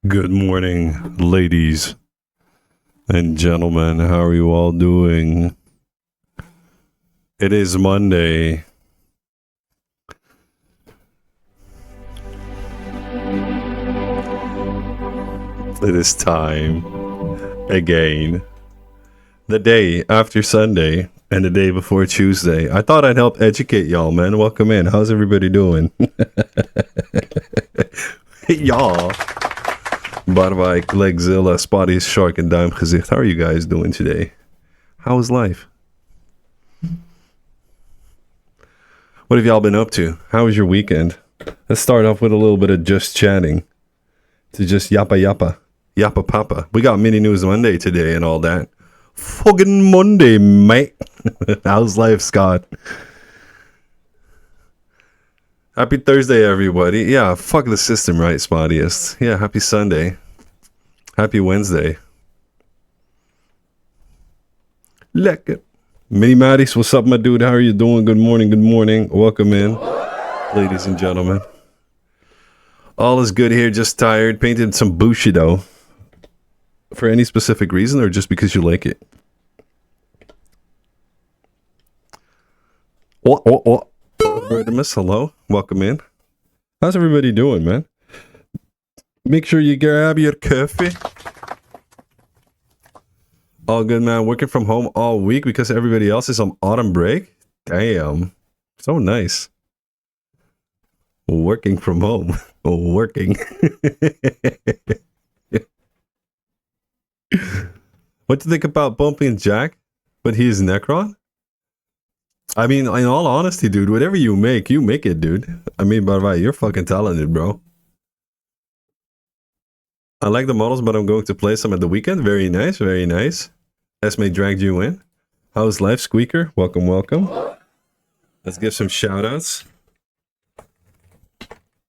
Good morning, ladies and gentlemen. How are you all doing? It is Monday. It is time again. The day after Sunday and the day before Tuesday. I thought I'd help educate y'all, man. Welcome in. How's everybody doing? Y'all. Barwijk, Legzilla, Spotty, Shark, and Duimgezicht. How are you guys doing today? How is life? What have y'all been up to? How was your weekend? Let's start off with a little bit of just chatting. To just yappa papa. We got mini news Monday today and all that. Fucking Monday, mate. How's life, Scott? Happy Thursday, everybody. Yeah, fuck the system, right, Spottiest? Yeah, happy Sunday. Happy Wednesday. Lekker. Mini Matties, what's up, my dude? How are you doing? Good morning, good morning. Welcome in, ladies and gentlemen. All is good here, just tired. Painted some Bushido. For any specific reason or just because you like it? What? Vertimus, hello. Welcome in. How's everybody doing, man? Make sure you grab your coffee. All good, man. Working from home all week because everybody else is on autumn break. Damn. So nice. Working from home. Working. What do you think about bumping Jack? But he's Necron? I mean, in all honesty, dude, whatever you make it, dude. I mean, by the way, you're fucking talented, bro. I like the models, but I'm going to play some at the weekend. Very nice, very nice. Esme dragged you in. How's life, Squeaker? Welcome, welcome. Let's give some shout-outs.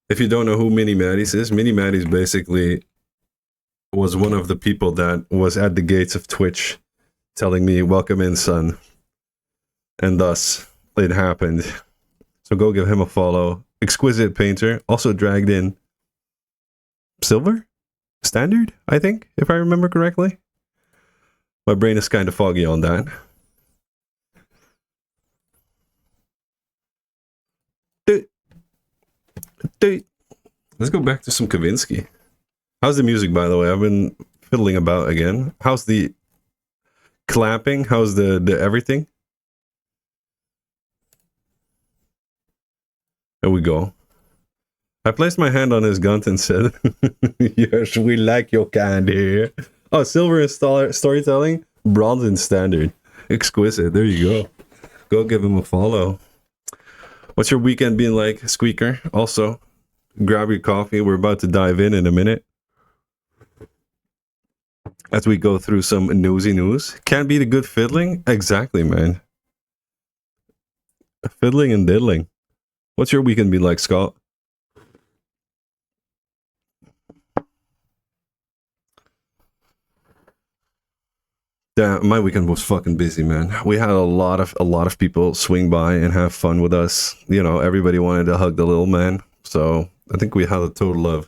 If you don't know who Mini Matties is, Mini Matties basically was one of the people that was at the gates of Twitch telling me, welcome in, son. And thus, it happened. So go give him a follow. Exquisite painter. Also dragged in Silver? Standard, I think, if I remember correctly. My brain is kind of foggy on that. Let's go back to some Kavinsky. How's the music, by the way? I've been fiddling about again. How's the clapping? How's the everything? There we go. I placed my hand on his gun and said, yes, we like your kind here. Oh, silver and storytelling, bronze and standard. Exquisite. There you go. Go give him a follow. What's your weekend been like, Squeaker? Also, grab your coffee. We're about to dive in a minute. As we go through some newsy news. Can't beat a good fiddling? Exactly, man. Fiddling and diddling. What's your weekend been like, Scott? Yeah, my weekend was fucking busy, man. We had a lot of people swing by and have fun with us. You know, everybody wanted to hug the little man. So I think we had a total of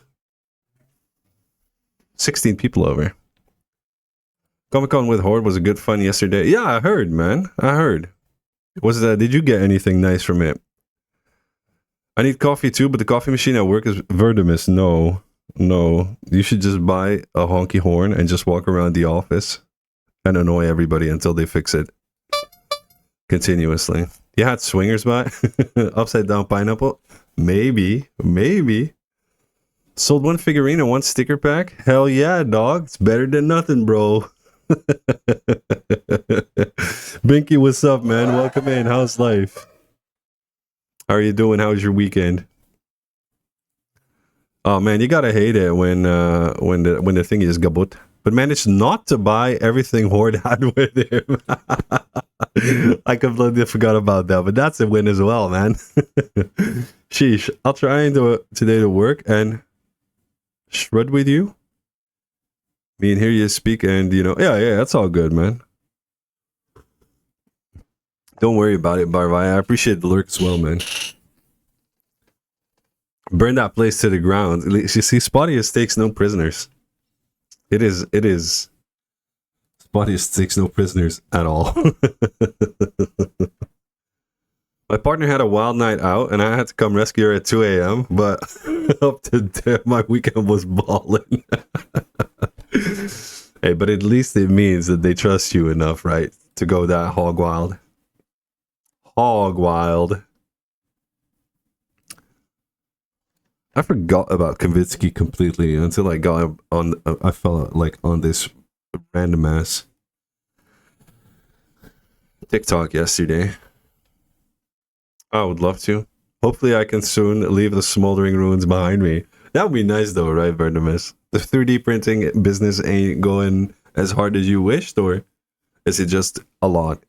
16 people over. Comic-Con with Horde was a good fun yesterday. Yeah, I heard, man. I heard. Did you get anything nice from it? I need coffee too, but the coffee machine at work is Vertimus. No. You should just buy a honky horn and just walk around the office and annoy everybody until they fix it continuously. You had swingers by? Upside down pineapple? Maybe. Sold one figurine and one sticker pack? Hell yeah, dog. It's better than nothing, bro. Binky, what's up, man? Welcome in. How's life? How are you doing? How was your weekend? Oh man, you gotta hate it when the thing is gabut. But managed not to buy everything Horde had with him. I completely forgot about that, but that's a win as well, man. Sheesh. I'll try today to work and shred with you. Me and hear you speak, and yeah, that's all good, man. Don't worry about it, Barvai. I appreciate the lurk as well, man. Burn that place to the ground. You see, Spotty takes no prisoners. It is. Spottiest takes no prisoners at all. My partner had a wild night out, and I had to come rescue her at 2 a.m., but up to there, my weekend was balling. Hey, but at least it means that they trust you enough, right? To go that hog wild. Hog wild. I forgot about Kavitsky completely until I got on. I fell like on this random ass TikTok yesterday. I would love to. Hopefully I can soon leave the smoldering ruins behind me. That would be nice though, right, Vertimus? The 3D printing business ain't going as hard as you wished, or is it just a lot?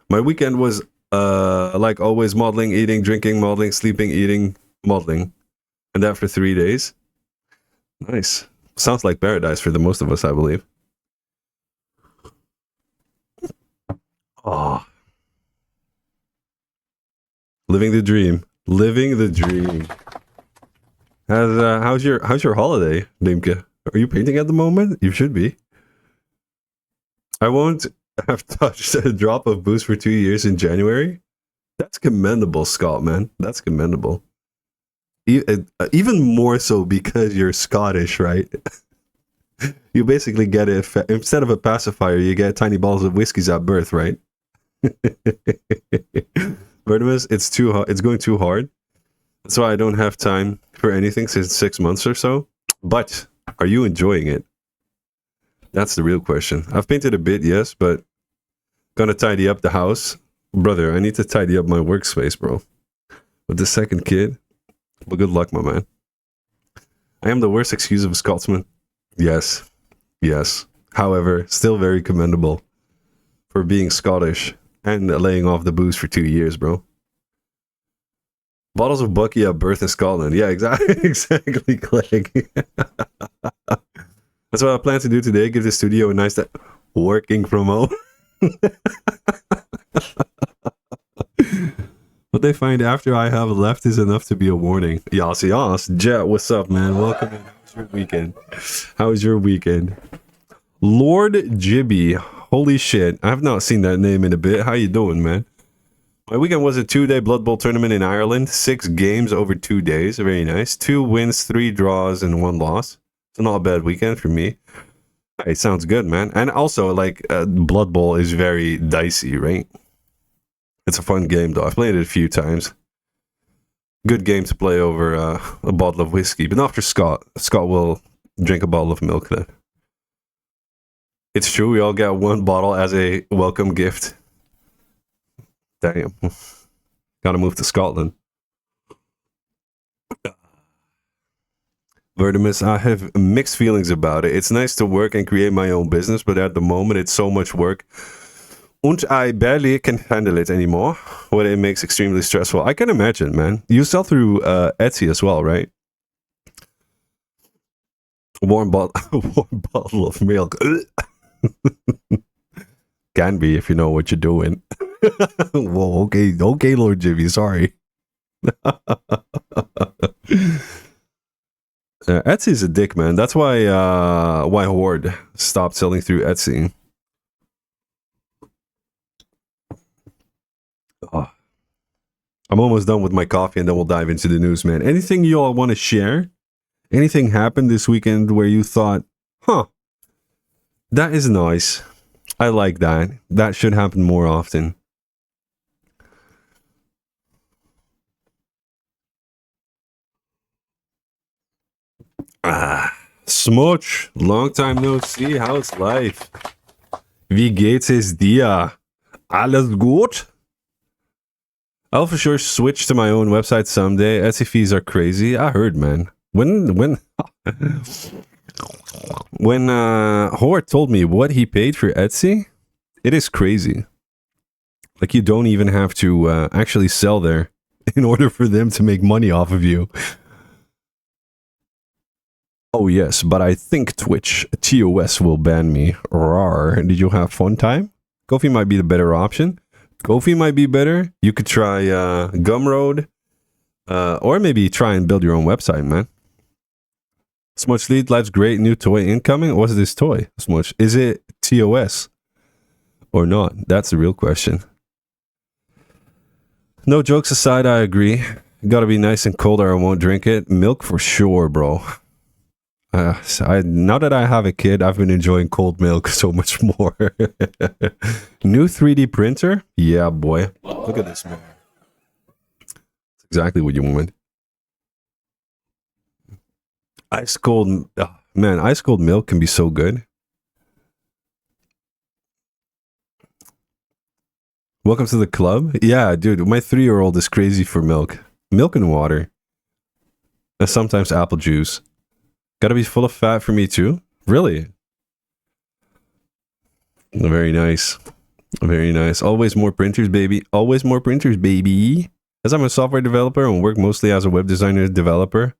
My weekend was like always, modeling, eating, drinking, modeling, sleeping, eating, modeling. And that for 3 days. Nice. Sounds like paradise for the most of us, I believe. Oh. Living the dream. Living the dream. How's your holiday, Dimke? Are you painting at the moment? You should be. I won't have touched a drop of booze for 2 years in January. That's commendable, Scott, man. That's commendable. Even more so because you're Scottish, right? You basically get it instead of a pacifier, you get tiny bottles of whiskeys at birth, right? Vertimus, it's going too hard. That's why I don't have time for anything since 6 months or so. But are you enjoying it? That's the real question. I've painted a bit, yes, but gonna tidy up the house. Brother, I need to tidy up my workspace, bro. With the second kid. But good luck, my man. I am the worst excuse of a Scotsman. Yes. Yes. However, still very commendable for being Scottish and laying off the booze for 2 years, bro. Bottles of Bucky at birth in Scotland. Yeah, exactly. Exactly, Clegg. That's what I plan to do today. Give the studio a nice working from home. What they find after I have left is enough to be a warning. Yas, yas. Jet, what's up, man? Welcome in. How's your weekend? How's your weekend? Lord Jibby. Holy shit. I have not seen that name in a bit. How you doing, man? My weekend was a 2-day Blood Bowl tournament in Ireland. 6 games over 2 days. Very nice. 2 wins, 3 draws, and 1 loss. It's not a bad weekend for me. It sounds good, man. And also, like, Blood Bowl is very dicey, right? It's a fun game, though. I've played it a few times. Good game to play over a bottle of whiskey. But not for Scott. Scott will drink a bottle of milk then. It's true, we all get 1 bottle as a welcome gift. Damn. Gotta move to Scotland. Vertimus, I have mixed feelings about it. It's nice to work and create my own business, but at the moment it's so much work. And I barely can handle it anymore. What it makes extremely stressful. I can imagine, man. You sell through Etsy as well, right? Warm bottle of milk. Can be if you know what you're doing. Whoa, okay, Lord Jimmy, sorry. Etsy's a dick, man. That's why Horde stopped selling through Etsy. Oh. I'm almost done with my coffee and then we'll dive into the news, man. Anything you all want to share? Anything happened this weekend where you thought, huh, that is nice. I like that. That should happen more often. Smooch, long time no see. How's life? Wie geht's es dir? Alles gut? I'll for sure switch to my own website someday. Etsy fees are crazy. I heard, man. When Hort told me what he paid for Etsy, it is crazy. Like, you don't even have to actually sell there in order for them to make money off of you. Oh yes, but I think Twitch TOS will ban me. Rawr. Did you have fun time? Ko-fi might be the better option. Ko-fi might be better. You could try Gumroad. Or maybe try and build your own website, man. Smudge Lead, life's great. New toy incoming. What's this toy? Smudge. Is it TOS or not? That's the real question. No jokes aside, I agree. Gotta be nice and cold or I won't drink it. Milk for sure, bro. Now that I have a kid, I've been enjoying cold milk so much more. New 3D printer? Yeah, boy. Look at this, man. It's exactly what you want. Ice cold, man, ice cold milk can be so good. Welcome to the club. Yeah, dude, my 3-year-old is crazy for milk. Milk and water. And sometimes apple juice. Gotta be full of fat for me too? Really? Very nice. Very nice. Always more printers, baby. Always more printers, baby. As I'm a software developer and work mostly as a web designer developer,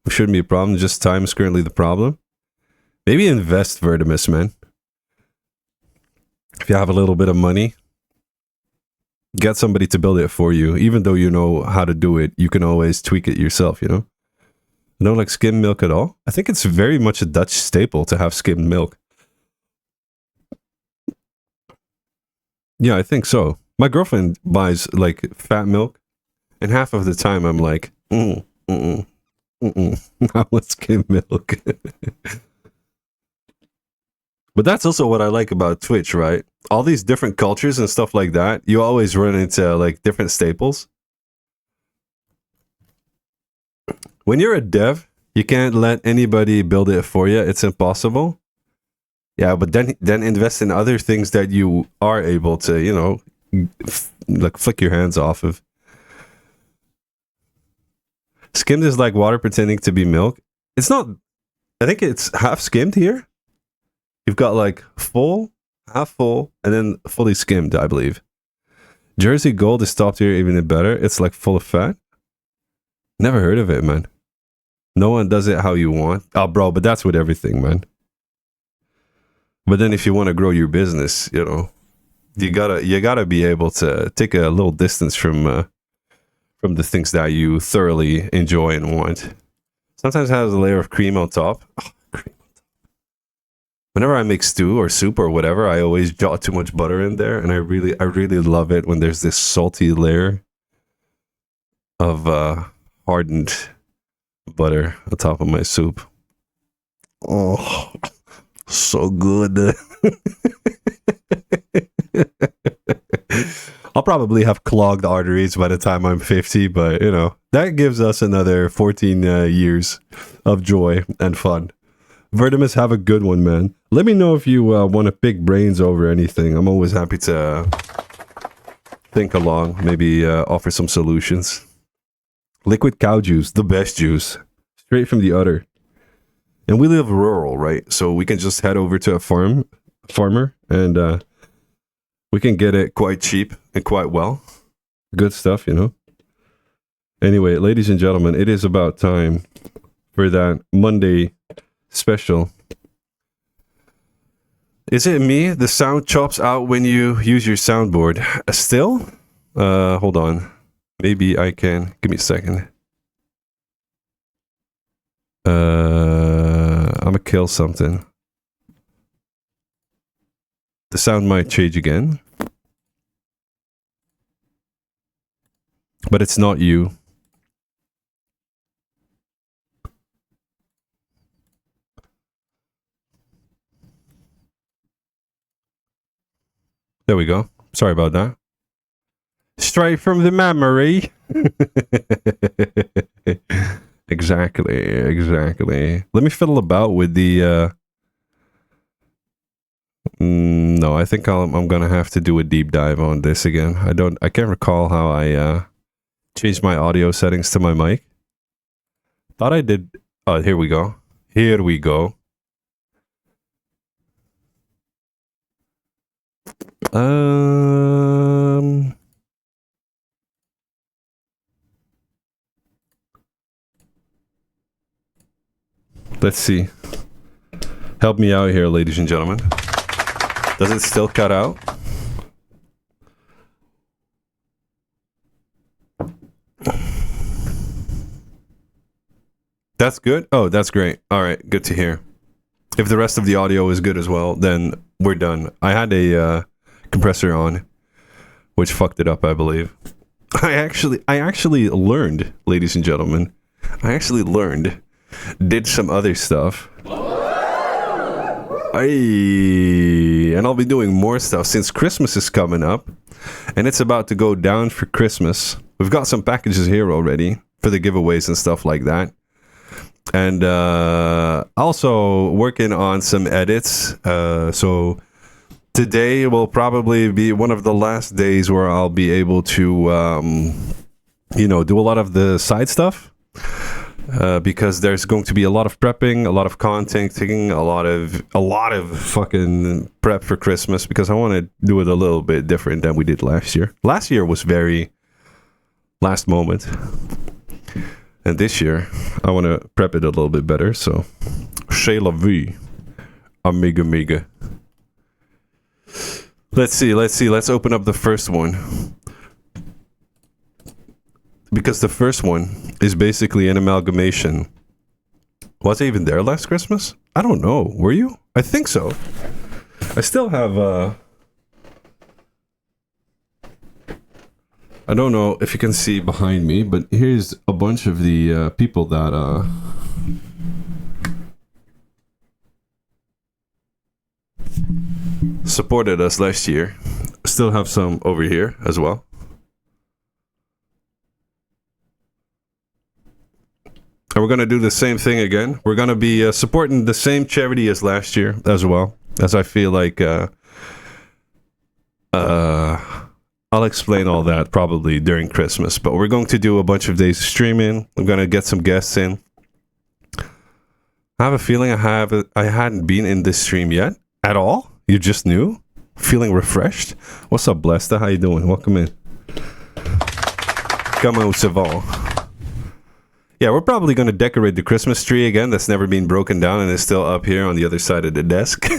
which shouldn't be a problem, just time is currently the problem. Maybe invest, Vertimus, man. If you have a little bit of money, get somebody to build it for you. Even though you know how to do it, you can always tweak it yourself, you know? I don't like skimmed milk at all. I think it's very much a Dutch staple to have skimmed milk. Yeah, I think so. My girlfriend buys like fat milk, and half of the time I'm like, I want skimmed milk. But that's also what I like about Twitch, right? All these different cultures and stuff like that, you always run into like different staples. When you're a dev, you can't let anybody build it for you. It's impossible. Yeah, but then invest in other things that you are able to, you know, like flick your hands off of. Skimmed is like water pretending to be milk. It's not. I think it's half skimmed here. You've got like full, half full, and then fully skimmed, I believe. Jersey Gold is top tier, even better. It's like full of fat. Never heard of it, man. No one does it how you want. Oh, bro, but that's with everything, man. But then if you want to grow your business, you know, you gotta be able to take a little distance from the things that you thoroughly enjoy and want. Sometimes it has a layer of cream on top. Oh, cream on top. Whenever I make stew or soup or whatever, I always jot too much butter in there, and I really love it when there's this salty layer of hardened butter on top of my soup. Oh, so good. I'll probably have clogged arteries by the time I'm 50, but you know, that gives us another 14 years of joy and fun. Vertimus, have a good one, man. Let me know if you want to pick brains over anything. I'm always happy to think along, maybe offer some solutions. Liquid cow juice, the best juice. Straight from the udder. And we live rural, right? So we can just head over to a farmer, and we can get it quite cheap and quite well. Good stuff, you know? Anyway, ladies and gentlemen, it is about time for that Monday special. Is it me? The sound chops out when you use your soundboard. Still? Hold on. Maybe I can. Give me a second. I'm gonna kill something. The sound might change again. But it's not you. There we go. Sorry about that. Straight from the memory. Exactly. Let me fiddle about with the no, I think I'm gonna have to do a deep dive on this again. I can't recall how I changed my audio settings to my mic. Thought I did. Oh, here we go. Let's see. Help me out here, ladies and gentlemen. Does it still cut out? That's good? Oh, that's great. All right, good to hear. If the rest of the audio is good as well, then we're done. I had a compressor on, which fucked it up, I believe. I actually learned, ladies and gentlemen. Did some other stuff. And I'll be doing more stuff since Christmas is coming up, and it's about to go down for Christmas. We've got some packages here already for the giveaways and stuff like that. And also working on some edits. So today will probably be one of the last days where I'll be able to, do a lot of the side stuff. Because there's going to be a lot of prepping, a lot of content, taking a lot of fucking prep for Christmas, because I want to do it a little bit different than we did last year. Last year was very last moment. And this year, I want to prep it a little bit better, so c'est la vie, amiga. Let's see, let's open up the first one. Because the first one is basically an amalgamation. Was I even there last Christmas? I don't know. Were you? I think so. I still have... I don't know if you can see behind me, but here's a bunch of the people that... supported us last year. Still have some over here as well. And we're going to do the same thing again. We're going to be supporting the same charity as last year as well. As I feel like... I'll explain all that probably during Christmas. But we're going to do a bunch of days of streaming. I'm going to get some guests in. I have a feeling I hadn't been in this stream yet. At all? You just knew? Feeling refreshed? What's up, Blesta? How you doing? Welcome in. Comment ça va? Yeah, we're probably going to decorate the Christmas tree again. That's never been broken down and is still up here on the other side of the desk.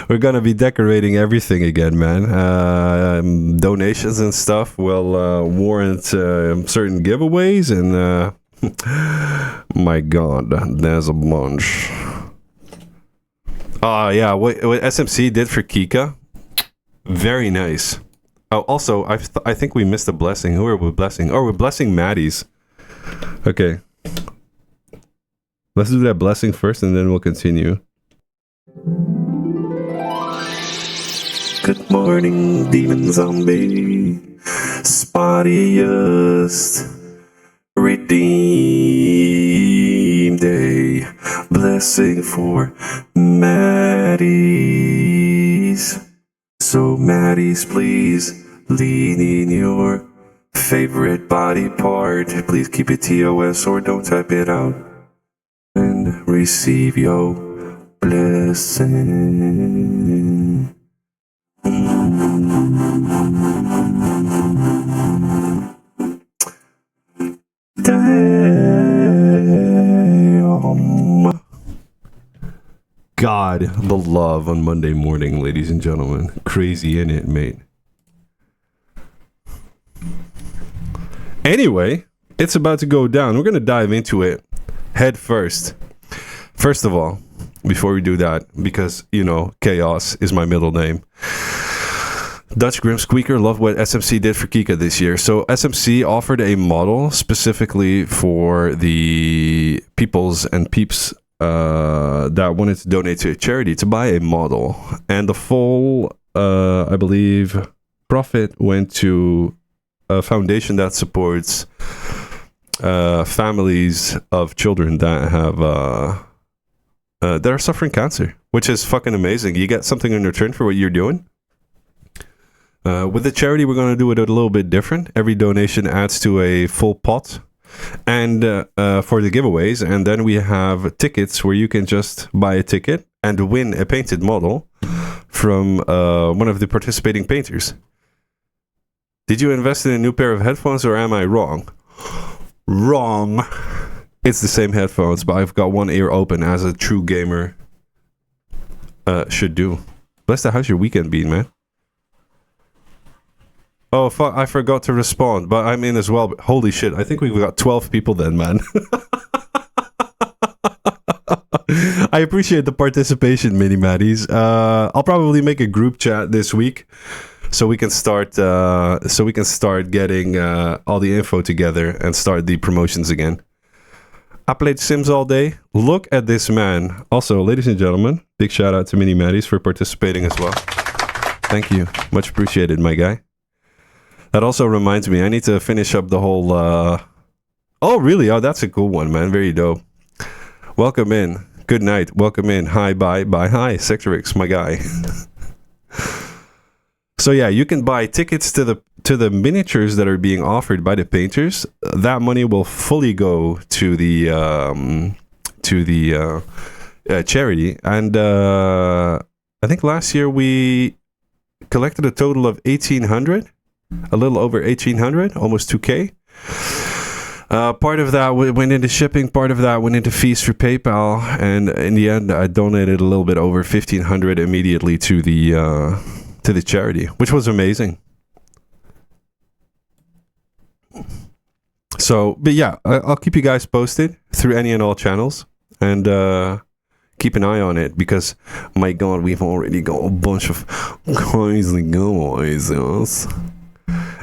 We're going to be decorating everything again, man. Donations and stuff will warrant certain giveaways. And my God, there's a bunch. Yeah, what SMC did for Kika, very nice. Oh, also, I think we missed a blessing. Who are we blessing? Oh, we're blessing Maddie's. Okay. Let's do that blessing first, and then we'll continue. Good morning, demon zombie. Spottiest. Redeemed a blessing for Maddie's. So Maddie's, please lean in your favorite body part. Please keep it TOS or don't type it out. And receive your blessing. Damn. God, the love on Monday morning, ladies and gentlemen. Crazy, in it, mate. Anyway, it's about to go down. We're going to dive into it head first. First of all, before we do that, because, you know, Chaos is my middle name. Dutch Grim Squeaker, love what SMC did for Kika this year. So SMC offered a model specifically for the peoples and peeps that wanted to donate to a charity to buy a model, and the full I believe profit went to a foundation that supports families of children that have that are suffering cancer, which is fucking amazing. You get something in return for what you're doing. With the charity, we're going to do it a little bit different. Every donation adds to a full pot. And for the giveaways, and then we have tickets where you can just buy a ticket and win a painted model from one of the participating painters. Did you invest in a new pair of headphones, or am I wrong? Wrong. It's the same headphones, but I've got one ear open, as a true gamer should do. Lester, how's your weekend been, man? Oh, fuck, I forgot to respond, but I'm in as well. Holy shit, I think we've got 12 people then, man. I appreciate the participation, Mini Maddies. I'll probably make a group chat this week so we can start getting all the info together and start the promotions again. I played Sims all day. Look at this man. Also, ladies and gentlemen, big shout out to Mini Maddies for participating as well. Thank you. Much appreciated, my guy. That also reminds me, I need to finish up the whole... Oh, really? Oh, that's a cool one, man. Very dope. Welcome in. Good night. Welcome in. Hi, bye, bye. Hi, Sectorix, my guy. So yeah, you can buy tickets to the miniatures that are being offered by the painters. That money will fully go to the charity. And I think last year we collected a total of 1,800, a little over 1,800, almost 2K. Part of that went into shipping, part of that went into fees for PayPal, and in the end, I donated a little bit over 1,500 immediately to the charity, which was amazing. So, but yeah, I'll keep you guys posted through any and all channels, and keep an eye on it, because, my God, we've already got a bunch of crazy guys.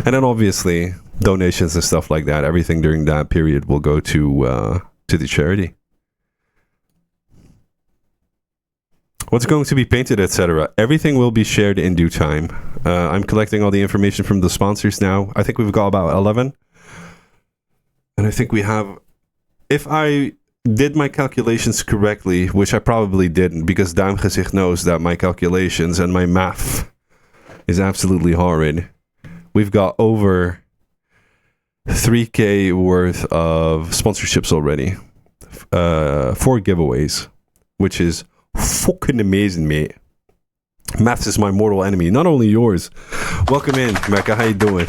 And then obviously donations and stuff like that, everything during that period will go to the charity. What's going to be painted, etc. Everything will be shared in due time. I'm collecting all the information from the sponsors now. I think we've got about 11. And I think we have... If I did my calculations correctly, which I probably didn't, because Duimgezicht knows that my calculations and my math is absolutely horrid. We've got over 3K worth of sponsorships already. 4 giveaways, which is fucking amazing, mate. Maths is my mortal enemy, not only yours. Welcome in, Mecca. How you doing?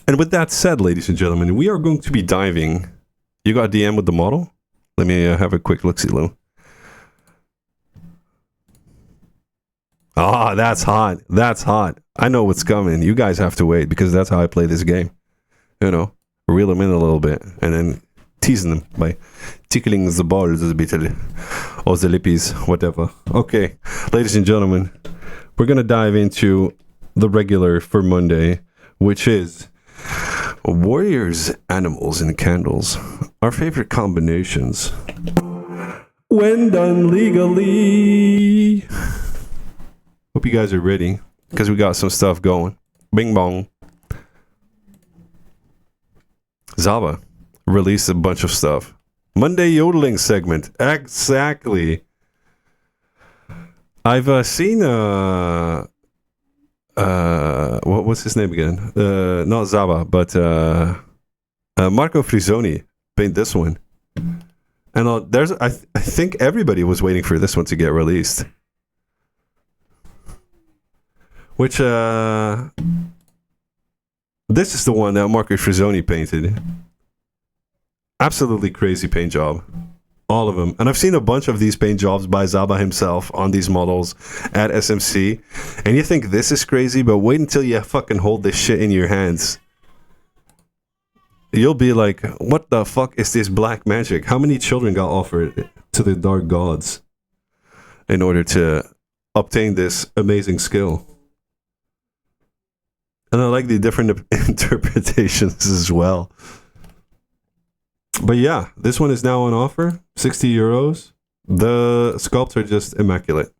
And with that said, ladies and gentlemen, we are going to be diving. You got a DM with the model? Let me have a quick look-see, Lou. Ah, that's hot. That's hot. I know what's coming. You guys have to wait, because that's how I play this game. You know, reel them in a little bit and then teasing them by tickling the balls a bit, or the lippies, whatever. Okay, ladies and gentlemen, we're going to dive into the regular for Monday, which is warriors, animals, and candles. Our favorite combinations. When done legally. Hope you guys are ready, because we got some stuff going. Bing bong. Zaba released a bunch of stuff. Monday yodeling segment. Exactly. I've seen what's his name again? Not Zaba, but Marco Frisoni paint this one. And I think everybody was waiting for this one to get released. Which, this is the one that Marco Frisoni painted. Absolutely crazy paint job. All of them. And I've seen a bunch of these paint jobs by Zaba himself on these models at SMC. And you think this is crazy, but wait until you fucking hold this shit in your hands. You'll be like, what the fuck is this black magic? How many children got offered to the dark gods in order to obtain this amazing skill? And I like the different interpretations as well. But yeah, this one is now on offer. 60 euros. The sculpts are just immaculate.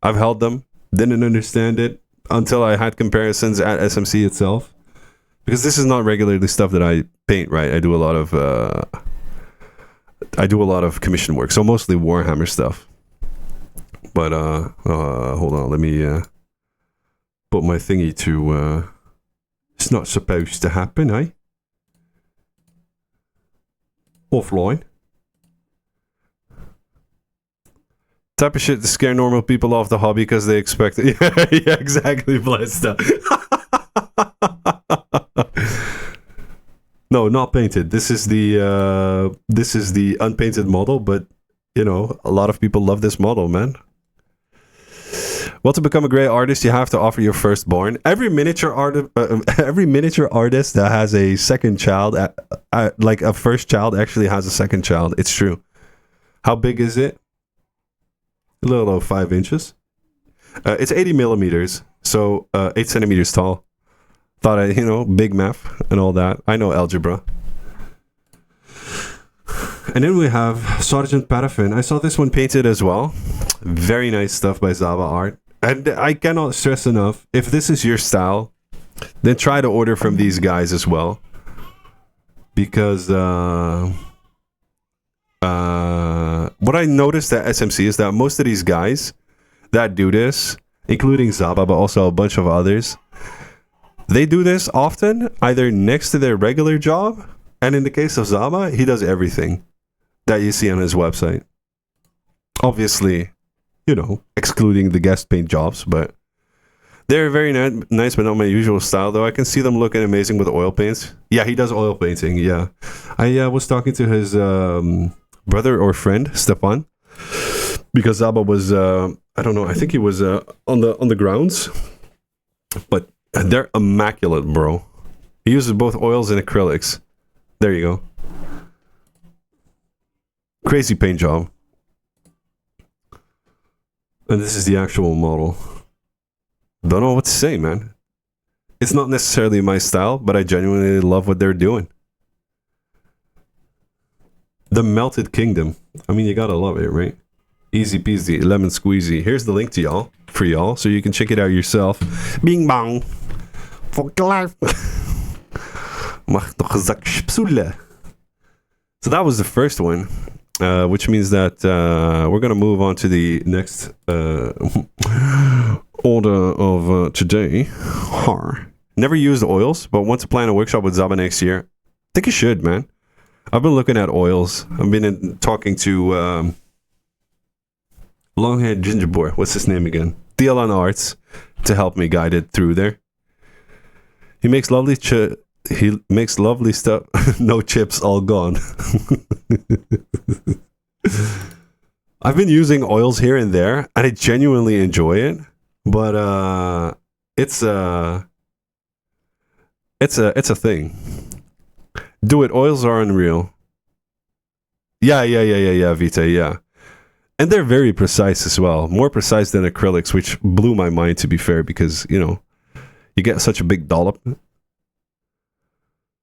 I've held them. Didn't understand it until I had comparisons at SMC itself. Because this is not regularly stuff that I paint, right? I do a lot of commission work. So mostly Warhammer stuff. But hold on, let me put my thingy to it's not supposed to happen, eh? Offline. Type of shit to scare normal people off the hobby because they expect it. Yeah, exactly, Blesta. No, not painted. This is the unpainted model, but you know, a lot of people love this model, man. Well, to become a great artist, you have to offer your firstborn. Every miniature artist that has a second child, like a first child, actually has a second child. It's true. How big is it? A little over 5 inches. It's 80 millimeters, so 8 centimeters tall. Thought big math and all that. I know algebra. And then we have Sergeant Paraffin. I saw this one painted as well. Very nice stuff by Zaba Art. And I cannot stress enough, if this is your style, then try to order from these guys as well. Because what I noticed at SMC is that most of these guys that do this, including Zaba, but also a bunch of others, they do this often, either next to their regular job, and in the case of Zaba, he does everything that you see on his website. Obviously, excluding the guest paint jobs, but they're very nice, but not my usual style, though. I can see them looking amazing with oil paints. Yeah, he does oil painting, yeah. I was talking to his brother or friend, Stepan, because Zaba was, I don't know, I think he was on the grounds, but they're immaculate, bro. He uses both oils and acrylics. There you go. Crazy paint job. And this is the actual model. Don't know what to say, man. It's not necessarily my style, but I genuinely love what they're doing. The Melted Kingdom. I mean, you gotta love it, right? Easy peasy, lemon squeezy. Here's the link to y'all, for y'all, so you can check it out yourself. Bing bang. For life. So that was the first one. Which means that we're going to move on to the next order of today. Never used oils, but want to plan a workshop with Zaba next year. I think you should, man. I've been looking at oils. I've been talking to Longhaired Gingerboy. What's his name again? DLN Arts to help me guide it through there. He makes lovely stuff. No chips, all gone. I've been using oils here and there, and I genuinely enjoy it. But it's a thing. Do it. Oils are unreal. Yeah, Vita, yeah. And they're very precise as well. More precise than acrylics, which blew my mind, to be fair, because, you get such a big dollop.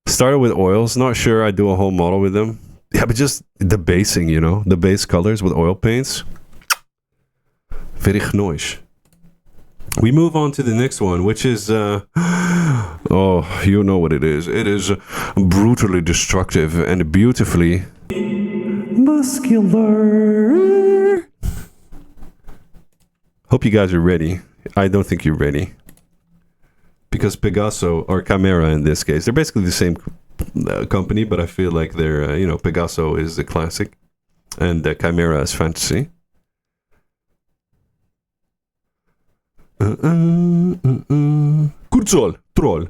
Started with oils. Not sure I'd do a whole model with them. Yeah, but just the basing, the base colors with oil paints. Very nice. We move on to the next one, which is, oh, you know what it is. It is brutally destructive and beautifully muscular. Hope you guys are ready. I don't think you're ready. Because Pegaso, or Chimera in this case, they're basically the same company, but I feel like they're, Pegaso is the classic, and Chimera is fantasy. Kurzol, troll.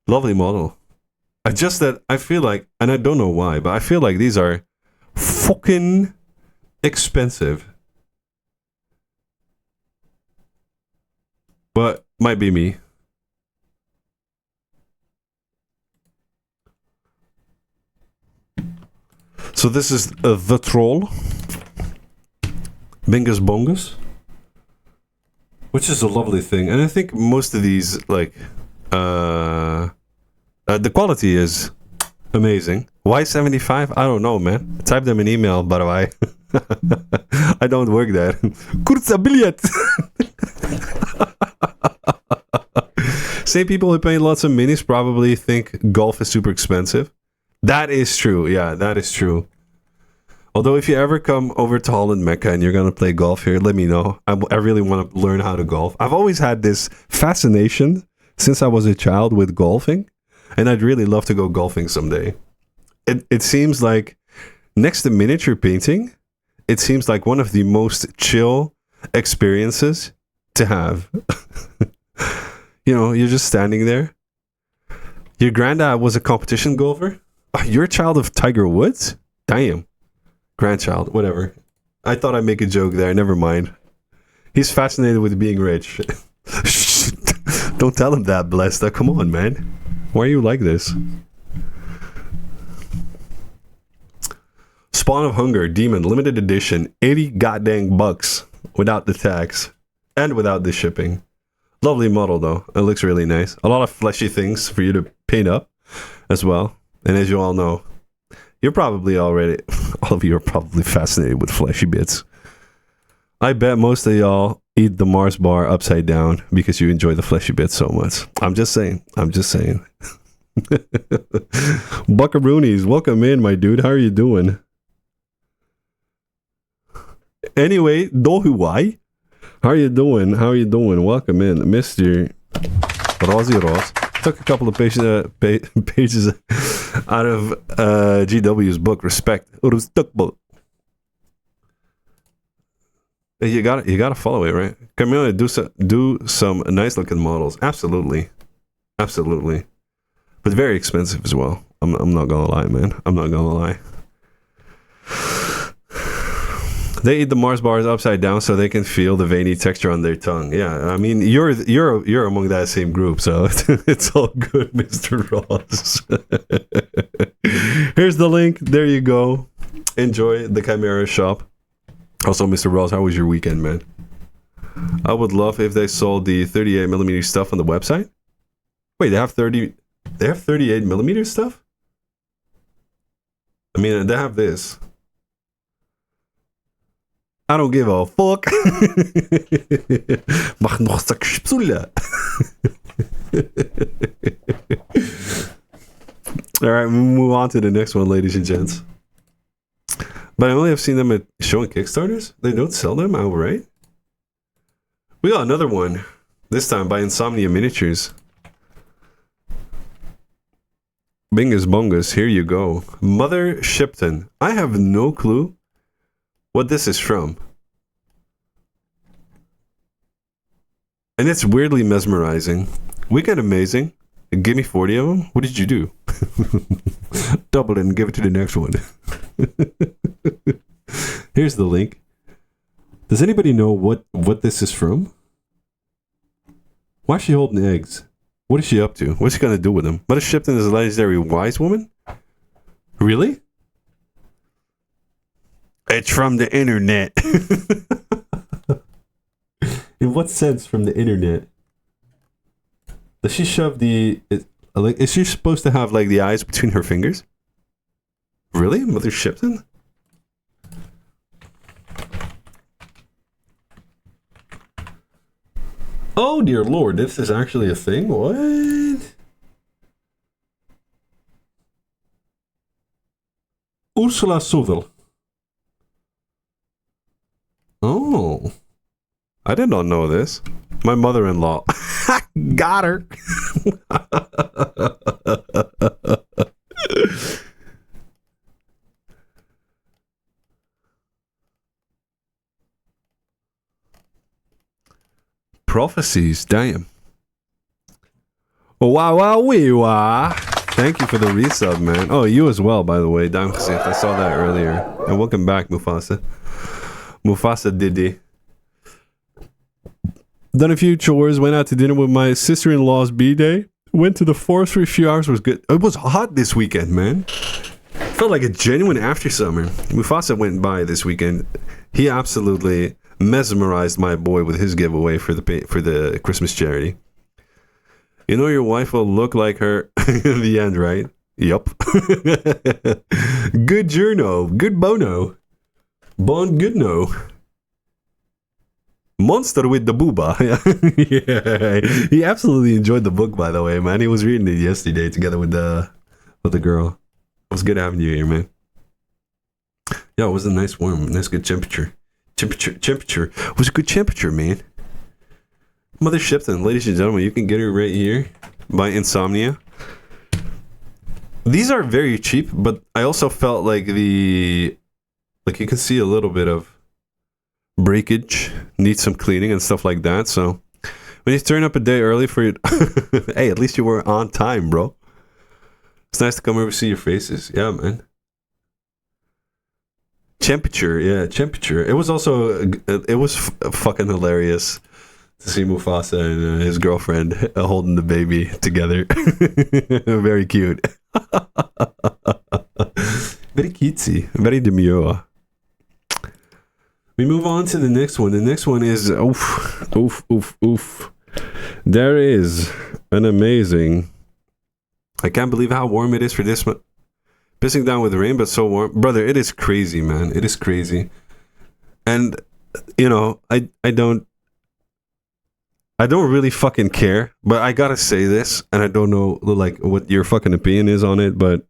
Lovely model. I feel like, and I don't know why, but I feel like these are fucking expensive. But might be me. So this is the troll. Bingus Bongus. Which is a lovely thing. And I think most of these, like, the quality is amazing. Why 75? I don't know, man. Type them an email, by the way. I don't work there. Kurza biljet. Same people who paint lots of minis probably think golf is super expensive. That is true. Yeah, that is true. Although if you ever come over to Holland Mecca and you're going to play golf here, let me know. I really want to learn how to golf. I've always had this fascination since I was a child with golfing. And I'd really love to go golfing someday. It seems like, next to miniature painting, it seems like one of the most chill experiences to have. You're just standing there. Your granddad was a competition golfer? You're a child of Tiger Woods? Damn. Grandchild, whatever. I thought I'd make a joke there. Never mind. He's fascinated with being rich. Don't tell him that, Blesta. Come on, man. Why are you like this? Spawn of Hunger, Demon, limited edition, 80 goddamn bucks without the tax and without the shipping. Lovely model though. It looks really nice. A lot of fleshy things for you to paint up as well. And as you all know, you're probably already, all of you are probably fascinated with fleshy bits. I bet most of y'all eat the Mars bar upside down because you enjoy the fleshy bits so much. I'm just saying. Buckaroonies, welcome in, my dude. How are you doing? Anyway, Dohuwai, how are you doing? Welcome in, Mr. Rosie Ross. Took a couple of pages out of GW's book, Respect. You gotta follow it, right? Camilla, do some nice looking models. Absolutely. But very expensive as well. I'm not gonna lie, man. I'm not gonna lie. They eat the Mars bars upside down so they can feel the veiny texture on their tongue. Yeah, I mean you're among that same group, so it's all good, Mr. Ross. Here's the link. There you go. Enjoy the Chimera shop. Also, Mr. Ross, how was your weekend, man? I would love if they sold the 38mm stuff on the website. Wait, they have 38mm stuff? I mean, they have this. I don't give a fuck. Mach noch Sackspsula. Alright, we'll move on to the next one, ladies and gents. But I only have seen them at showing Kickstarters. They don't sell them outright. We got another one. This time by Insomnia Miniatures. Bingus Bungus, here you go. Mother Shipton. I have no clue what this is from. And it's weirdly mesmerizing. Weekend amazing. Give me 40 of them. What did you do? Double it and give it to the next one. Here's the link. Does anybody know what this is from? Why is she holding eggs? What is she up to? What's she gonna do with them? Mother Shipton is a legendary wise woman? Really? It's from the internet. In what sense from the internet? Does she shove the... is she supposed to have like the eyes between her fingers? Really? Mother Shipton? Oh dear lord, this is actually a thing? What? Ursula Sowell. Oh. I did not know this. My mother-in-law. Got her. Prophecies, damn. Wow, wee wah. Thank you for the resub, man. Oh, you as well, by the way. Damn, I saw that earlier. And welcome back, Mufasa. Mufasa Didi. Done a few chores, went out to dinner with my sister-in-law's B-day. Went to the forest for a few hours, was good. It was hot this weekend, man. Felt like a genuine after summer. Mufasa went by this weekend. He absolutely mesmerized my boy with his giveaway for the Christmas charity. You know your wife will look like her in the end, right? Yup. Good journo. Good bono. Bon good no. Monster with the booba. Yeah. He absolutely enjoyed the book, by the way, man. He was reading it yesterday together with the girl. It was good having you here, man. Yeah, it was a nice good temperature. Temperature. It was a good temperature, man. Mother Shipton, ladies and gentlemen, you can get her right here by Insomnia. These are very cheap, but I also felt like you can see a little bit of breakage, need some cleaning and stuff like that. So when you turn up a day early for it, hey, at least you were on time, bro. It's nice to come over and see your faces. Yeah, man. Temperature, yeah, temperature. It was also fucking hilarious to see Mufasa and his girlfriend holding the baby together. Very cute. Very cutesy, very demure. We move on to the next one. The next one is oof. There is an amazing. I can't believe how warm it is for this one. Pissing down with rain, but so warm. Brother, it is crazy, man. It is crazy. And, you know, I don't really fucking care, but I gotta say this, and I don't know, like, what your fucking opinion is on it, but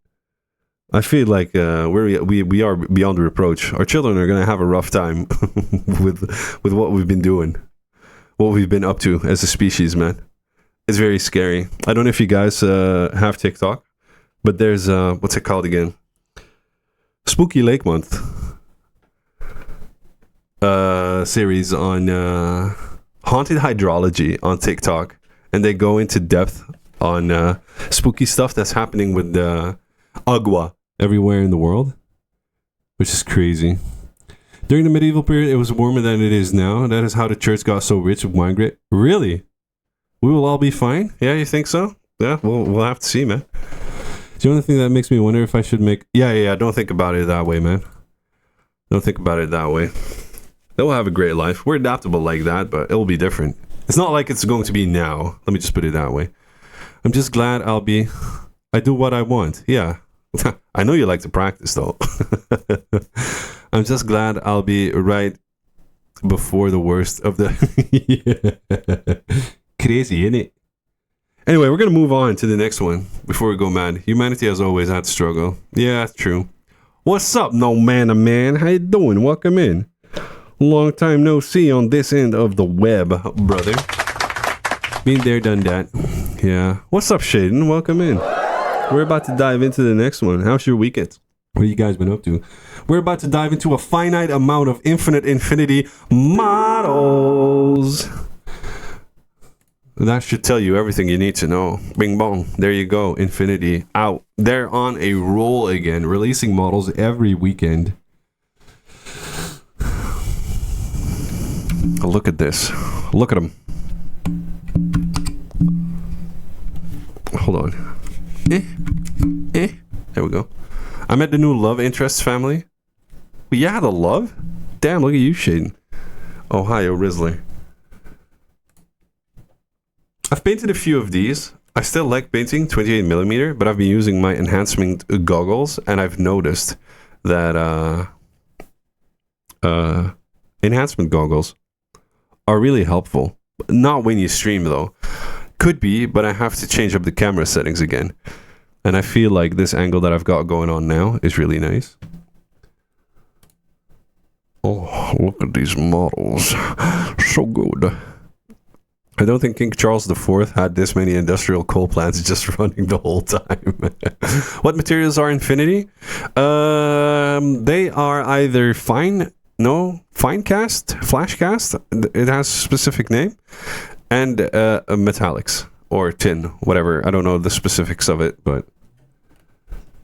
I feel like we are beyond reproach. Our children are gonna have a rough time with what we've been doing, what we've been up to as a species, man. It's very scary. I don't know if you guys have TikTok. But there's, what's it called again? Spooky Lake Month series on haunted hydrology on TikTok. And they go into depth on spooky stuff that's happening with agua everywhere in the world. Which is crazy. During the medieval period, it was warmer than it is now. That is how the church got so rich with wine grape. Really? We will all be fine? Yeah, you think so? Yeah, we'll have to see, man. The only thing that makes me wonder if I should make... Yeah, don't think about it that way, man. Don't think about it that way. They'll have a great life. We're adaptable like that, but it'll be different. It's not like it's going to be now. Let me just put it that way. I'm just glad I do what I want. Yeah. I know you like to practice, though. I'm just glad I'll be right before the worst of the... Crazy, innit? Anyway, we're going to move on to the next one before we go mad. Humanity has always had to struggle. Yeah, that's true. What's up, no man to man? How you doing? Welcome in. Long time no see on this end of the web, brother. Been there, done that. Yeah. What's up, Shaden? Welcome in. We're about to dive into the next one. How's your weekend? What have you guys been up to? We're about to dive into a finite amount of infinity models. That should tell you everything you need to know. Bing bong. There you go. Infinity out. They're on a roll again, releasing models every weekend. Look at this. Look at them. Hold on. There we go. I met the new love interest family. Yeah, the love? Damn, look at you, Shaden. Ohio Rizzler. I've painted a few of these. I still like painting 28mm, but I've been using my enhancement goggles, and I've noticed that enhancement goggles are really helpful. Not when you stream, though. Could be, but I have to change up the camera settings again. And I feel like this angle that I've got going on now is really nice. Oh, look at these models. So good. I don't think King Charles IV had this many industrial coal plants just running the whole time. What materials are Infinity? They are either fine cast, flash cast. It has a specific name. And metallics or tin, whatever. I don't know the specifics of it, but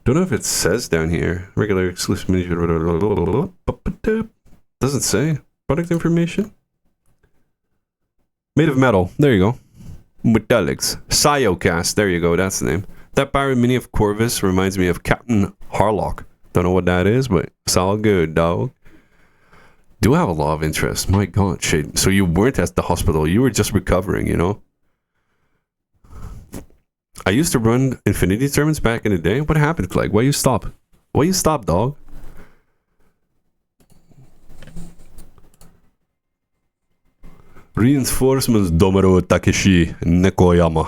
don't know if it says down here. Regular exclusive miniature. Doesn't say. Product information. Made of metal. There you go. Metallics. Cyocast. There you go. That's the name. That pirate mini of Corvus reminds me of Captain Harlock. Don't know what that is, but it's all good, dog. Do have a lot of interest. My god, shit. So you weren't at the hospital. You were just recovering, you know? I used to run Infinity tournaments back in the day. What happened, Clegg? Why you stop? Why you stop, dog? Reinforcements Domero Takeshi Nekoyama.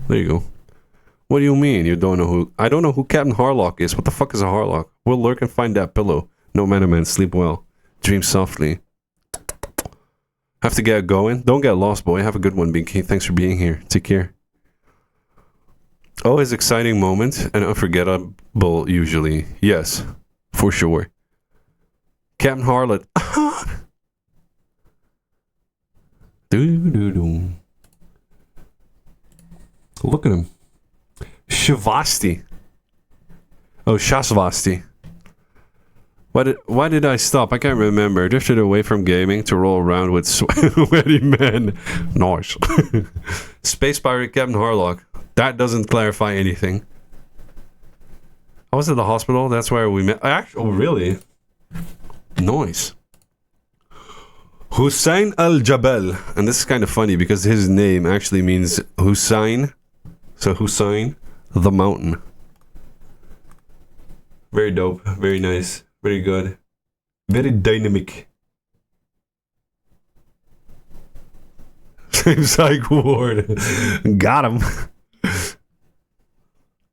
There you go. What do you mean you don't know who... I don't know who Captain Harlock is. What the fuck is a Harlock? We'll lurk and find that pillow. No man, sleep well. Dream softly. Have to get going. Don't get lost, boy. Have a good one, Binky. Thanks for being here. Take care. Always exciting moment and unforgettable usually. Yes, for sure. Captain Harlot. Doo-doo-doo. Look at him. Shavasti. Oh, Shasvasti. Why did I stop? I can't remember. Drifted away from gaming to roll around with sweaty men. Nice. Space Pirate Captain Harlock. That doesn't clarify anything. I was at the hospital. That's where we met. Actually, oh, really? Nice. Hussein Al-Jabal. And this is kind of funny because his name actually means Hussein. So Hussein, the mountain. Very dope. Very nice. Very good. Very dynamic. Same psych ward. Got him.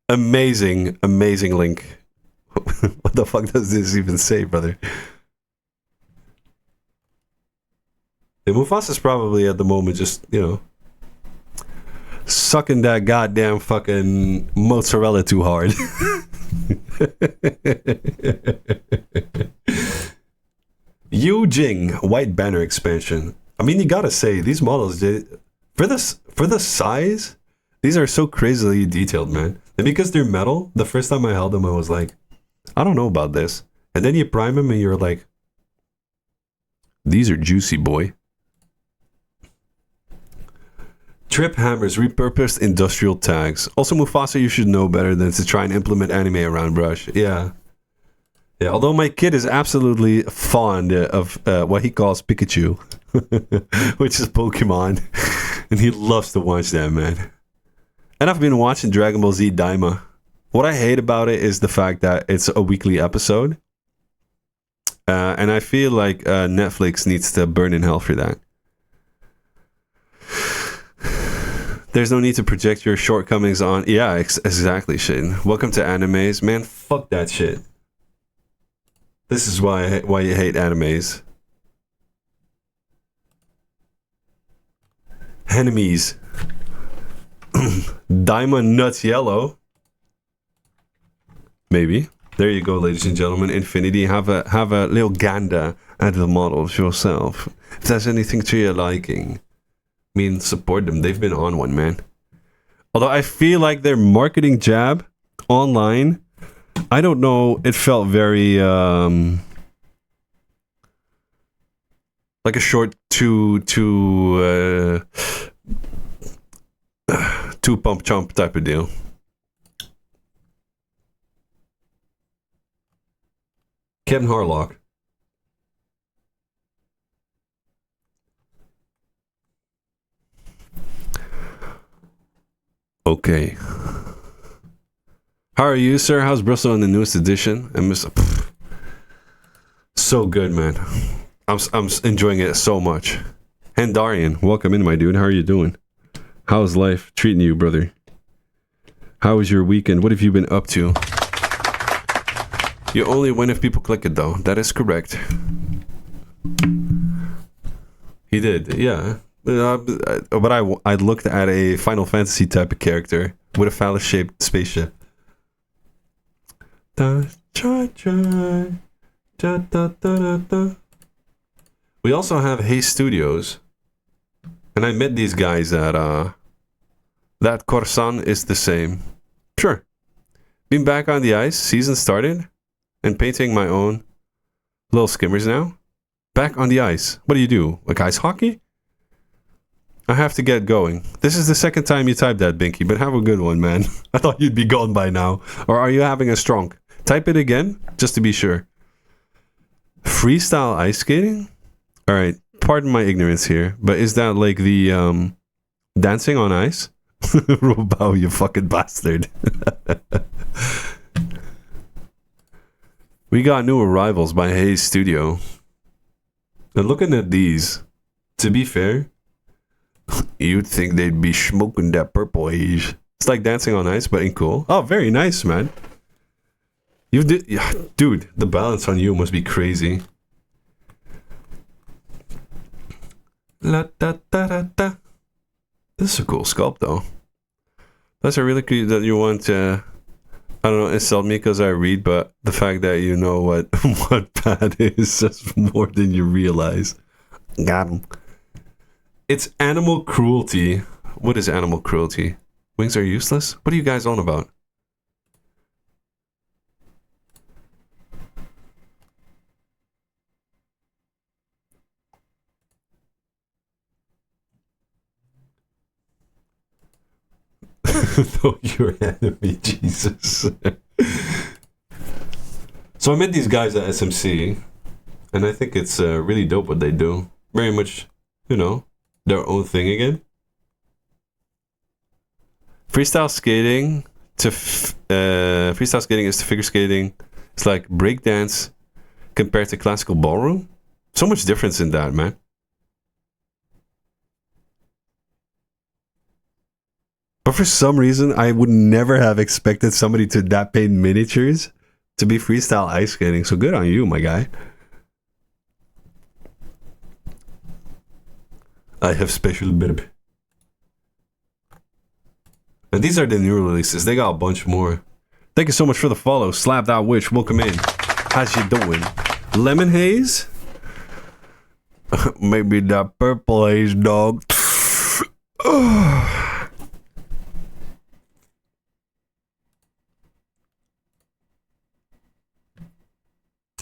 Amazing. Amazing link. What the fuck does this even say, brother? The Mufasa's probably at the moment just, you know, sucking that goddamn fucking mozzarella too hard. Yu Jing White Banner expansion. I mean, you gotta say these models, for the size, these are so crazily detailed, man. And because they're metal, the first time I held them, I was like, I don't know about this. And then you prime them, and you're like, these are juicy, boy. Trip hammers, repurposed industrial tags. Also, Mufasa, you should know better than to try and implement anime around Brush. Yeah. Yeah, although my kid is absolutely fond of what he calls Pikachu, which is Pokemon, and he loves to watch that, man. And I've been watching Dragon Ball Z Daima. What I hate about it is the fact that it's a weekly episode, and I feel like Netflix needs to burn in hell for that. There's no need to project your shortcomings on... Yeah, exactly, shit. Welcome to animes. Man, fuck that shit. This is why you hate animes. Enemies. Diamond Nuts Yellow. Maybe. There you go, ladies and gentlemen. Infinity, have a little gander at the models yourself. If there's anything to your liking. I mean, support them. They've been on one, man. Although I feel like their marketing jab online, I don't know, it felt very like a short two pump chump type of deal. Kevin Harlock. Okay. How are you, sir? How's Bristol in the newest edition? And so good, man. I'm enjoying it so much. And Darian, welcome in, my dude. How are you doing? How's life treating you, brother? How was your weekend? What have you been up to? You only win if people click it, though. That is correct. He did, yeah. But I looked at a Final Fantasy type of character with a phallus-shaped spaceship. We also have Haze Studios, and I met these guys at that Corsan is the same. Sure. Been back on the ice. Season started, and painting my own little skimmers now. Back on the ice. What do you do? Like ice hockey? I have to get going. This is the second time you typed that, Binky, but have a good one, man. I thought you'd be gone by now. Or are you having a strong? Type it again, just to be sure. Freestyle ice skating? Alright, pardon my ignorance here, but is that like the dancing on ice? Robao, you fucking bastard. We got new arrivals by Haze Studio. And looking at these, to be fair, you'd think they'd be smoking that purple haze. It's like dancing on ice, but ain't cool. Oh, very nice, man. Dude, the balance on you must be crazy. La da da da da. This is a cool sculpt, though. That's a really cool that you want to. I don't know, insult me because I read, but the fact that you know what pad is just more than you realize. Got him. It's animal cruelty. What is animal cruelty? Wings are useless? What are you guys on about? Know your enemy, Jesus. So I met these guys at SMC, and I think it's really dope what they do. Very much, you know, their own thing again. Freestyle skating freestyle skating is to figure skating. It's like breakdance compared to classical ballroom. So much difference in that, man. But for some reason, I would never have expected somebody to that paint miniatures to be freestyle ice skating. So good on you, my guy. I have special bib. And these are the new releases. They got a bunch more. Thank you so much for the follow. Slap That Witch, welcome in. How's you doing? Lemon haze? Maybe that purple haze, dog.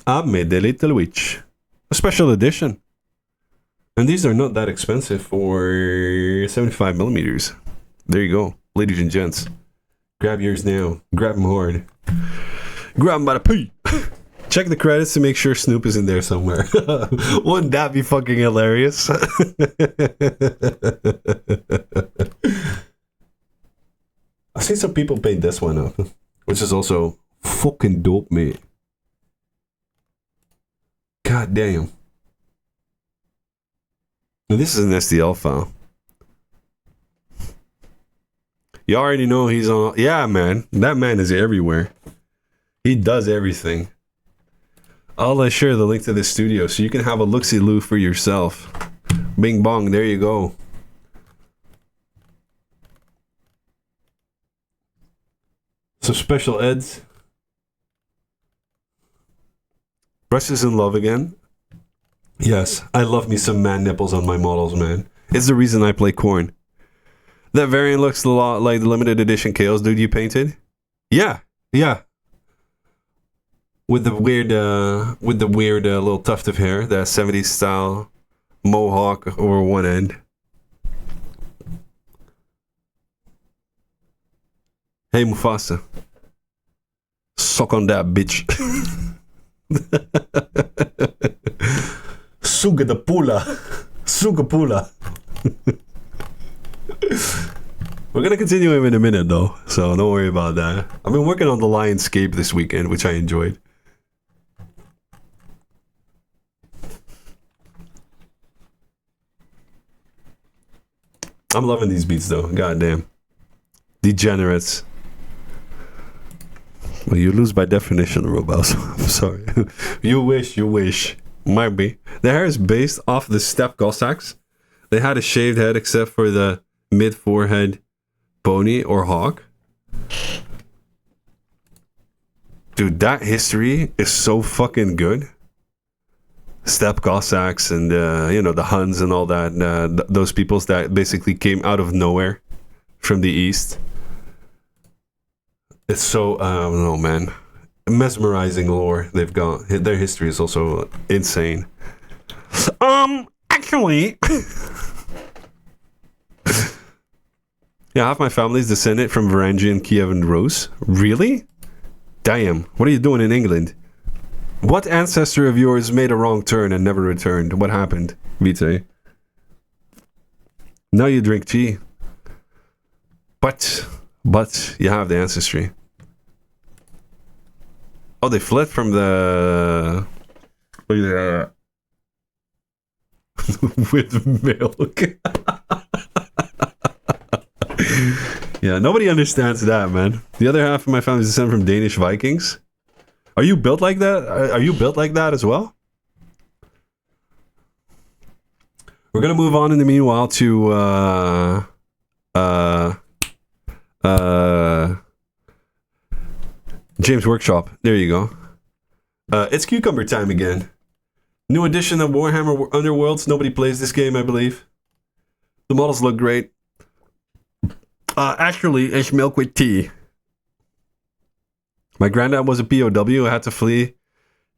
I made the little witch. A special edition. And these are not that expensive for 75 millimeters. There you go, ladies and gents. Grab yours now. Grab them hard. Grab them by the pee. Check the credits to make sure Snoop is in there somewhere. Wouldn't that be fucking hilarious? I've seen some people paint this one up, which is also fucking dope, mate. God damn. Now this is an STL file. You already know he's on. Yeah, man. That man is everywhere. He does everything. I'll share the link to this studio so you can have a look-see-loo for yourself. Bing bong, there you go. So special eds. Brush is in love again. Yes, I love me some man nipples on my models, man. It's the reason I play corn. That variant looks a lot like the limited edition Chaos dude you painted. Yeah, yeah. With the weird little tuft of hair, that 70s style mohawk over one end. Hey Mufasa, suck on that bitch. Suga the pula. Suga pula. We're gonna continue him in a minute though, so don't worry about that. I've been working on the Lionscape this weekend, which I enjoyed. I'm loving these beats though, goddamn. Degenerates. Well, you lose by definition, Robos. I'm sorry. You wish. Might be. The hair is based off the steppe Cossacks. They had a shaved head except for the mid-forehead pony or hawk. Dude, that history is so fucking good. Steppe Cossacks and, you know, the Huns and all that. Those peoples that basically came out of nowhere from the east. It's so, I don't know, man. Mesmerizing lore they've got. Their history is also insane. Actually... Yeah, half my family is descended from Varangian, Kiev, and Rus. Really? Damn, what are you doing in England? What ancestor of yours made a wrong turn and never returned? What happened, Vite? Now you drink tea. But you have the ancestry. Oh, they fled from the... with milk. Yeah, nobody understands that, man. The other half of my family is descended from Danish Vikings. Are you built like that? Are you built like that as well? We're gonna move on in the meanwhile to James Workshop. There you go. It's cucumber time again. New edition of Warhammer Underworlds. Nobody plays this game, I believe. The models look great. Actually, it's milk with tea. My granddad was a POW. I had to flee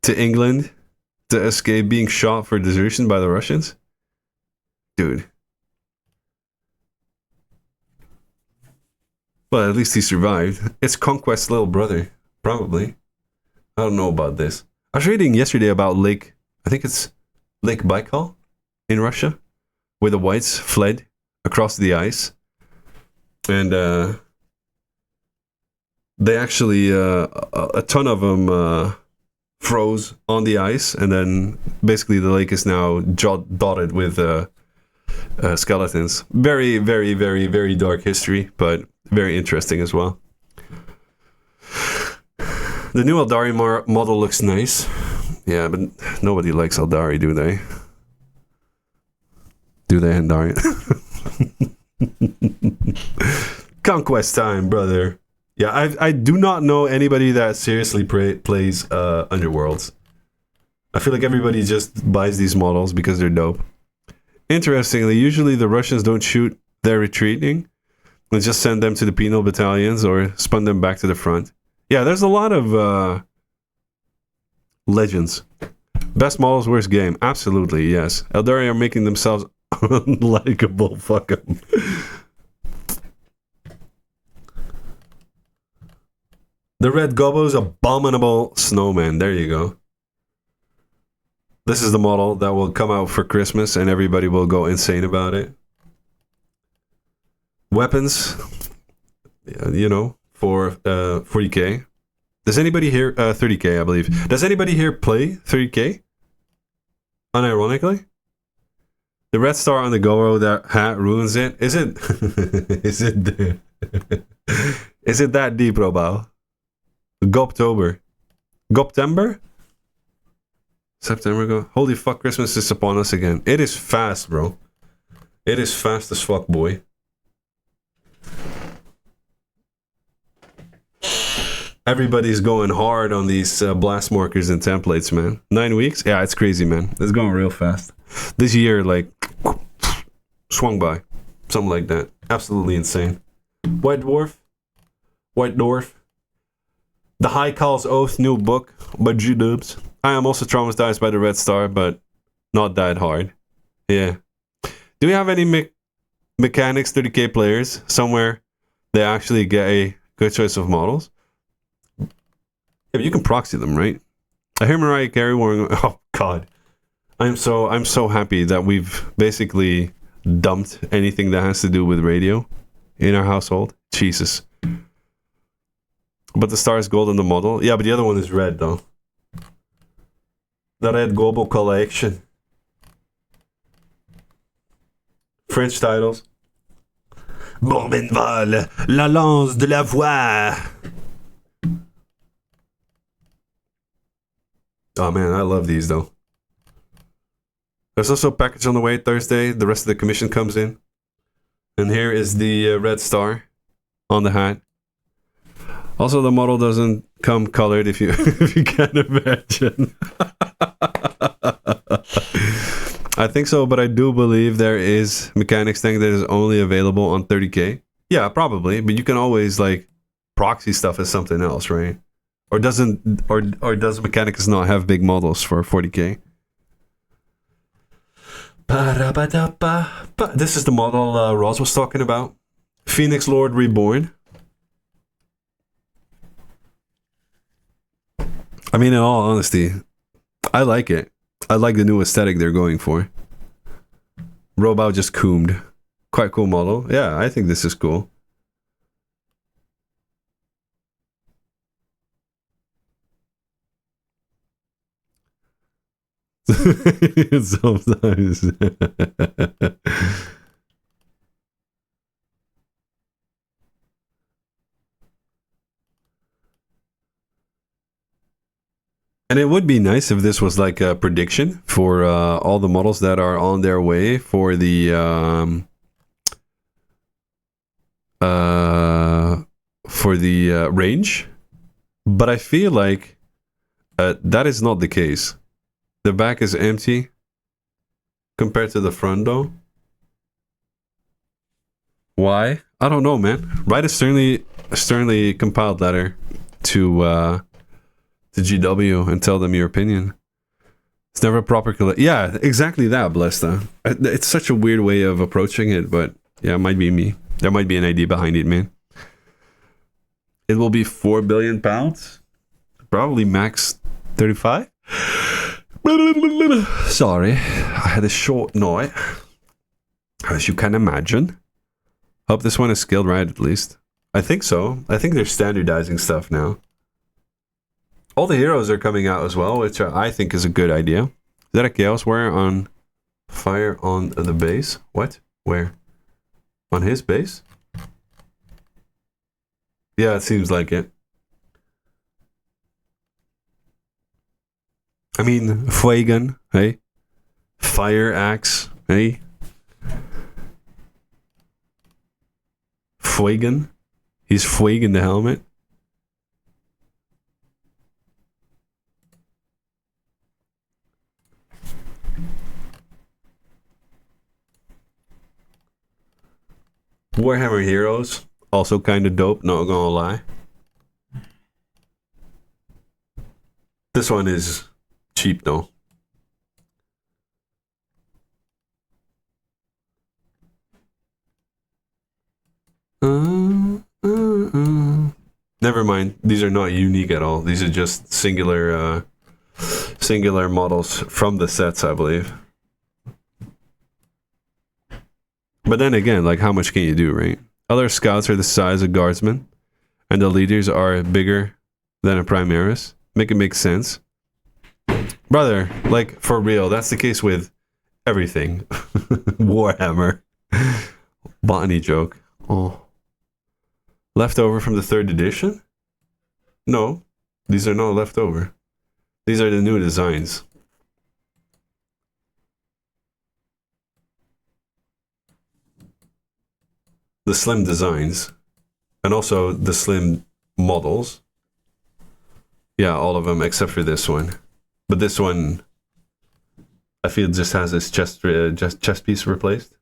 to England to escape being shot for desertion by the Russians. Dude. Well, at least he survived. It's Conquest's little brother, probably. I don't know about this. I was reading yesterday about Lake, I think it's Lake Baikal in Russia, where the whites fled across the ice. And they actually, a ton of them froze on the ice, and then basically the lake is now dotted with skeletons. Very, very, very, very dark history, but very interesting as well. The new Eldari model looks nice. Yeah, but nobody likes Eldari, do they? Do they, Eldari? Conquest time, brother. Yeah, I do not know anybody that seriously plays Underworlds. I feel like everybody just buys these models because they're dope. Interestingly, usually the Russians don't shoot their retreating and just send them to the penal battalions or spun them back to the front. Yeah, there's a lot of legends. Best models, worst game. Absolutely, yes. Eldari are making themselves unlikable. Fuck them. The Red Gobbo's Abominable Snowman. There you go. This is the model that will come out for Christmas and everybody will go insane about it. Weapons, you know, for 40k. Does anybody here, 30k I believe. Does anybody here play 30k? Unironically? The red star on the Goro, that hat ruins it. Is it? Is it? Is it that deep, Robao? Goptober. Goptember? September go. Holy fuck, Christmas is upon us again. It is fast, bro. It is fast as fuck, boy. Everybody's going hard on these blast markers and templates, man. 9 weeks? Yeah, it's crazy, man. It's going real fast. This year, like, swung by. Something like that. Absolutely insane. White Dwarf. White Dwarf. The High Call's Oath new book by G-Dubs. I am also traumatized by the Red Star, but not that hard. Yeah. Do we have any mechanics 30k players somewhere they actually get a good choice of models? Yeah, but you can proxy them, right? I hear Mariah Carey wearing. Oh God, I'm so happy that we've basically dumped anything that has to do with radio in our household. Jesus. But the star is gold in the model. Yeah, but the other one is red though. The Red Global Collection. French titles. Bourbonval, la lance de la voix. Oh man, I love these though. There's also a package on the way Thursday. The rest of the commission comes in. And here is the red star on the hat. Also, the model doesn't come colored if you if you can't imagine. I think so, but I do believe there is mechanics thing that is only available on 30k. Yeah, probably, but you can always like proxy stuff as something else, right? Or does mechanics not have big models for 40k? This is the model Roz was talking about. Phoenix Lord Reborn. I mean, in all honesty, I like it. I like the new aesthetic they're going for. Robao just coomed. Quite cool model. Yeah, I think this is cool. Sometimes. And it would be nice if this was like a prediction for all the models that are on their way for the range. But I feel like that is not the case. The back is empty compared to the front, though. Why? I don't know, man. Write a sternly compiled letter to GW and tell them your opinion. It's never a proper yeah, exactly that, Blesta. It's such a weird way of approaching it, but yeah, it might be me. There might be an idea behind it, man. It will be 4 billion pounds. Probably max 35. Sorry, I had a short night, as you can imagine. Hope this one is scaled right, at least. I think so. I think they're standardizing stuff now. All the heroes are coming out as well, which I think is a good idea. Is that a Chaos Warrior on fire on the base? What? Where? On his base? Yeah, it seems like it. I mean, Fuegan, hey? Fire Axe, hey? Fuegan? He's Fuegan the helmet. Warhammer Heroes, also kind of dope, not gonna lie. This one is cheap though. Never mind, these are not unique at all. These are just singular models from the sets, I believe. But then again, like, how much can you do, right? Other scouts are the size of guardsmen, and the leaders are bigger than a Primaris. Make it make sense. Brother, like, for real, that's the case with everything. Warhammer. Botany joke. Oh. Leftover from the 3rd edition? No, these are not leftover. These are the new designs. The slim designs. And also the slim models. Yeah, all of them except for this one. But this one, I feel, just has this chest piece replaced.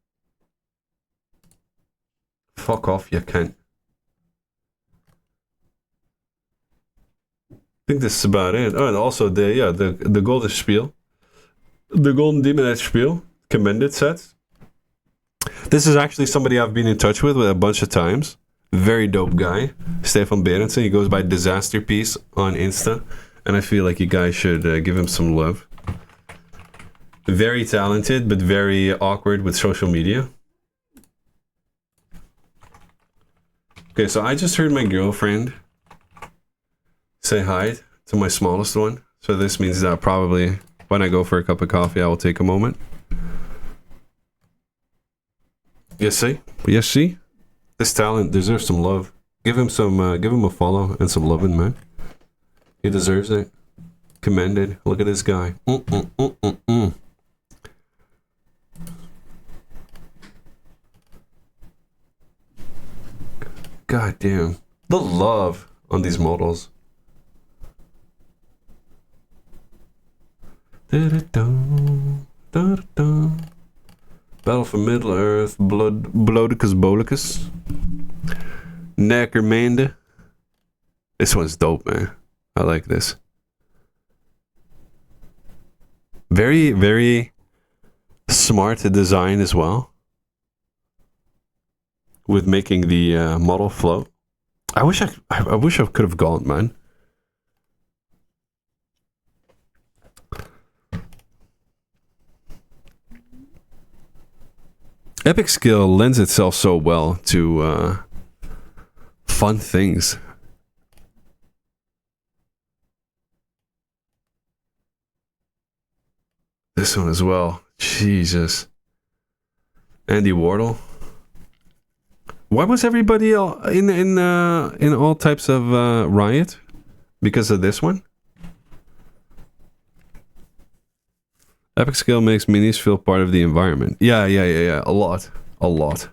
Fuck off, you can't. I think this is about it. Oh, and also the golden spiel. The golden demonette spiel. Commended sets. This is actually somebody I've been in touch with a bunch of times. Very dope guy. Stefan Berendsen. He goes by Disaster Piece on Insta. And I feel like you guys should give him some love. Very talented, but very awkward with social media. Okay, so I just heard my girlfriend say hi to my smallest one. So this means that probably when I go for a cup of coffee, I will take a moment. Yes, see? Yes, see? This talent deserves some love. Give him a follow and some loving, man. He deserves it. Commended. Look at this guy. God damn. The love on these models. Battle for Middle-earth. Bloodicus Bolicus. Necromanda. This one's dope, man. I like this. Very, very smart design as well. With making the model float. I wish I could have gone, man. Epic skill lends itself so well to fun things. This one as well. Jesus. Andy Wardle. Why was everybody in all types of riot? Because of this one? Epic skill makes minis feel part of the environment. Yeah. A lot. But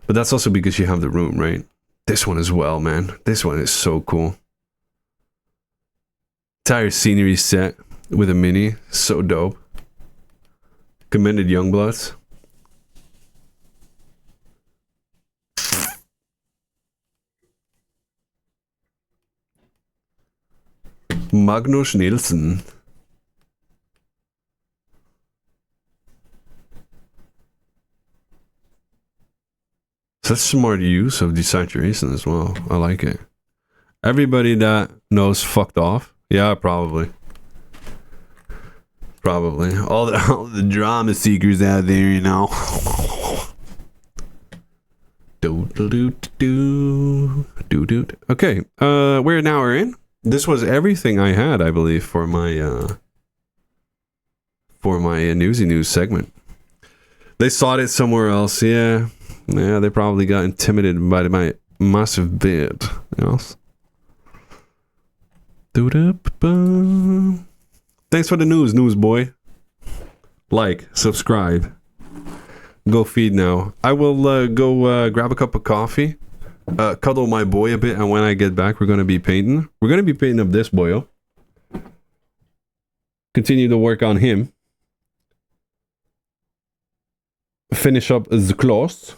that's also because you have the room, right? This one as well, man. This one is so cool. Entire scenery set with a mini. So dope. Commended Youngbloods. Magnus Nielsen. Such smart use of desaturation as well. I like it. Everybody that knows fucked off. Yeah, probably. Probably. All the drama seekers out there, you know. Okay, we're in. This was everything I had, I believe, for my newsy news segment. They sought it somewhere else. Yeah, they probably got intimidated by my massive bid. You know. Thanks for the news boy. Like, subscribe. Go feed now. I will go grab a cup of coffee, cuddle my boy a bit, and when I get back, we're going to be painting. We're going to be painting up this boyo. Continue to work on him. Finish up the claws.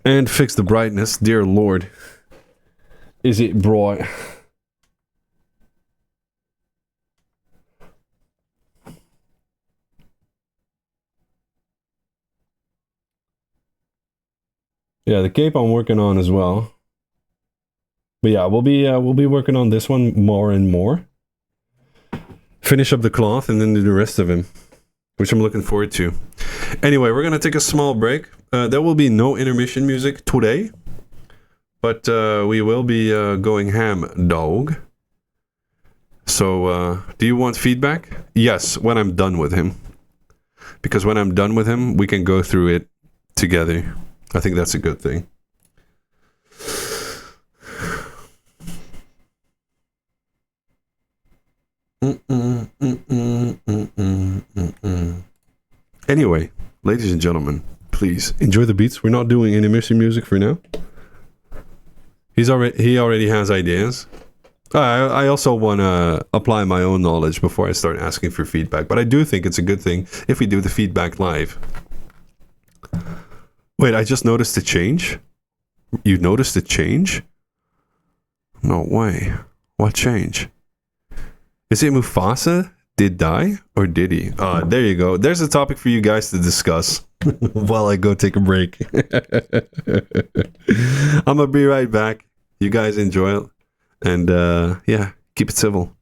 And fix the brightness. Dear Lord. Is it bright? Yeah, the cape I'm working on as well. But yeah, we'll be working on this one more and more. Finish up the cloth and then do the rest of him, which I'm looking forward to. Anyway, we're gonna take a small break. There will be no intermission music today, but we will be going ham, dog. So, do you want feedback? Yes, when I'm done with him. Because when I'm done with him, we can go through it together. I think that's a good thing. Anyway, ladies and gentlemen, please enjoy the beats. We're not doing intermission music for now. He already has ideas. I also want to apply my own knowledge before I start asking for feedback. But I do think it's a good thing if we do the feedback live. Wait, I just noticed a change? You noticed a change? No way. What change? Is it Mufasa did die? Or did he? There you go. There's a topic for you guys to discuss while I go take a break. I'm gonna be right back. You guys enjoy it. And yeah, keep it civil.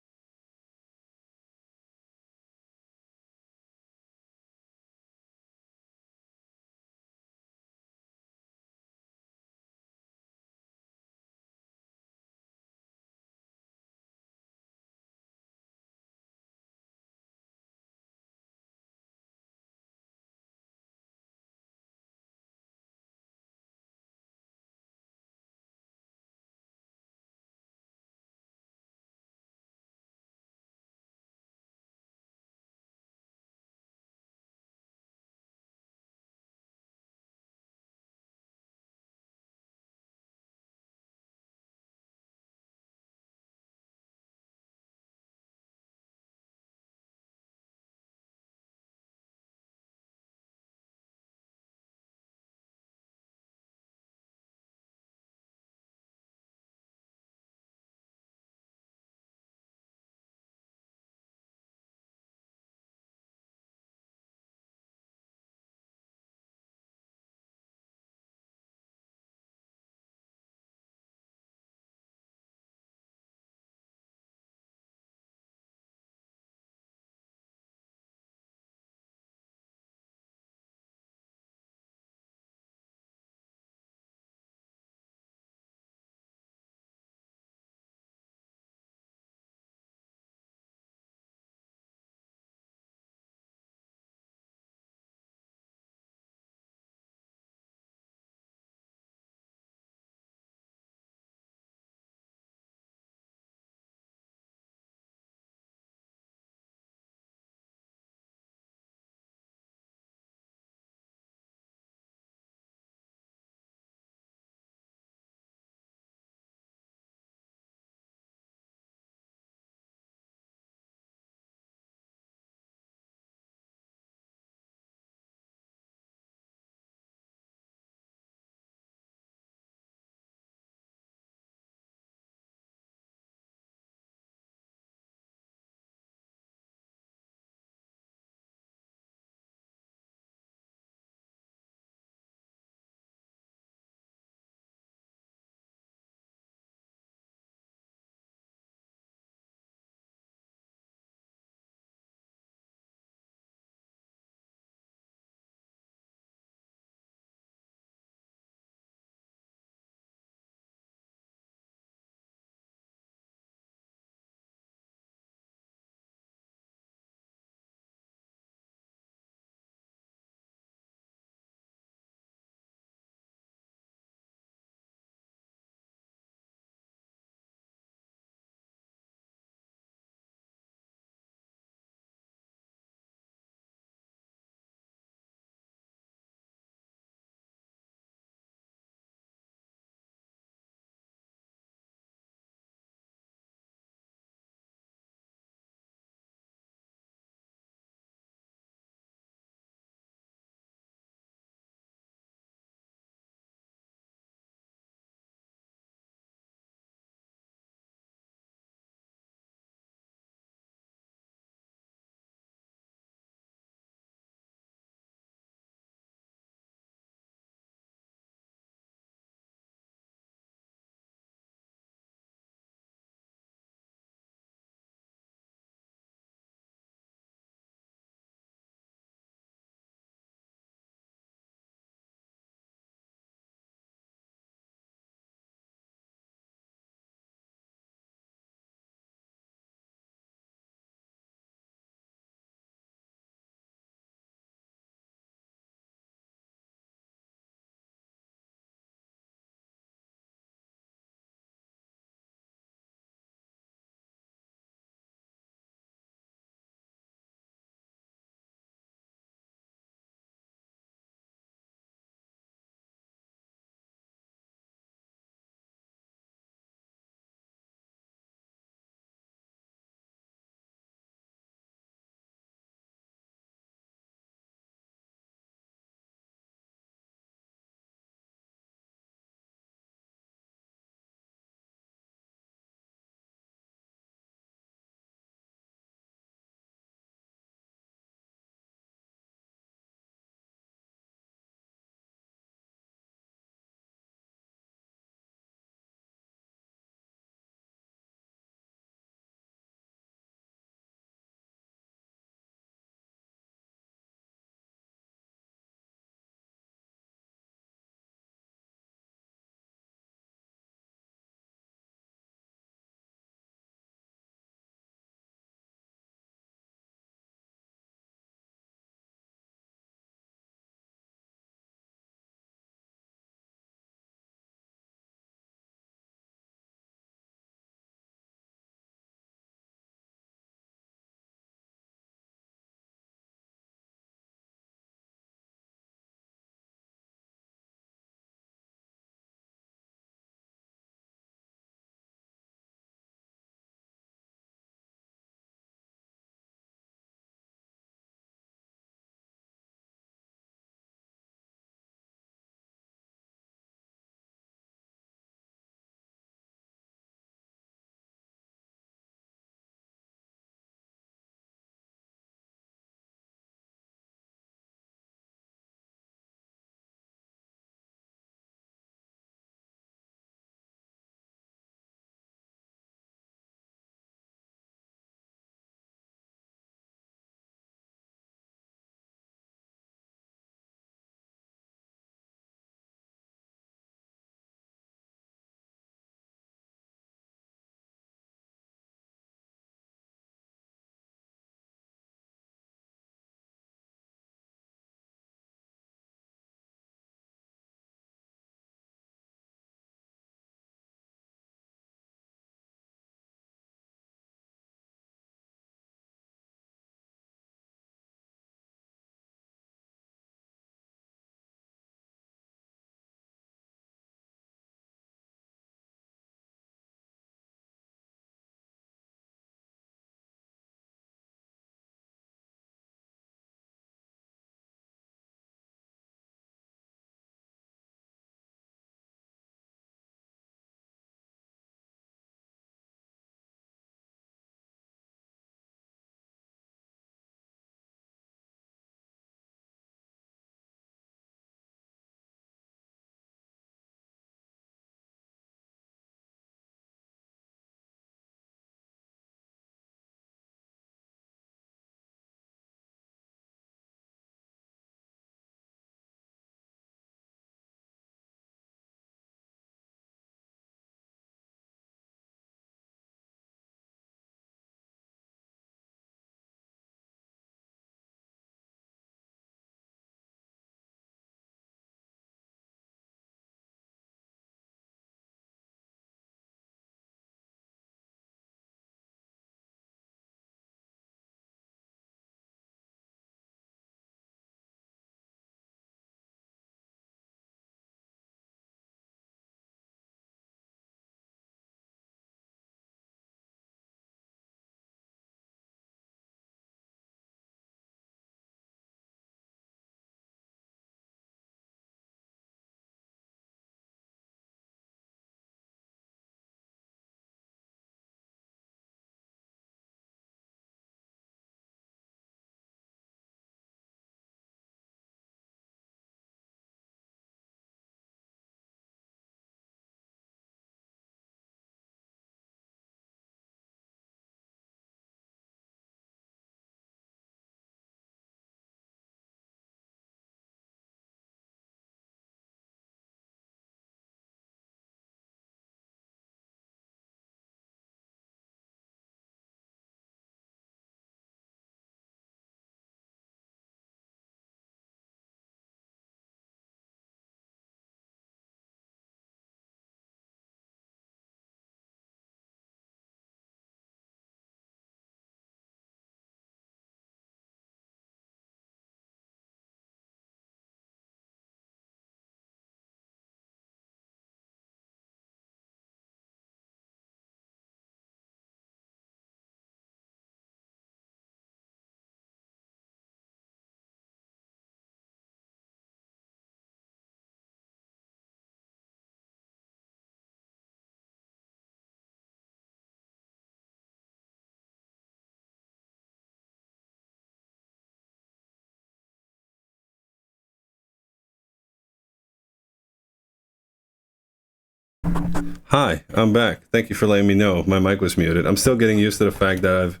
Hi, I'm back. Thank you for letting me know. My mic was muted. I'm still getting used to the fact that I've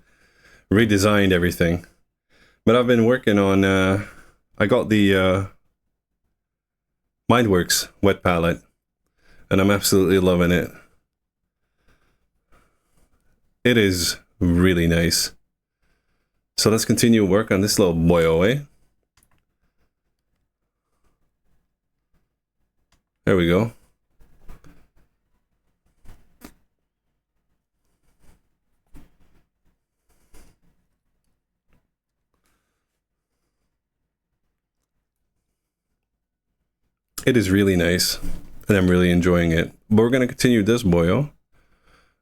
redesigned everything. But I've been working on, I got the Mindworks wet palette, and I'm absolutely loving it. It is really nice. So let's continue work on this little boyo, eh? There we go. It is really nice, and I'm really enjoying it. But we're going to continue this boyo, and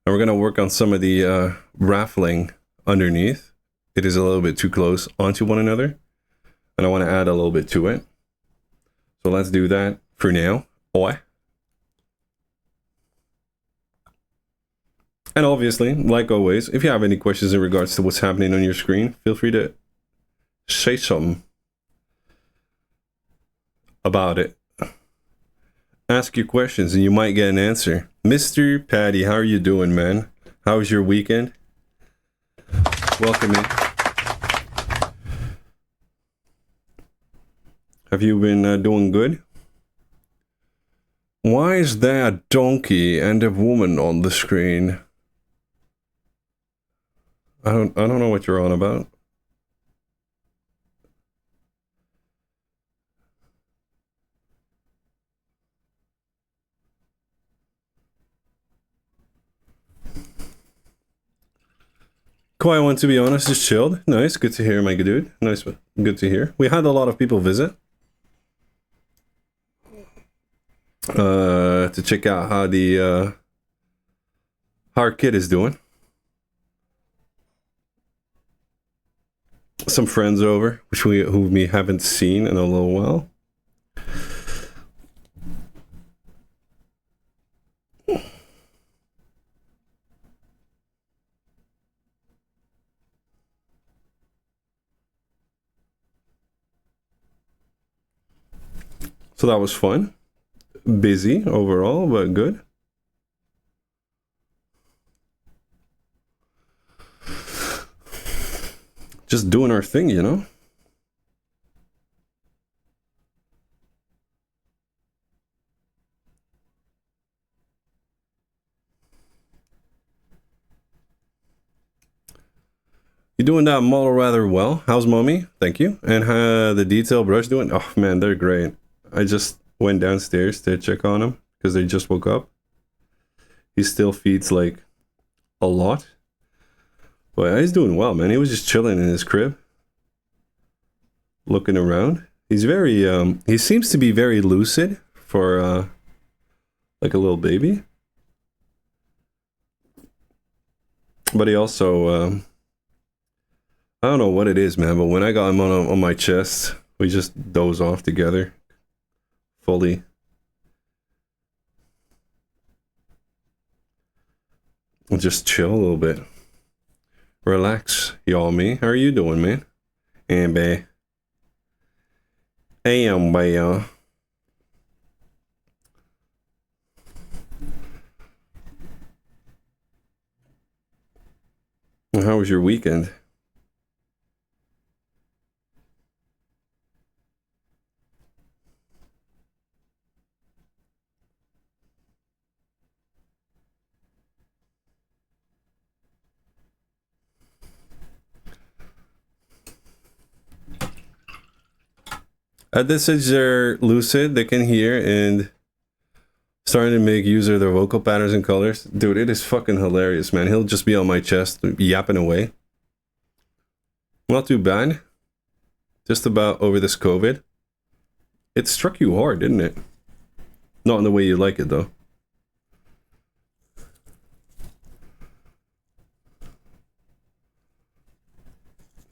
we're going to work on some of the raffling underneath. It is a little bit too close onto one another, and I want to add a little bit to it. So let's do that for now. Oi. And obviously, like always, if you have any questions in regards to what's happening on your screen, feel free to say something about it. Ask your questions and you might get an answer. Mr. Patty, how are you doing, man? How was your weekend? Welcome in. Have you been doing good? Why is there a donkey and a woman on the screen? I don't know what you're on about. Quite want to be honest, just chilled. Nice, good to hear, my good dude. Nice, good to hear. We had a lot of people visit to check out how the how our kid is doing. Some friends over, who we haven't seen in a little while. So that was fun. Busy overall, but good. Just doing our thing, you know? You're doing that model rather well. How's mommy? Thank you. And how the detail brush doing? Oh man, they're great. I just went downstairs to check on him because they just woke up. He still feeds like a lot. But he's doing well, man. He was just chilling in his crib, looking around. He's very, he seems to be very lucid for like a little baby. But he also, I don't know what it is, man, but when I got him on my chest, we just doze off together. Fully. We'll just chill a little bit. Relax, y'all me. How are you doing, man? And bae. Am bae. How was your weekend? At this age, they're lucid, they can hear, and starting to make use of their vocal patterns and colors. Dude, it is fucking hilarious, man. He'll just be on my chest, yapping away. Not too bad. Just about over this COVID. It struck you hard, didn't it? Not in the way you like it, though.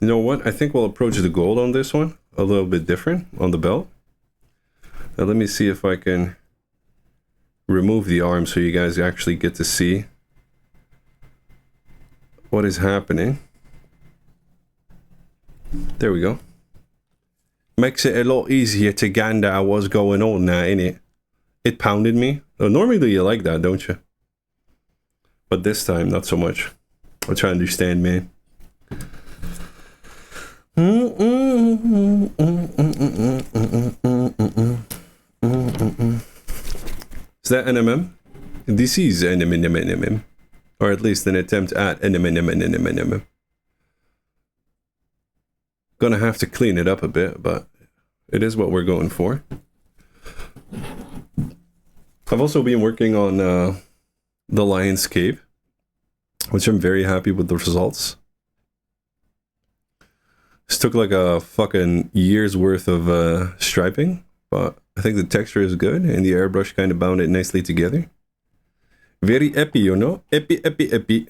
You know what? I think we'll approach the gold on this one a little bit different on the belt. Now let me see if I can remove the arm so you guys actually get to see what is happening. There we go. Makes it a lot easier to gander at what's going on now, innit? It pounded me Normally you like that, don't you? But this time, not so much. I'll try to understand, man. Is that NMM? This is NMM. Or at least an attempt at NMM. Gonna have to clean it up a bit, but it is what we're going for. I've also been working on the Lion's Cape, which I'm very happy with the results. This took like a fucking year's worth of striping, but I think the texture is good and the airbrush kind of bound it nicely together. Very epi, you know? Epi.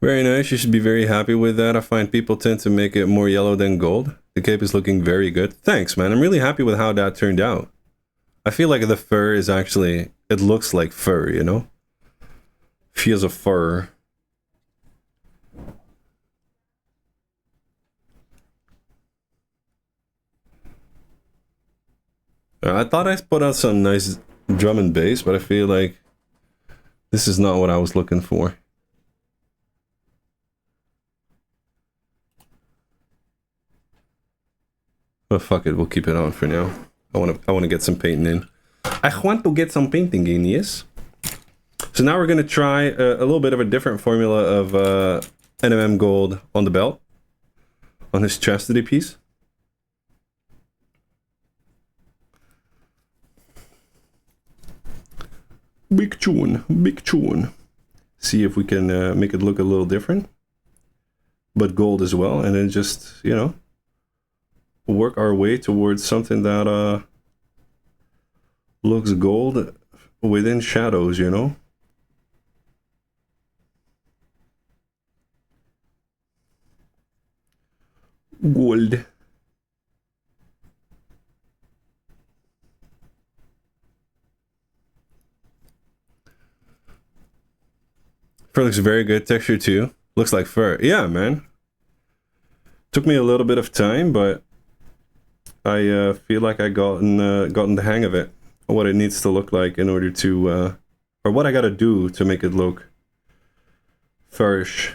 Very nice, you should be very happy with that. I find people tend to make it more yellow than gold. The cape is looking very good. Thanks, man. I'm really happy with how that turned out. I feel like the fur is actually... It looks like fur, you know? Feels of fur. I thought I put out some nice drum and bass, but I feel like this is not what I was looking for. Oh fuck it, we'll keep it on for now. I want to get some painting in. I want to get some painting in, yes. So now we're gonna try a little bit of a different formula of NMM gold on the belt, on his chastity piece. Big tune, big tune. See if we can make it look a little different, but gold as well, and then just, you know, work our way towards something that looks gold within shadows, you know? Gold. Fur looks very good. Texture too. Looks like fur. Yeah, man. Took me a little bit of time, but I feel like I gotten the hang of it. What it needs to look like in order to, or what I gotta do to make it look furish.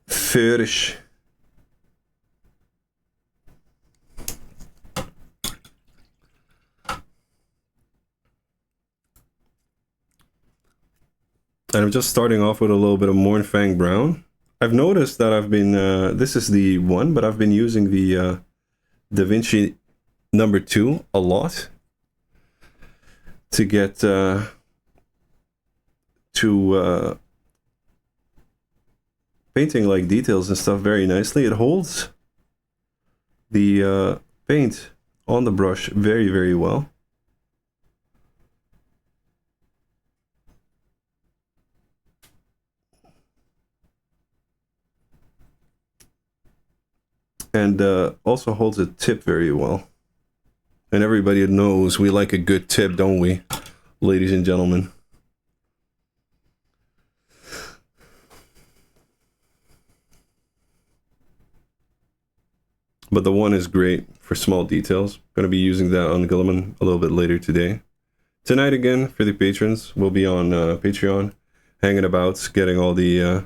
Furish. And I'm just starting off with a little bit of Mornfang Brown. I've noticed that I've been, this is the one, but I've been using the Da Vinci #2 a lot to get painting like details and stuff very nicely. It holds the paint on the brush very, very well. And also holds a tip very well. And everybody knows we like a good tip, don't we, ladies and gentlemen? But the one is great for small details. Going to be using that on Guilliman a little bit later today. Tonight again, for the patrons, we'll be on Patreon, hanging about, getting all the...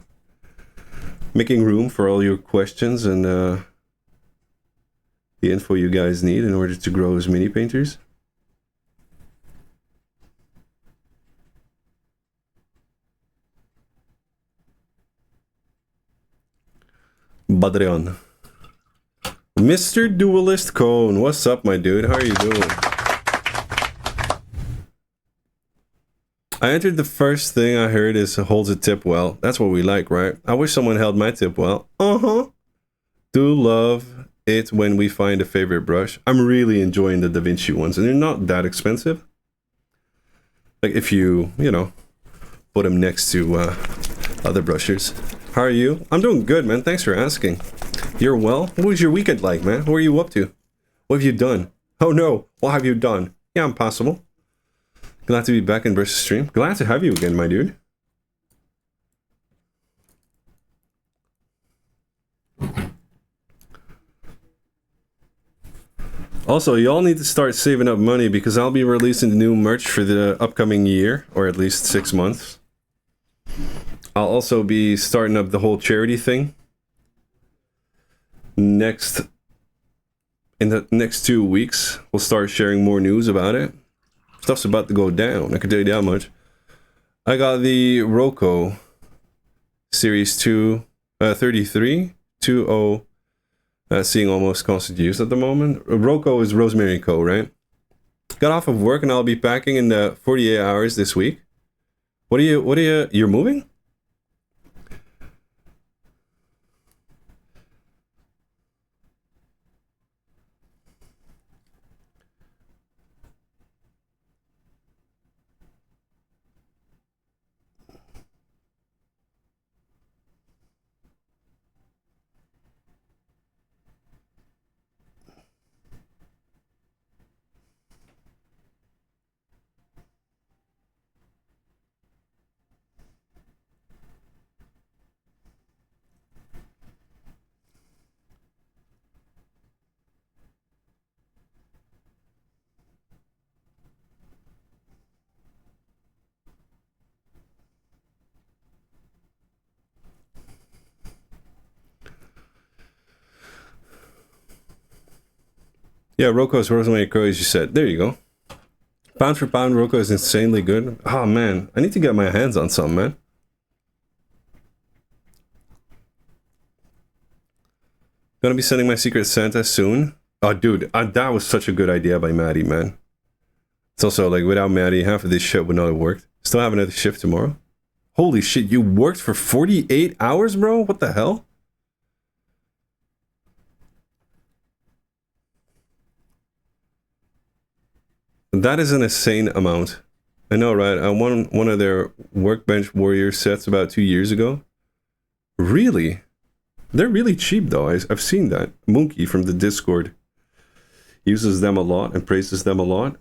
making room for all your questions and... the info you guys need in order to grow as mini painters. Badrian. Mr. Duelist Cone, what's up, my dude? How are you doing? I entered the first thing I heard is holds a tip well. That's what we like, right? I wish someone held my tip well. Do love it when we find a favorite brush. I'm really enjoying the Da Vinci ones, and they're not that expensive. Like if you know, put them next to other brushers. How are you? I'm doing good, man. Thanks for asking. You're well? What was your weekend like, man? What are you up to? What have you done? Oh no, what have you done? Yeah, I'm possible. Glad to be back in Brush's stream. Glad to have you again, my dude. Also, y'all need to start saving up money because I'll be releasing the new merch for the upcoming year, or at least 6 months. I'll also be starting up the whole charity thing. In the next 2 weeks, we'll start sharing more news about it. Stuff's about to go down, I can tell you that much. I got the Roko Series 33 2.0 seeing almost constant use at the moment. Roko is Rosemary Co, right? Got off of work and I'll be packing in the 48 hours this week. You're moving? Yeah, Roko's Rosemary Co, as you said. There you go. Pound for pound, Roko is insanely good. Oh man, I need to get my hands on some, man. Gonna be sending my Secret Santa soon. Oh dude, that was such a good idea by Maddie, man. It's also like, without Maddie, half of this shit would not have worked. Still have another shift tomorrow. Holy shit, you worked for 48 hours, bro? What the hell? That is an insane amount. I know, right? I won one of their Workbench Warrior sets about 2 years ago. Really? They're really cheap, though. I've seen that. Monkey from the Discord uses them a lot and praises them a lot.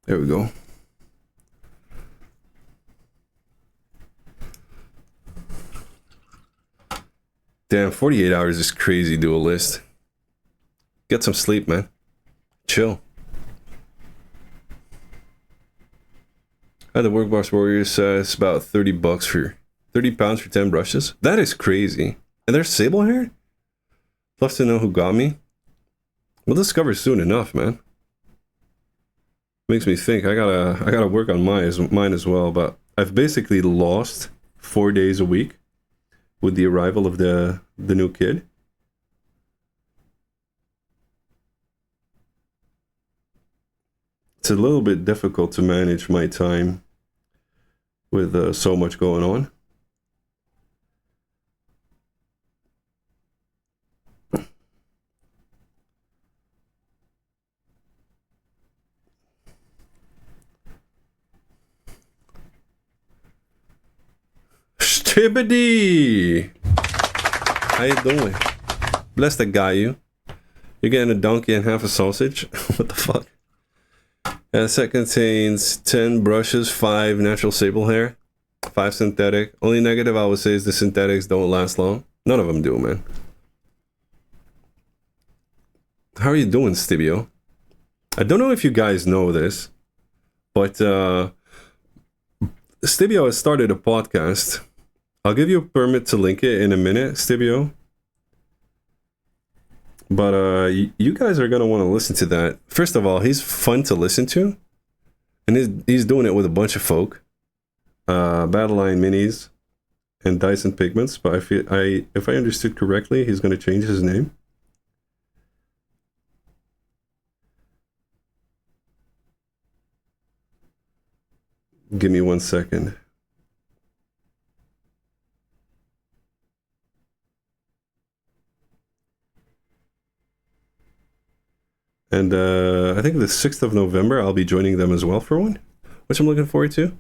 There we go. Damn, 48 hours is crazy, duelist. Get some sleep, man. Chill. The Workbox Warrior says about 30 bucks for 30 pounds for 10 brushes. That is crazy. And they're sable hair? Love to know who got me. We'll discover soon enough, man. Makes me think I gotta work on mine as well, but I've basically lost 4 days a week with the arrival of the new kid. It's a little bit difficult to manage my time with so much going on. Tibbity! How you doing? Bless the guy, you. You're getting a donkey and half a sausage? What the fuck? The set contains 10 brushes, 5 natural sable hair, 5 synthetic. Only negative I would say is the synthetics don't last long. None of them do, man. How are you doing, Stibio? I don't know if you guys know this, but Stibio has started a podcast. I'll give you a permit to link it in a minute, Stibio. But you guys are going to want to listen to that. First of all, he's fun to listen to. And he's doing it with a bunch of folk. Battleline Minis and Dyson Pigments, but if I understood correctly, he's going to change his name. Give me 1 second. And I think the 6th of November, I'll be joining them as well for one, which I'm looking forward to.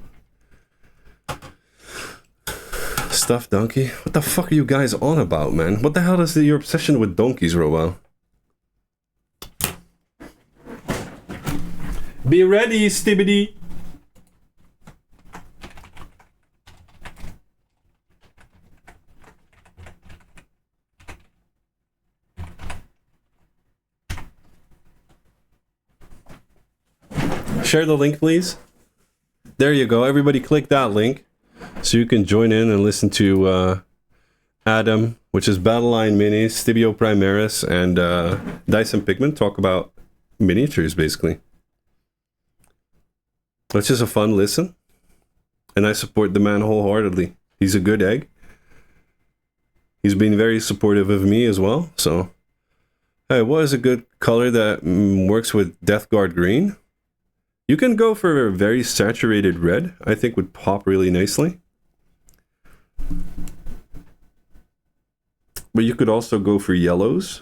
Stuffed donkey? What the fuck are you guys on about, man? What the hell is your obsession with donkeys, Roel? Be ready, Stibbity! Share the link, please. There you go. Everybody click that link so you can join in and listen to Adam, which is Battleline Minis, Stibio Primaris, and Dyson Pigment talk about miniatures, basically. It's just a fun listen. And I support the man wholeheartedly. He's a good egg. He's been very supportive of me as well. So, hey, what is a good color that works with Death Guard Green? You can go for a very saturated red. I think would pop really nicely. But you could also go for yellows.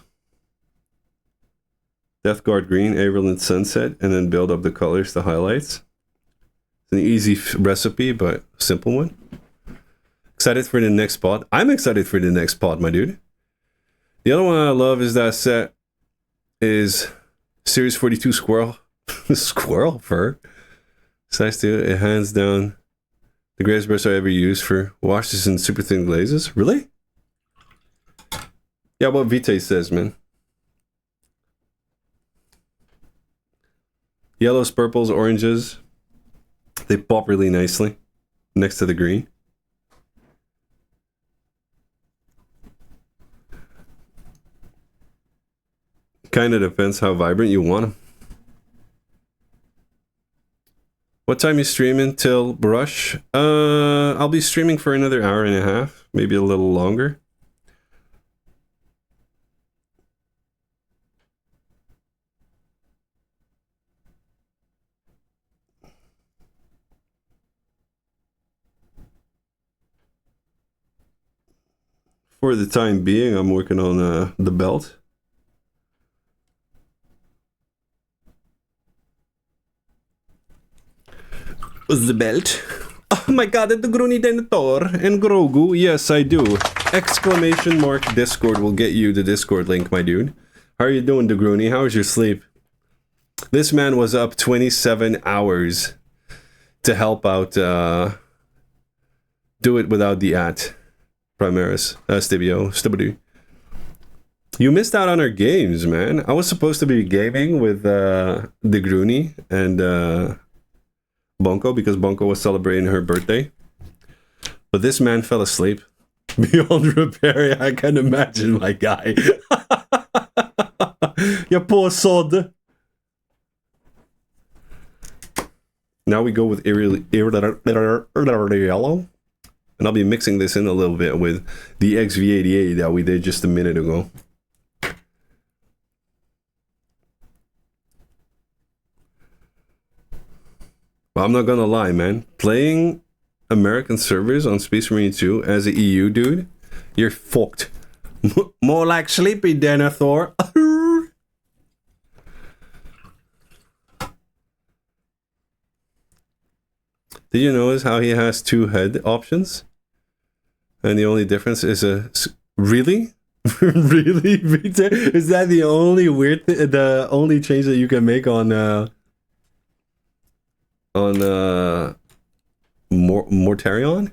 Death Guard Green, Averland Sunset, and then build up the colors, the highlights. It's an easy recipe, but simple one. Excited for the next pod. I'm excited for the next pod, my dude. The other one I love is that set is Series 42 Squirrel. Squirrel fur. Size 2, it hands down the greatest brush I ever used for washes and super thin glazes. Really? Yeah, what Vite says, man. Yellows, purples, oranges. They pop really nicely next to the green. Kind of depends how vibrant you want them. What time you streaming till Brush? I'll be streaming for another hour and a half, maybe a little longer. For the time being, I'm working on the belt. The belt. Oh my god, the Gruni Denethor and Grogu. Yes, I do. Exclamation mark Discord will get you the Discord link, my dude. How are you doing, DeGroony? How was your sleep? This man was up 27 hours to help out do it without the Primaris, Stibio. You missed out on our games, man. I was supposed to be gaming with DeGroony and Bonko because Bonko was celebrating her birthday. But this man fell asleep. Beyond repair, I can imagine, my guy. You poor sod. Now we go with yellow. And I'll be mixing this in a little bit with the XV88 that we did just a minute ago. But I'm not gonna lie, man. Playing American servers on Space Marine 2 as an EU dude, you're fucked. More like Sleepy Denethor. Did you notice how he has 2 head options? And the only difference is a... Really? Really? Is that the only weird... the only change that you can make on Mortarion?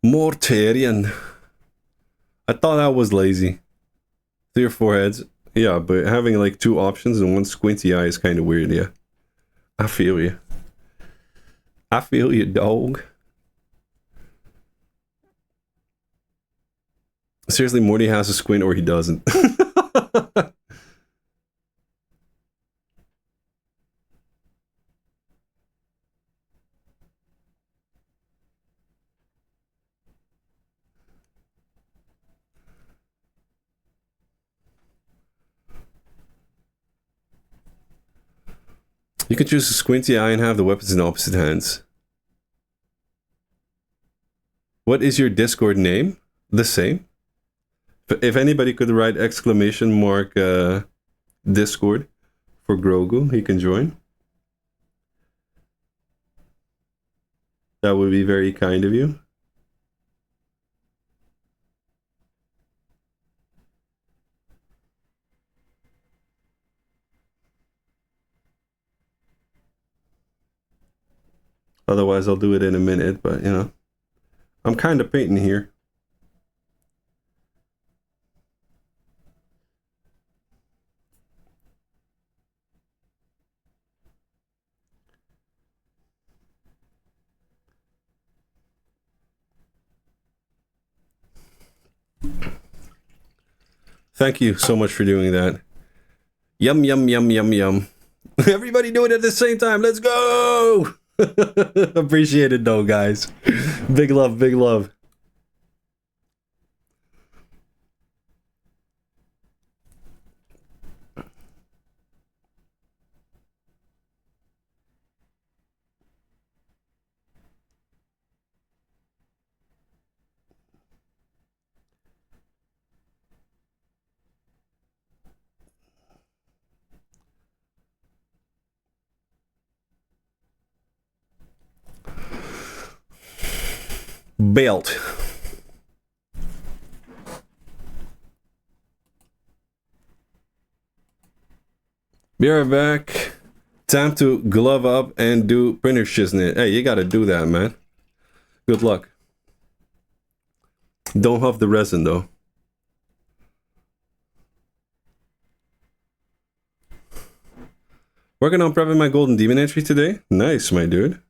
Mortarion. I thought that was lazy. 3 or 4 heads. Yeah, but having like 2 options and 1 squinty eye is kind of weird, yeah. I feel you. I feel you, dog. Seriously, Morty has a squint or he doesn't. You can choose a squinty eye and have the weapons in opposite hands. What is your Discord name? The same? If anybody could write exclamation mark Discord for Grogu, he can join. That would be very kind of you. Otherwise, I'll do it in a minute, but you know, I'm kind of painting here. Thank you so much for doing that. Yum, yum, yum, yum, yum. Everybody do it at the same time. Let's go! Appreciate it though, guys. Big love, big love. Belt. Be right back. Time to glove up and do printer shiznit. Hey, you gotta do that, man. Good luck. Don't huff the resin, though. Working on prepping my golden demon entry today. Nice, my dude.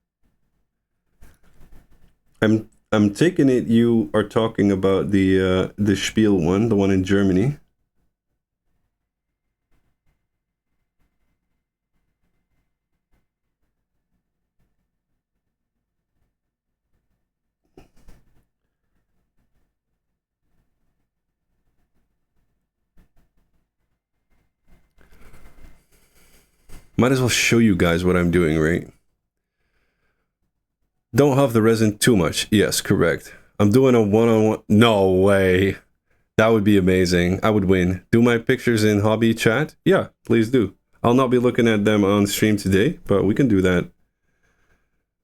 I'm taking it you are talking about the Spiel one, the one in Germany. Might as well show you guys what I'm doing, right? Don't huff the resin too much. Yes, correct. I'm doing a one-on-one. No way. That would be amazing. I would win. Do my pictures in hobby chat? Yeah, please do. I'll not be looking at them on stream today, but we can do that.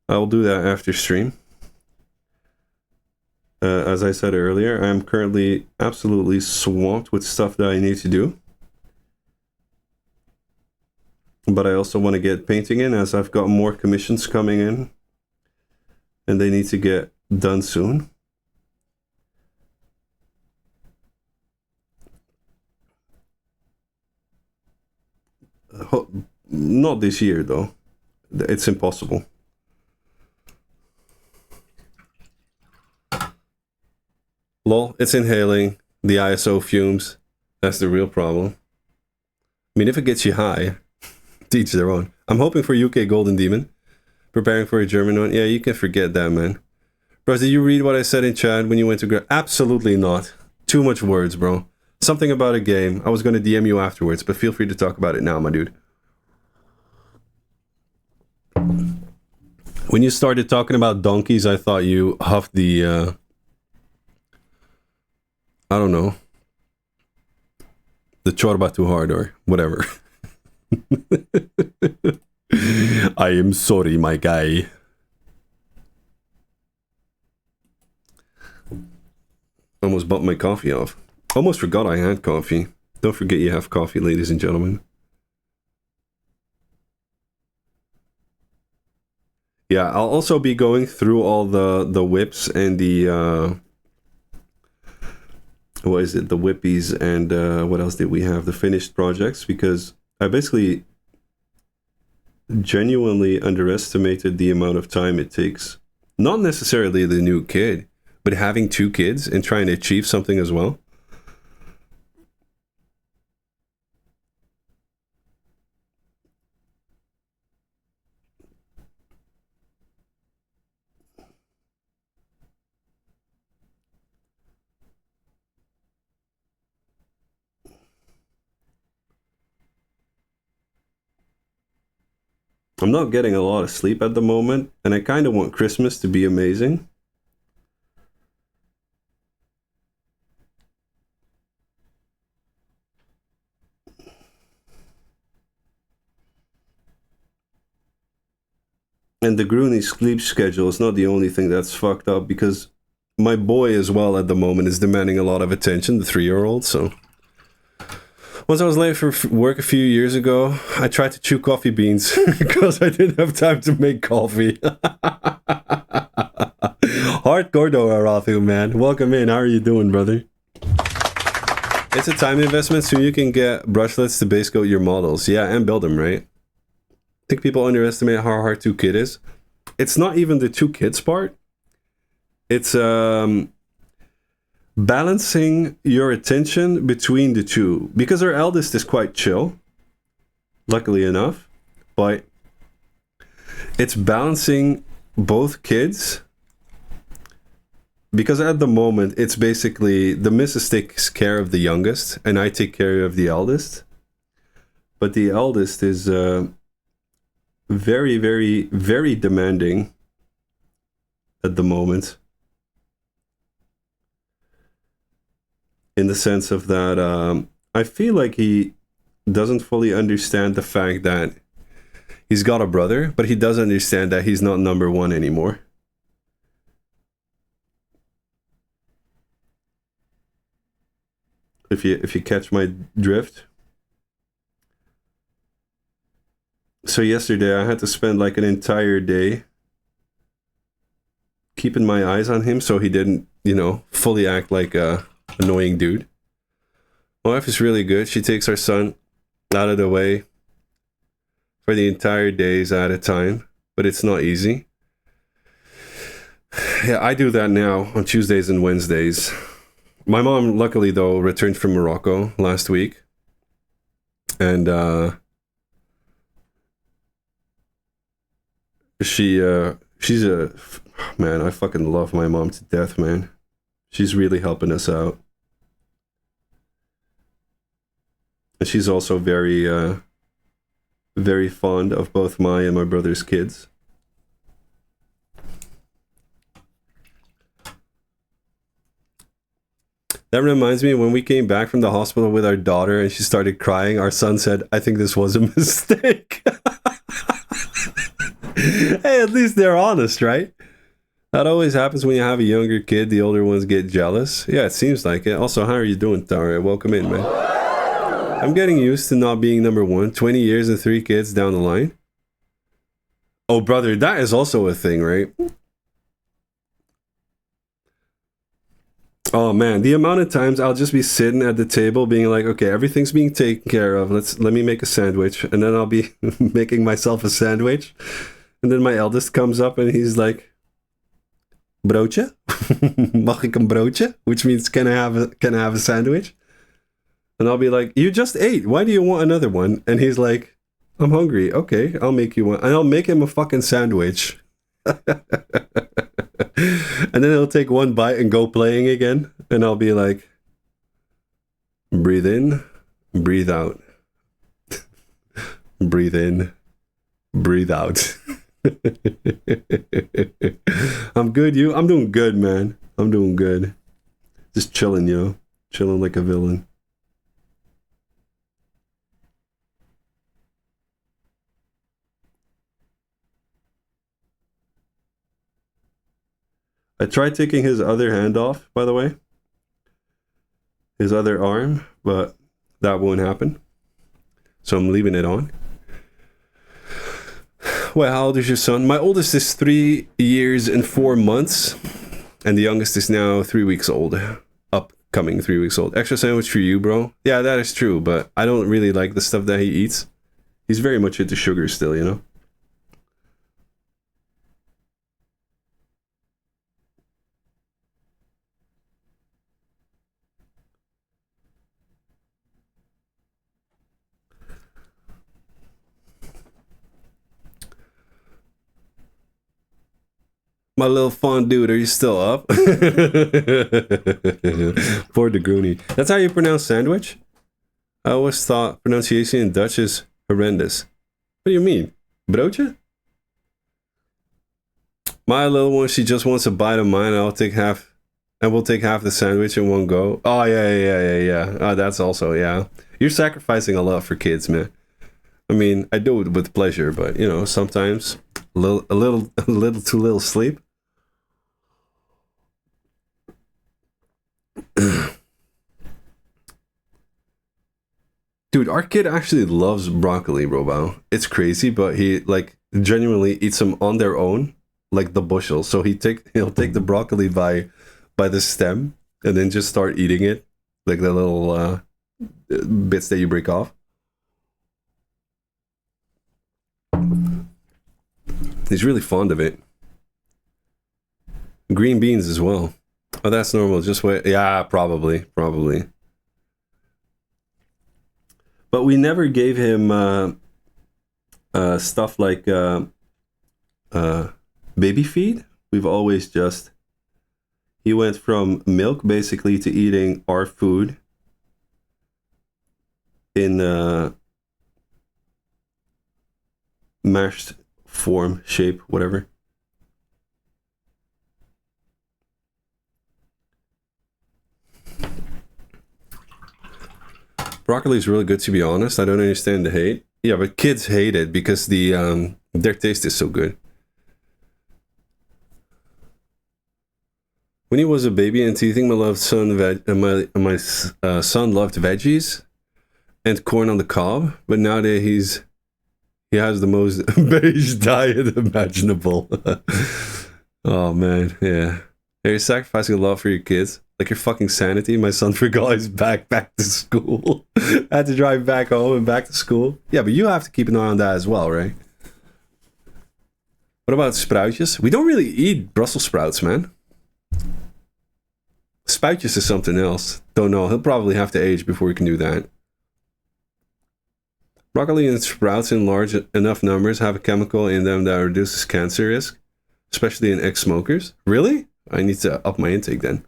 I'll do that after stream. As I said earlier, I'm currently absolutely swamped with stuff that I need to do. But I also want to get painting in as I've got more commissions coming in. And they need to get done soon. Not this year, though. It's impossible. Lol, it's inhaling the ISO fumes. That's the real problem. I mean, if it gets you high, to each their own. I'm hoping for UK Golden Demon. Preparing for a German one. Yeah, you can forget that, man. Bro, did you read what I said in chat when you went to... Absolutely not. Too much words, bro. Something about a game. I was going to DM you afterwards, but feel free to talk about it now, my dude. When you started talking about donkeys, I thought you huffed the... I don't know. The chorba too hard or whatever. I am sorry, my guy. Almost bumped my coffee off. Almost forgot I had coffee. Don't forget you have coffee, ladies and gentlemen. Yeah, I'll also be going through all the whips and the what is it? The whippies and what else did we have? The finished projects, because I basically genuinely underestimated the amount of time it takes. Not necessarily the new kid, but having 2 kids and trying to achieve something as well. I'm not getting a lot of sleep at the moment, and I kind of want Christmas to be amazing. And the Grooney sleep schedule is not the only thing that's fucked up, because my boy as well at the moment is demanding a lot of attention, the 3-year-old, so... Once I was late for work a few years ago, I tried to chew coffee beans because I didn't have time to make coffee. Hardcore though, Arafu, man. Welcome in. How are you doing, brother? It's a time investment, so you can get brushlets to base coat your models. Yeah, and build them, right? I think people underestimate how hard 2 kid is. It's not even the 2 kids part. It's balancing your attention between the 2, because our eldest is quite chill, luckily enough, but it's balancing both kids, because at the moment it's basically the missus takes care of the youngest and I take care of the eldest, but the eldest is very, very, very demanding at the moment. In the sense of that, I feel like he doesn't fully understand the fact that he's got a brother, but he does understand that he's not number 1 anymore. If you catch my drift. So yesterday I had to spend like an entire day keeping my eyes on him so he didn't, you know, fully act like a annoying dude. My wife is really good. She takes our son out of the way for the entire days at a time, but it's not easy. Yeah, I do that now on Tuesdays and Wednesdays. My mom, luckily though, returned from Morocco last week, and she's a man. I fucking love my mom to death, man. She's really helping us out. And she's also very, very fond of both my and my brother's kids. That reminds me, when we came back from the hospital with our daughter and she started crying, our son said, "I think this was a mistake." Hey, at least they're honest, right? That always happens when you have a younger kid. The older ones get jealous. Yeah, it seems like it. Also, how are you doing, Tara? Welcome in, man. I'm getting used to not being number 1. 20 years and 3 kids down the line. Oh, brother, that is also a thing, right? Oh, man, the amount of times I'll just be sitting at the table being like, okay, everything's being taken care of. Let me make a sandwich. And then I'll be making myself a sandwich. And then my eldest comes up and he's like, broodje? Mag ik een broodje? Which means, can I have a sandwich? And I'll be like, you just ate. Why do you want another one? And he's like, I'm hungry. Okay, I'll make you one. And I'll make him a fucking sandwich. And then he'll take one bite and go playing again. And I'll be like, breathe in, breathe out. Breathe in, breathe out. I'm good, you? I'm doing good, man. I'm doing good. Just chilling, yo. Chilling like a villain. I tried taking his other hand off, by the way. His other arm, but that won't happen. So I'm leaving it on. Well, how old is your son? My oldest is 3 years and 4 months. And the youngest is now 3 weeks old. Upcoming 3 weeks old. Extra sandwich for you, bro. Yeah, that is true, but I don't really like the stuff that he eats. He's very much into sugar still, you know? My little fondue, are you still up? Poor Degroony. That's how you pronounce sandwich? I always thought pronunciation in Dutch is horrendous. What do you mean? Broodje? My little one, she just wants a bite of mine. I'll take half, and we'll take half the sandwich in one go. Oh, yeah. Oh, that's also, yeah. You're sacrificing a lot for kids, man. I mean, I do it with pleasure, but, you know, sometimes a little too little sleep. Dude, our kid actually loves broccoli, Robo. It's crazy, but he, like, genuinely eats them on their own, like the bushel. So he'll take the broccoli by the stem and then just start eating it, like the little bits that you break off. He's really fond of it. Green beans as well. Oh, that's normal. Just wait. Yeah, probably. But we never gave him stuff like baby feed. We've always just... He went from milk, basically, to eating our food in mashed form, shape, whatever. Broccoli is really good, to be honest. I don't understand the hate. Yeah, but kids hate it because the their taste is so good. When he was a baby and teething, my son loved veggies and corn on the cob. But nowadays he has the most beige diet imaginable. Oh man, yeah. You're sacrificing a lot for your kids. Like your fucking sanity. My son forgot his back to school. Had to drive back home and back to school. Yeah, but you have to keep an eye on that as well, right? What about sproutjes? We don't really eat Brussels sprouts, man. Spoutjes is something else. Don't know. He'll probably have to age before he can do that. Broccoli and sprouts in large enough numbers have a chemical in them that reduces cancer risk, especially in ex-smokers. Really? I need to up my intake then.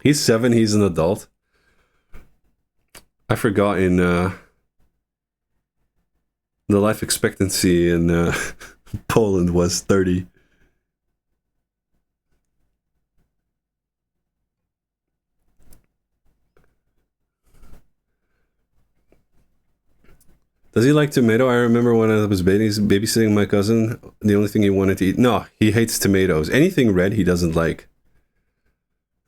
He's 7, he's an adult. I forgot in the life expectancy in Poland was 30. Does he like tomato? I remember when I was babysitting my cousin, the only thing he wanted to eat... No, he hates tomatoes. Anything red he doesn't like.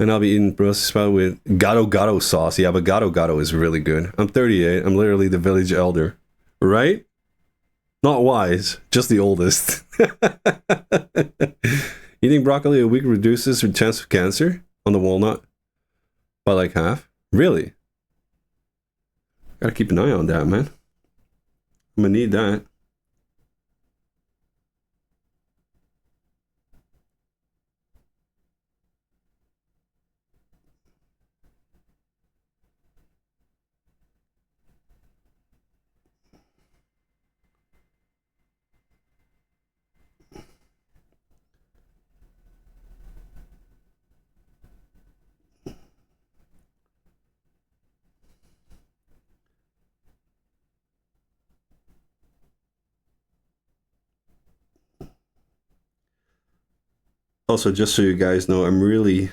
And I'll be eating Brussels sprout with gato sauce. Yeah, but gato is really good. I'm 38. I'm literally the village elder. Right? Not wise, just the oldest. Eating broccoli a week reduces your chance of cancer on the walnut by like half. Really? Gotta keep an eye on that, man. I'm gonna need that. Also, just so you guys know, I've really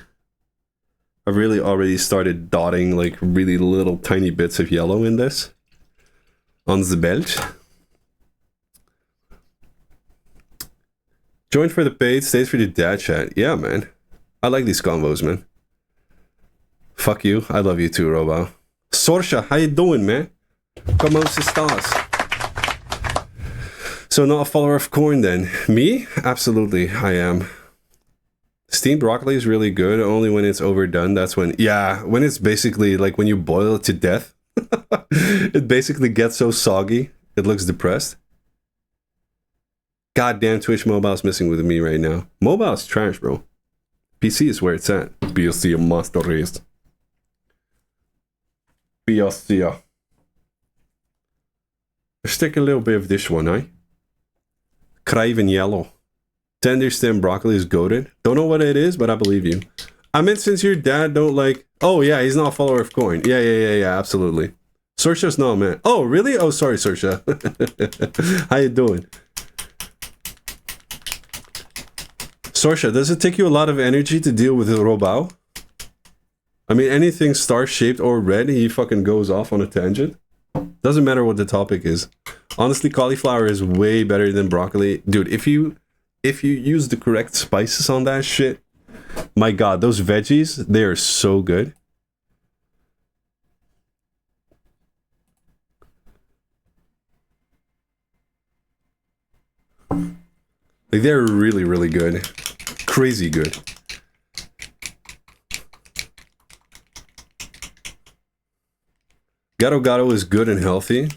already started dotting like really little tiny bits of yellow in this. On the belt. Join for the paid, stays for the dad chat. Yeah, man. I like these combos, man. Fuck you. I love you too, Robo. Sorsha, how you doing, man? Como estás? So not a follower of corn then. Me? Absolutely, I am. Steamed broccoli is really good, only when it's overdone. That's when, yeah, when it's basically like when you boil it to death. It basically gets so soggy, it looks depressed. Goddamn, Twitch Mobile's messing with me right now. Mobile's trash, bro. PC is where it's at. PC a monster race. PC. Stick a little bit of this one, eh? Craven yellow. Tender stem broccoli is goated. Don't know what it is, but I believe you. I meant since your dad don't like... Oh, yeah, he's not a follower of Coin. Yeah, absolutely. Sorsha's no, man. Oh, really? Oh, sorry, Sorsha. How you doing? Sorsha, does it take you a lot of energy to deal with Robao? I mean, anything star-shaped or red, he fucking goes off on a tangent. Doesn't matter what the topic is. Honestly, cauliflower is way better than broccoli. Dude, if you use the correct spices on that shit, my god, those veggies, they are so good. Like, they're really, really good. Crazy good. Gado gado is good and healthy.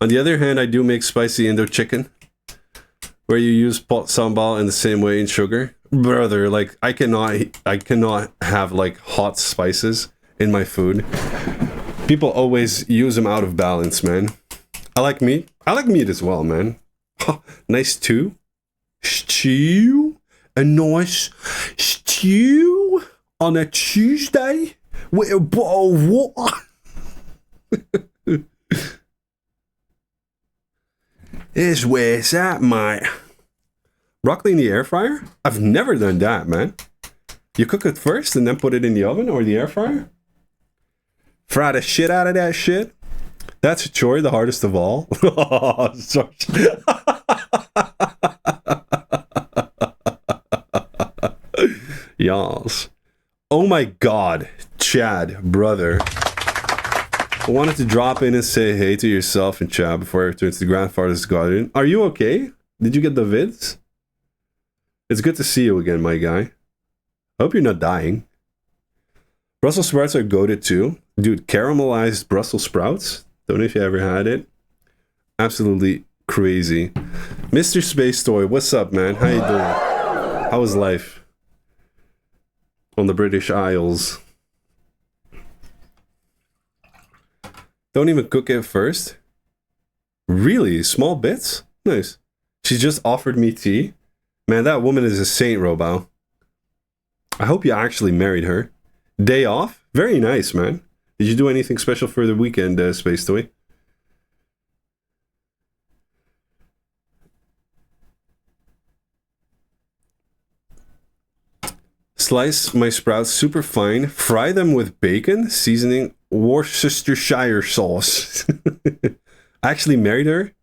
On the other hand, I do make spicy Indo chicken, where you use pot sambal in the same way in sugar. Brother, like, I cannot have like hot spices in my food. People always use them out of balance, man. I like meat. I like meat as well, man. Nice stew. A nice stew on a Tuesday with a bottle of water. Is where it's at, mate. Broccoli in the air fryer? I've never done that, man. You cook it first and then put it in the oven or the air fryer? Fry the shit out of that shit? That's a chore, the hardest of all. Oh, sorry. Yas. Oh my god, Chad, brother. I wanted to drop in and say hey to yourself and Chad before I return to the grandfather's garden. Are you okay? Did you get the vids? It's good to see you again, my guy. I hope you're not dying. Brussels sprouts are goated too. Dude, caramelized Brussels sprouts? Don't know if you ever had it. Absolutely crazy. Mr. Space Toy, what's up, man? How you doing? How was life on the British Isles? Don't even cook it first? Really? Small bits? Nice. She just offered me tea. Man, that woman is a saint, Robao. I hope you actually married her. Day off? Very nice, man. Did you do anything special for the weekend, Space Toy? Slice my sprouts super fine. Fry them with bacon, seasoning, Worcestershire sauce. I actually married her?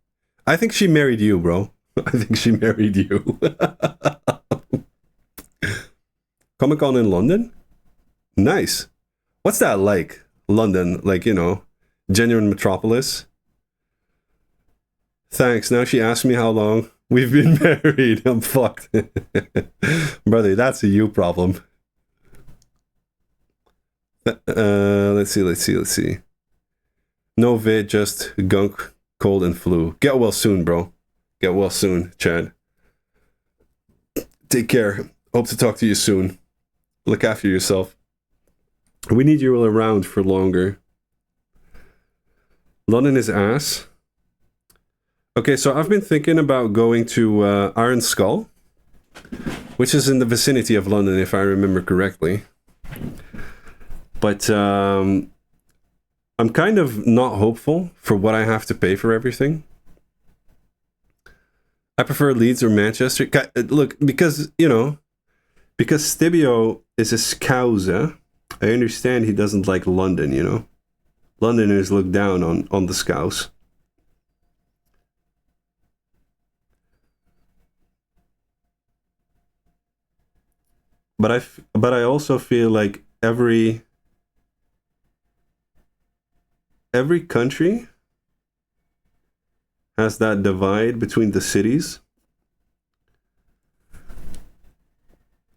I think she married you, bro. I think she married you. Comic-Con in London? Nice. What's that like? London, like, you know, genuine metropolis? Thanks. Now she asked me how long we've been married. I'm fucked. Brother, that's a you problem. Let's see. No vid, just gunk, cold, and flu. Get well soon, bro. Get well soon, Chad. Take care. Hope to talk to you soon. Look after yourself. We need you around for longer. London is ass. Okay, so I've been thinking about going to Iron Skull, which is in the vicinity of London, if I remember correctly. But I'm kind of not hopeful for what I have to pay for everything. I prefer Leeds or Manchester. Look, because, you know, because Stibio is a Scouser, I understand he doesn't like London, you know. Londoners look down on the Scouse. But I also feel like every country has that divide between the cities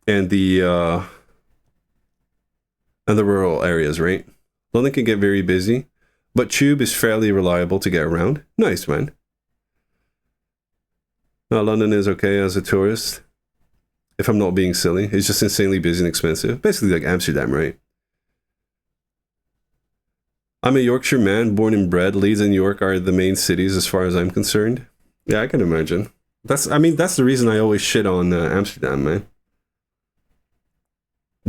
and the rural areas, right? London can get very busy, but Tube is fairly reliable to get around. Nice, man. London is okay as a tourist, if I'm not being silly. It's just insanely busy and expensive. Basically like Amsterdam, right? I'm a Yorkshire man, born and bred. Leeds and York are the main cities as far as I'm concerned. Yeah, I can imagine. I mean, that's the reason I always shit on Amsterdam, man.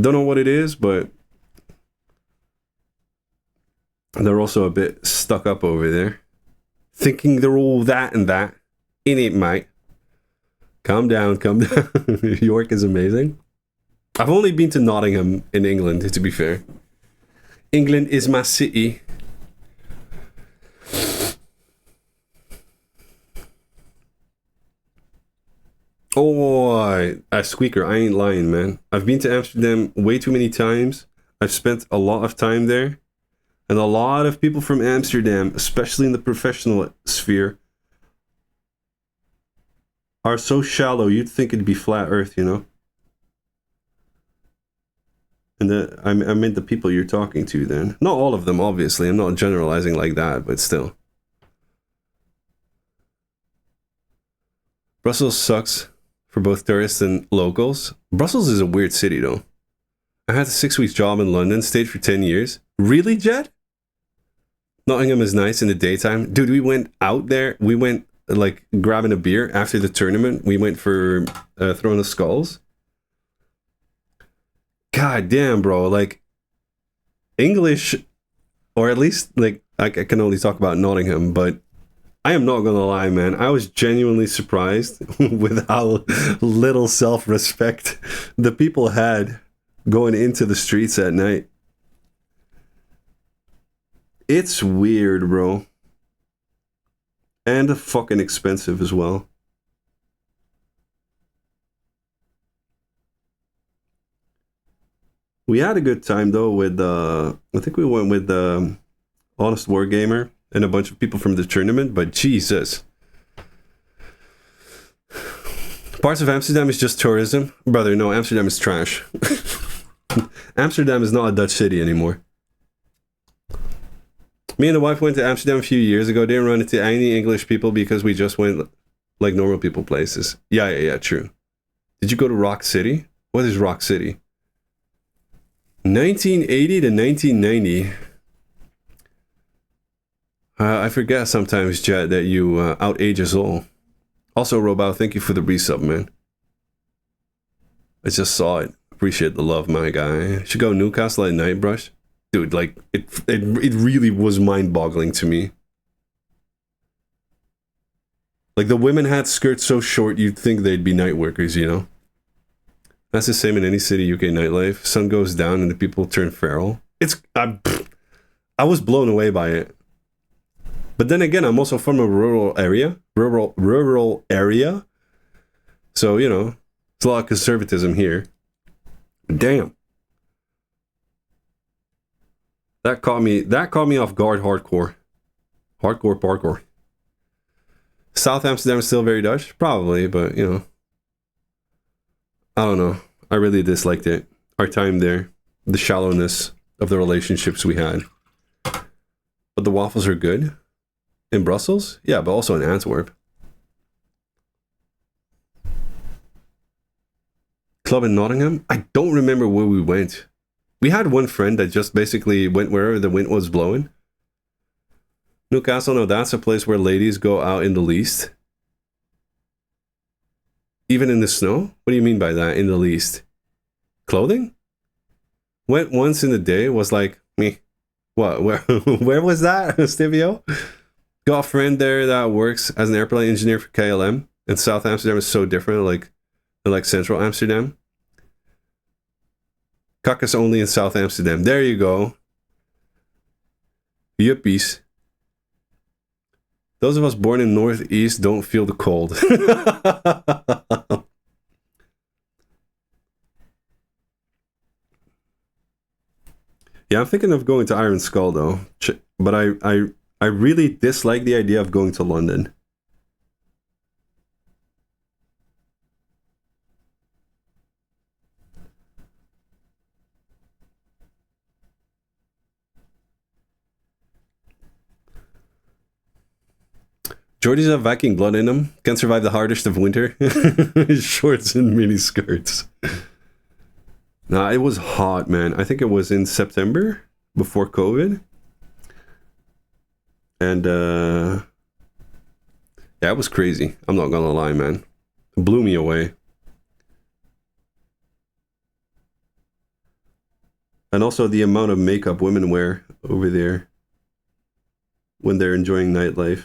Don't know what it is, but they're also a bit stuck up over there. Thinking they're all that and that. In it, mate. Calm down, calm down. York is amazing. I've only been to Nottingham in England, to be fair. England is my city. Oh, a squeaker. I ain't lying, man. I've been to Amsterdam way too many times. I've spent a lot of time there. And a lot of people from Amsterdam, especially in the professional sphere, are so shallow, you'd think it'd be flat Earth, you know? And I meant the people you're talking to then. Not all of them, obviously. I'm not generalizing like that, but still. Brussels sucks for both tourists and locals. Brussels is a weird city, though. I had a 6-week job in London, stayed for 10 years. Really, Jet? Nottingham is nice in the daytime. Dude, we went out there. We went, like, grabbing a beer after the tournament. We went for throwing the skulls. God damn, bro. Like, English, or at least, like, I can only talk about Nottingham, but I am not gonna lie, man. I was genuinely surprised with how little self-respect the people had going into the streets at night. It's weird, bro. And fucking expensive as well. We had a good time, though, with, I think we went with Honest Wargamer and a bunch of people from the tournament, but Jesus. Parts of Amsterdam is just tourism. Brother, no, Amsterdam is trash. Amsterdam is not a Dutch city anymore. Me and the wife went to Amsterdam a few years ago. Didn't run into any English people because we just went like normal people places. Yeah, true. Did you go to Rock City? What is Rock City? 1980 to 1990. I forget sometimes, Jet, that you outage us all. Also, Robao, thank you for the resub, man. I just saw it. Appreciate the love, my guy. Should go Newcastle at night, Brush. Dude, like, it really was mind-boggling to me. Like, the women had skirts so short, you'd think they'd be night workers, you know? That's the same in any city, UK nightlife. Sun goes down and the people turn feral. I was blown away by it. But then again, I'm also from a rural area. Rural area. So, you know, it's a lot of conservatism here. Damn. That caught me off guard hardcore. Hardcore parkour. South Amsterdam is still very Dutch? Probably, but, you know. I don't know. I really disliked it. Our time there. The shallowness of the relationships we had. But the waffles are good. In Brussels? Yeah, but also in Antwerp. Club in Nottingham? I don't remember where we went. We had one friend that just basically went wherever the wind was blowing. Newcastle, no, that's a place where ladies go out in the least. Even in the snow? What do you mean by that, in the least? Clothing? Went once in the day, was like, me. What? Where was that, Stivio? Got a friend there that works as an airplane engineer for KLM. And South Amsterdam is so different, like Central Amsterdam. Kakkas only in South Amsterdam. There you go. Yuppies. Those of us born in Northeast don't feel the cold. Yeah, I'm thinking of going to Iron Skull though. But I really dislike the idea of going to London. Jordies have Viking blood in them. Can survive the hardest of winter. Shorts and mini skirts. Nah, it was hot, man. I think it was in September before COVID. And yeah, it was crazy. I'm not gonna lie, man. Blew me away. And also the amount of makeup women wear over there when they're enjoying nightlife.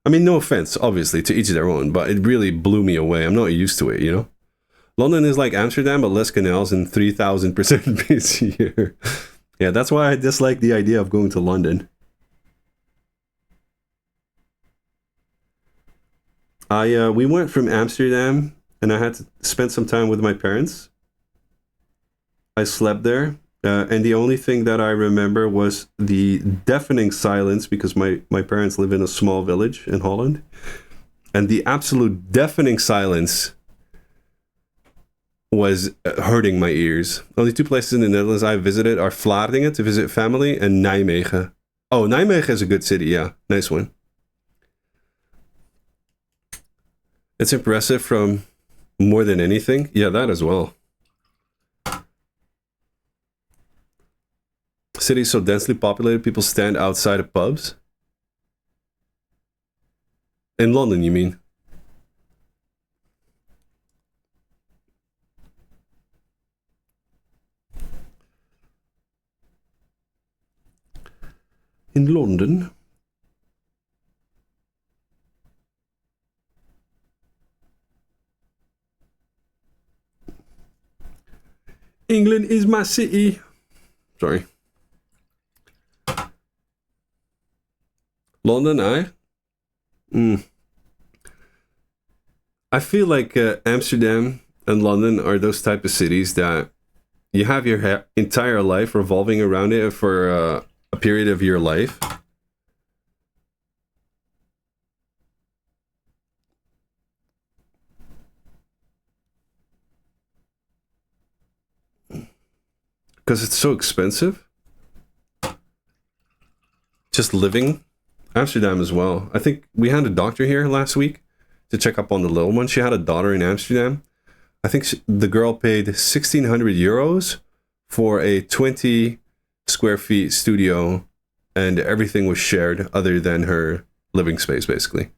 I mean, no offense, obviously, to each their own, but it really blew me away. I'm not used to it, you know? London is like Amsterdam, but less canals and 3,000% busier. Yeah, that's why I dislike the idea of going to London. We went from Amsterdam, and I had to spend some time with my parents. I slept there, and the only thing that I remember was the deafening silence, because my parents live in a small village in Holland, and the absolute deafening silence was hurting my ears. Only two places in the Netherlands I visited are Vlaardingen to visit family and Nijmegen. Oh, Nijmegen is a good city, yeah. Nice one. It's impressive from more than anything. Yeah, that as well. City is so densely populated, people stand outside of pubs. In London, you mean? In London? England is my city. Sorry. London, I feel like Amsterdam and London are those type of cities that you have your entire life revolving around it for a period of your life. Because it's so expensive. Just living. Amsterdam as well. I think we had a doctor here last week to check up on the little one. She had a daughter in Amsterdam. I think the girl paid 1,600 euros for a 20 square feet studio, and everything was shared other than her living space, basically.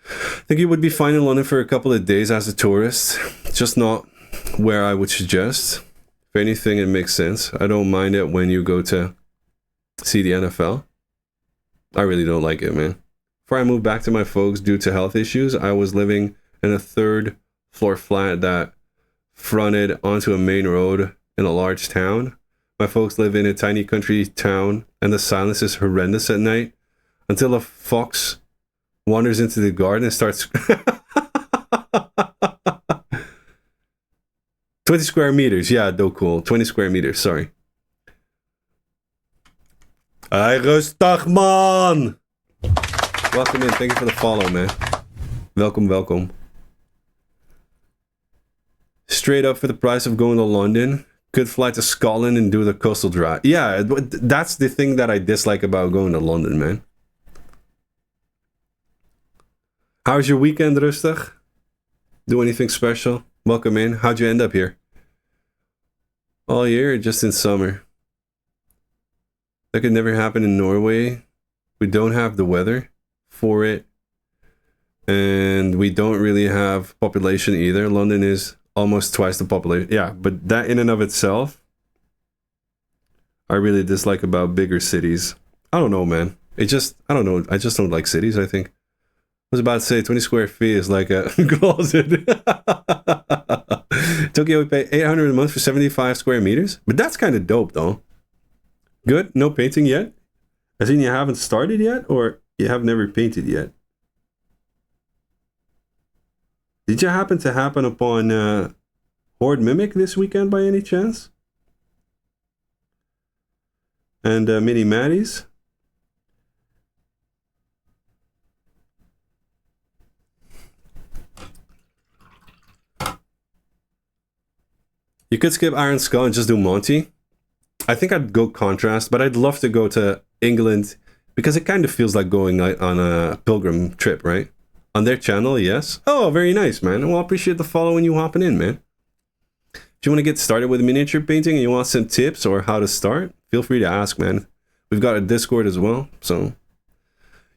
I think you would be fine in London for a couple of days as a tourist. Just not where I would suggest. If anything, it makes sense. I don't mind it when you go to see the NFL. I really don't like it, man. Before I moved back to my folks due to health issues, I was living in a 3rd floor flat that fronted onto a main road in a large town. My folks live in a tiny country town, and the silence is horrendous at night until a fox wanders into the garden and starts... 20 square meters, yeah, though cool. 20 square meters, sorry. Hey, rustig, man! Welcome in, thank you for the follow, man. Welcome, welcome. Straight up for the price of going to London. Could fly to Scotland and do the coastal drive. Yeah, that's the thing that I dislike about going to London, man. How's your weekend, rustig? Do anything special? Welcome in. How'd you end up here? All year or just in summer? That could never happen in Norway. We don't have the weather for it. And we don't really have population either. London is almost twice the population. Yeah, but that in and of itself, I really dislike about bigger cities. I don't know, man. I don't know. I just don't like cities, I think. I was about to say 20 square feet is like a closet. Tokyo, we pay 800 a month for 75 square meters. But that's kind of dope, though. Good? No painting yet? As in you haven't started yet? Or you have never painted yet? Did you happen upon Horde Mimic this weekend by any chance? And Mini Maddies? You could skip Iron Skull and just do Monty. I think I'd go Contrast, but I'd love to go to England because it kind of feels like going on a pilgrim trip, right? On their channel, yes. Oh, very nice, man. Well, I appreciate the follow and you hopping in, man. If you want to get started with miniature painting and you want some tips or how to start, feel free to ask, man. We've got a Discord as well, so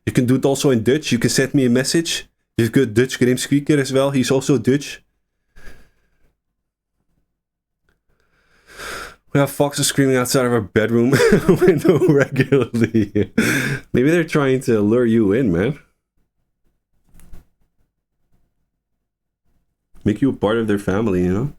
you can do it also in Dutch. You can send me a message. You've got Dutch Grimsqueaker as well. He's also Dutch. We have foxes screaming outside of our bedroom window regularly. Maybe they're trying to lure you in, man. Make you a part of their family, you know?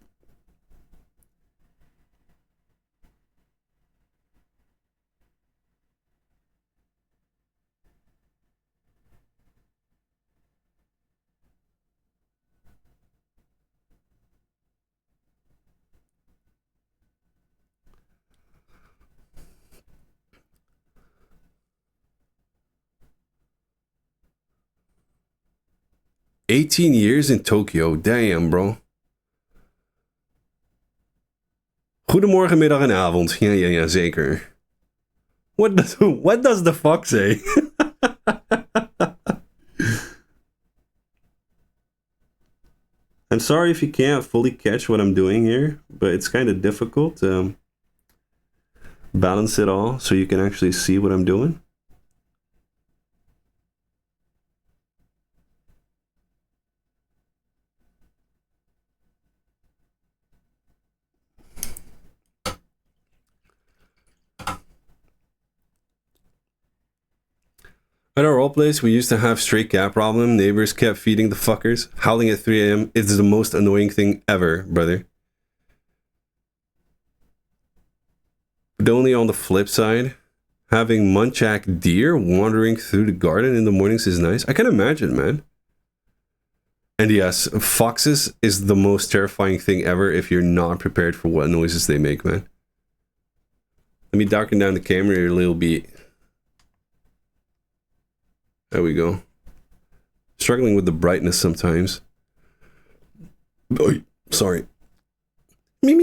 "18 years in Tokyo. Damn, bro. Goedemorgen, middag en avond. Ja, zeker. What does the fuck say? I'm sorry if you can't fully catch what I'm doing here, but it's kind of difficult to balance it all so you can actually see what I'm doing. At our old place, we used to have stray cat problem. Neighbors kept feeding the fuckers. Howling at 3 a.m. is the most annoying thing ever, brother. But only on the flip side, having muntjac deer wandering through the garden in the mornings is nice. I can imagine, man. And yes, foxes is the most terrifying thing ever if you're not prepared for what noises they make, man. Let me darken down the camera a little bit. There we go. Struggling with the brightness sometimes. Oh, sorry. Me.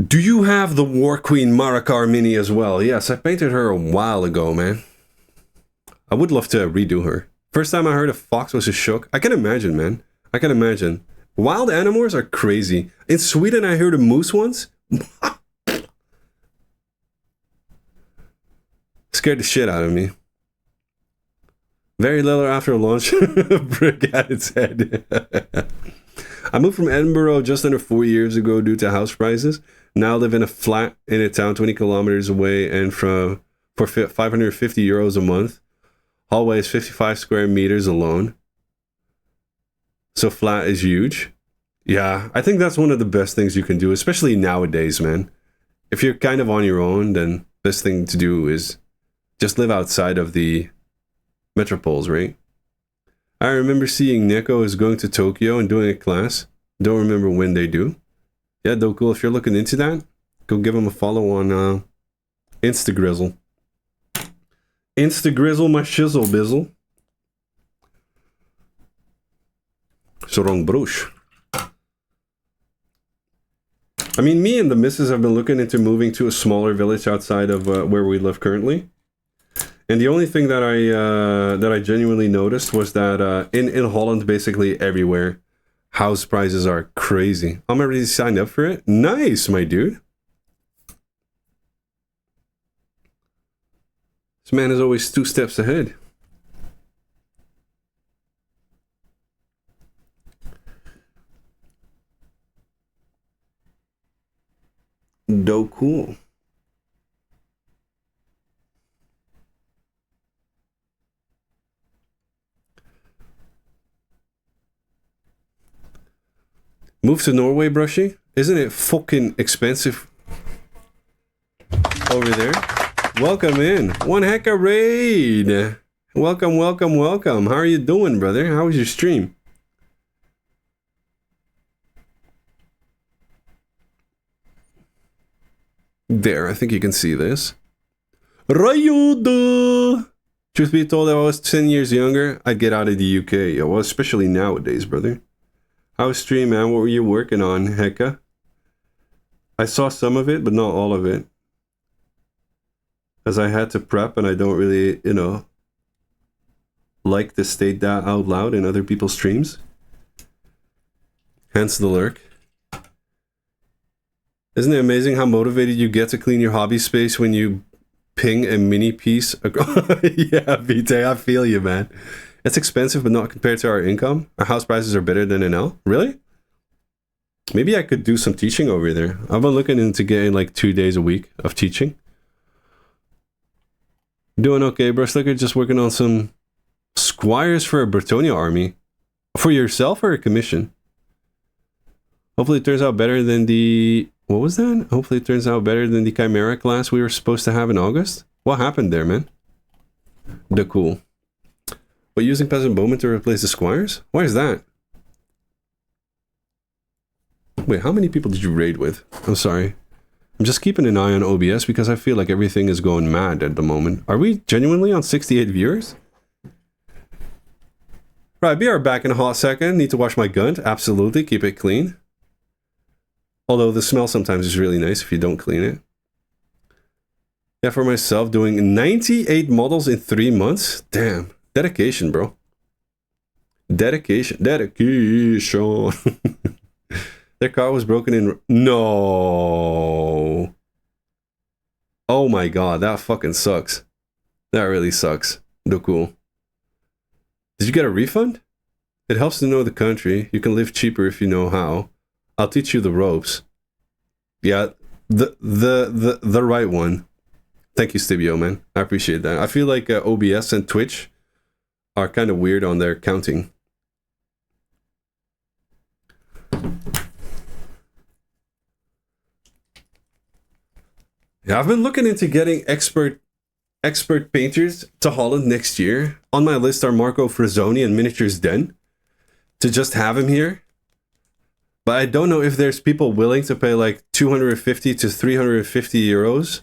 Do you have the War Queen Marakar Mini as well? Yes, I painted her a while ago, man. I would love to redo her. First time I heard a fox was a shock. I can imagine, man. I can imagine. Wild animals are crazy. In Sweden, I heard a moose once. Scared the shit out of me. Very little after launch, brick at its head. I moved from Edinburgh just under 4 years ago due to house prices. Now live in a flat in a town 20 kilometers away and for 550 euros a month. Hallway is 55 square meters alone. So flat is huge. Yeah, I think that's one of the best things you can do, especially nowadays, man. If you're kind of on your own, then best thing to do is just live outside of the metropoles, right? I remember seeing Neko is going to Tokyo and doing a class. Don't remember when they do. Yeah, though cool. If you're looking into that, go give him a follow on Instagrizzle. Instagrizzle my shizzle bizzle. Sorong brush. I mean, me and the missus have been looking into moving to a smaller village outside of where we live currently. And the only thing that I genuinely noticed was that in Holland, basically everywhere, house prices are crazy. I'm already signed up for it. Nice, my dude. This man is always 2 steps ahead. Do cool. Move to Norway, Brushy? Isn't it fucking expensive over there? Welcome in. One heck of raid. Welcome, welcome, welcome. How are you doing, brother? How was your stream? There, I think you can see this. Rayuda! Truth be told, if I was 10 years younger, I'd get out of the UK. Well, especially nowadays, brother. How was stream, man? What were you working on, Hecka? I saw some of it, but not all of it. As I had to prep, and I don't really, you know, like to state that out loud in other people's streams. Hence the lurk. Isn't it amazing how motivated you get to clean your hobby space when you ping a mini piece? Yeah, Vite, I feel you, man. It's expensive, but not compared to our income. Our house prices are better than NL. Really? Maybe I could do some teaching over there. I've been looking into getting like 2 days a week of teaching. Doing okay, Brushlikker. Just working on some squires for a Bretonia army. For yourself or a commission? Hopefully it turns out better than the... What was that? Hopefully it turns out better than the Chimera class we were supposed to have in August. What happened there, man? The cool. But using peasant bowmen to replace the squires? Why is that? Wait, how many people did you raid with? I'm sorry. I'm just keeping an eye on OBS because I feel like everything is going mad at the moment. Are we genuinely on 68 viewers? Right, be right back in a hot second. Need to wash my gun. Absolutely, keep it clean. Although the smell sometimes is really nice if you don't clean it. Yeah, for myself, doing 98 models in 3 months. Damn. Dedication, bro. Dedication. Dedication. Their car was broken in... No. Oh my god, that fucking sucks. That really sucks. No cool. Did you get a refund? It helps to know the country. You can live cheaper if you know how. I'll teach you the ropes. Yeah, the right one. Thank you, Stibio, man. I appreciate that. I feel like OBS and Twitch are kind of weird on their counting. Yeah, I've been looking into getting expert painters to Holland next year. On my list are Marco Frazzoni and Miniatures Den. To just have him here. But I don't know if there's people willing to pay like 250 to 350 euros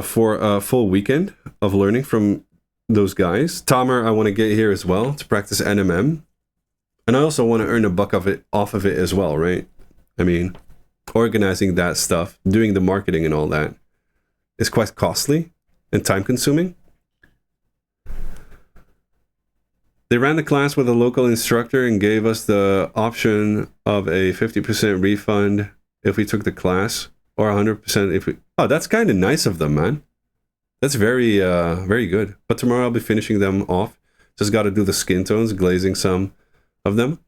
for a full weekend of learning from those guys. Tamer, I want to get here as well to practice NMM. And I also want to earn a buck off of it as well, right? I mean, organizing that stuff, doing the marketing and all that is quite costly and time consuming. They ran the class with a local instructor and gave us the option of a 50% refund if we took the class, or 100% if we... Oh, that's kind of nice of them, man. That's very, very good. But tomorrow I'll be finishing them off. Just got to do the skin tones, glazing some of them.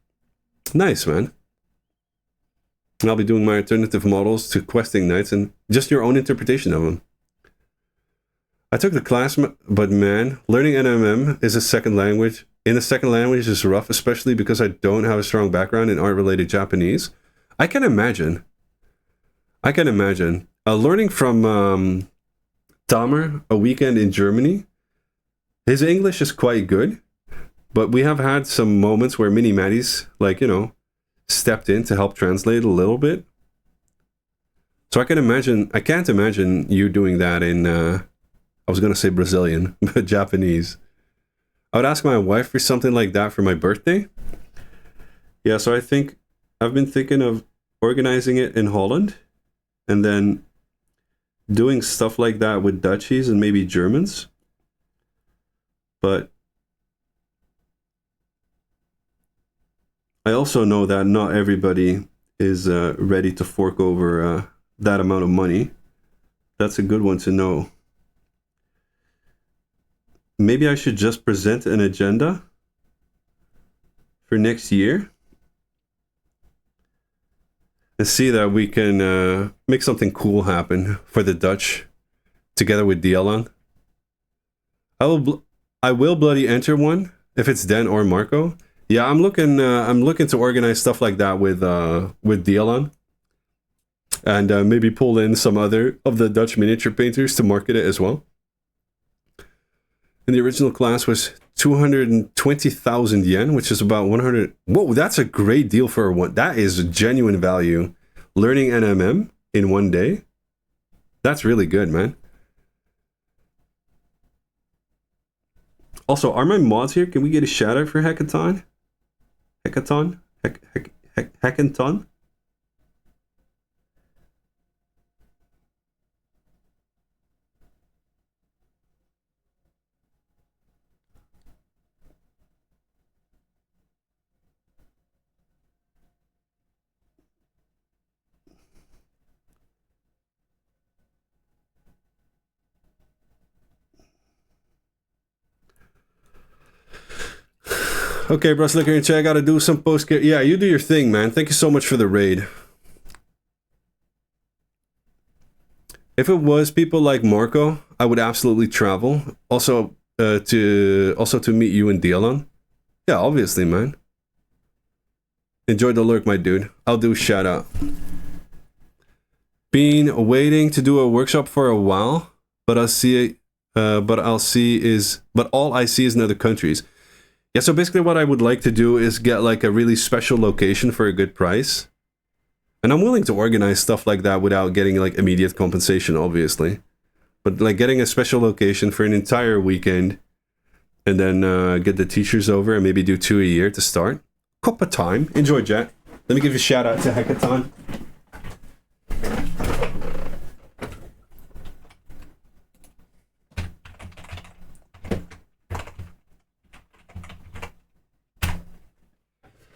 Nice, man. And I'll be doing my alternative models to questing knights and just your own interpretation of them. I took the class, but man, learning NMM is a second language. In a second language is rough, especially because I don't have a strong background in art-related Japanese. I can imagine. Learning from Tamer a weekend in Germany, his English is quite good, but we have had some moments where Mini Maddie's, like, you know, stepped in to help translate a little bit. So I can't imagine you doing that in, I was going to say Brazilian, but Japanese. I would ask my wife for something like that for my birthday. Yeah, so I think I've been thinking of organizing it in Holland and then doing stuff like that with Dutchies and maybe Germans. But I also know that not everybody is ready to fork over that amount of money. That's a good one to know. Maybe I should just present an agenda for next year and see that we can make something cool happen for the Dutch together with Dielan. I will bloody enter one If it's Den or Marco, yeah, I'm looking to organize stuff like that with Dialon, and maybe pull in some other of the Dutch miniature painters to market it as well. And the original class was 220,000 yen, which is about 100. Whoa, that's a great deal for one. That is genuine value. Learning NMM in one day. That's really good, man. Also, are my mods here? Can we get a shout out for Hackathon? Hackathon? Hackathon? Okay, Brushlikker and Chat, I gotta do some post. Yeah, you do your thing, man. Thank you so much for the raid. If it was people like Marco, I would absolutely travel. Also, to meet you in Dialon. Yeah, obviously, man. Enjoy the lurk, my dude. I'll do a shout out. Been waiting to do a workshop for a while, but all I see is in other countries. Yeah, so basically what I would like to do is get like a really special location for a good price. And I'm willing to organize stuff like that without getting like immediate compensation, obviously. But like getting a special location for an entire weekend and then get the teachers over and maybe do 2 a year to start. Cup of time. Enjoy, Jet. Let me give you a shout out to Hackathon.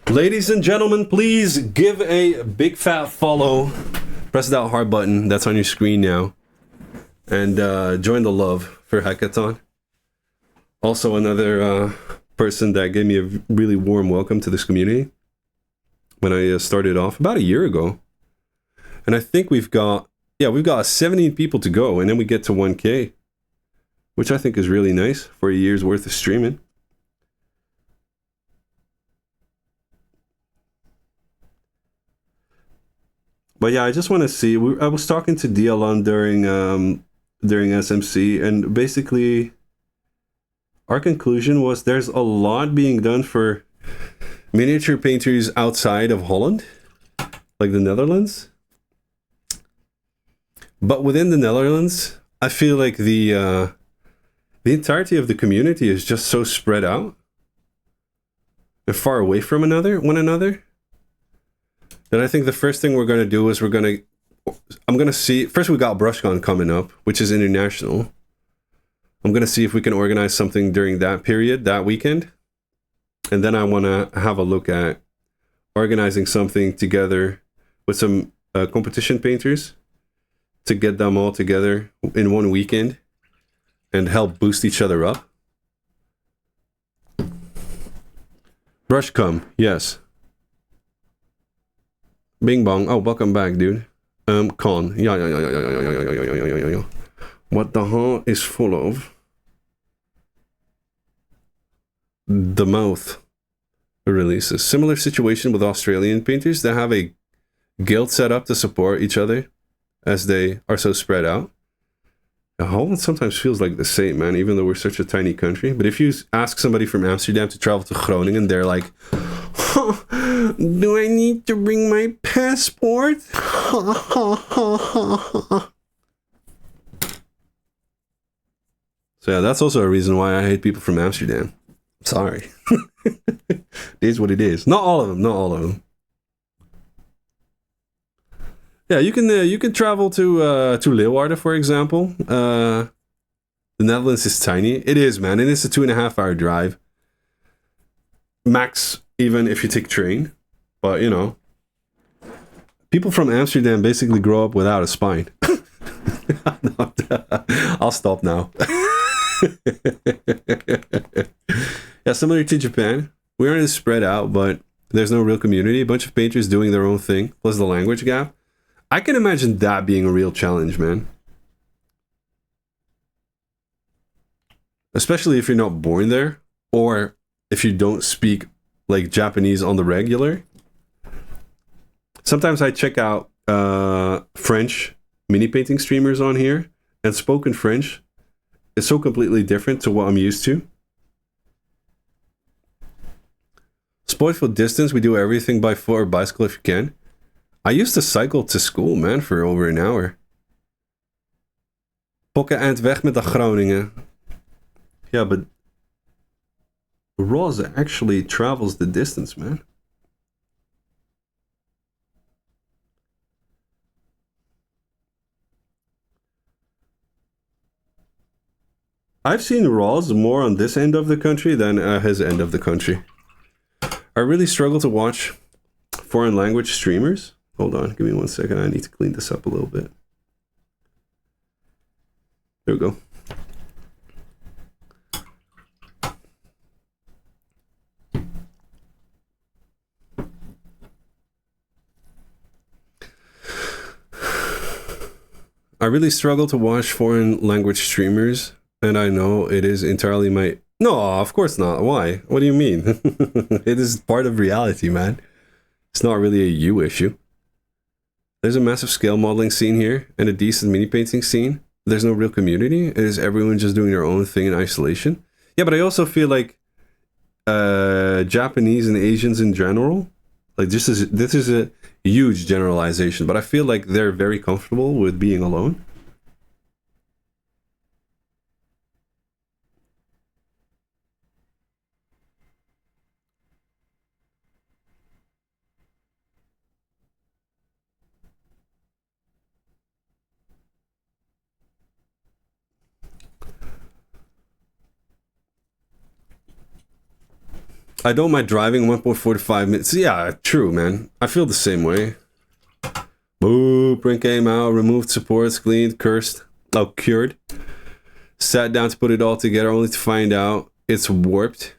Ladies and gentlemen, please give a big fat follow. Press that heart button that's on your screen now. And join the love for Hackathon. Also another person that gave me a really warm welcome to this community when I started off about a year ago. And I think we've got 17 people to go, and then we get to 1K, which I think is really nice for a year's worth of streaming. But yeah, I just want to see. I was talking to Dialon during SMC, and basically our conclusion was there's a lot being done for miniature painters outside of Holland, like the Netherlands. But within the Netherlands, I feel like the entirety of the community is just so spread out and far away from one another. Then I think the first thing we're going to do is I'm going to see, first we got BrushCon coming up, which is international. I'm going to see if we can organize something during that period, that weekend. And then I want to have a look at organizing something together with some competition painters to get them all together in one weekend and help boost each other up. BrushCon, yes. Bing bong. Oh, welcome back, dude. Con. Yeah. What the hell is full of? The mouth releases. Similar situation with Australian painters that have a guild set up to support each other as they are so spread out. Holland sometimes feels like the same, man, even though we're such a tiny country. But if you ask somebody from Amsterdam to travel to Groningen, they're like, huh, do I need to bring my passport? So yeah, that's also a reason why I hate people from Amsterdam. Sorry. It is what it is. Not all of them. Yeah, you can travel to Leeuwarden, for example. The Netherlands is tiny. It is, man. It is a 2.5-hour drive. Max, even if you take train. But, you know, people from Amsterdam basically grow up without a spine. I'll stop now. Yeah, similar to Japan. We aren't spread out, but there's no real community. A bunch of painters doing their own thing, plus the language gap. I can imagine that being a real challenge, man. Especially if you're not born there, or if you don't speak like Japanese on the regular. Sometimes I check out French mini painting streamers on here, and spoken French is so completely different to what I'm used to. Spoiled for distance, we do everything by foot or bicycle if you can. I used to cycle to school, man, for over an hour. Pokken eind weg met de Groningen. Yeah, but Roz actually travels the distance, man. I've seen Roz more on this end of the country than his end of the country. I really struggle to watch foreign language streamers. Hold on, give me 1 second. I need to clean this up a little bit. There we go. I really struggle to watch foreign language streamers, and I know it is entirely my... No, of course not. Why? What do you mean? It is part of reality, man. It's not really a you issue. There's a massive scale modeling scene here, and a decent mini painting scene. There's no real community. It is everyone just doing their own thing in isolation. Yeah, but I also feel like Japanese and Asians in general, like this is a huge generalization, but I feel like they're very comfortable with being alone. I don't mind driving 1.45 minutes. Yeah, true, man. I feel the same way. Boo, print came out, removed supports, cleaned, cursed. Oh, cured. Sat down to put it all together only to find out it's warped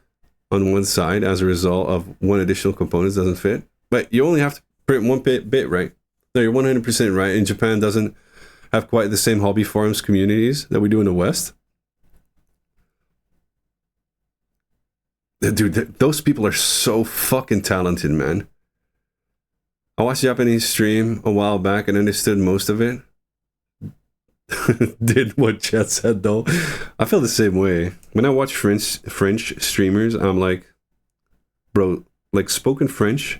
on one side as a result of one additional component doesn't fit. But you only have to print one bit, right? No, you're 100% right. And Japan doesn't have quite the same hobby forums communities that we do in the West. Dude, those people are so fucking talented, man. I watched a Japanese stream a while back and understood most of it. Did what Chet said, though. I feel the same way. When I watch French streamers, I'm like, bro, like spoken French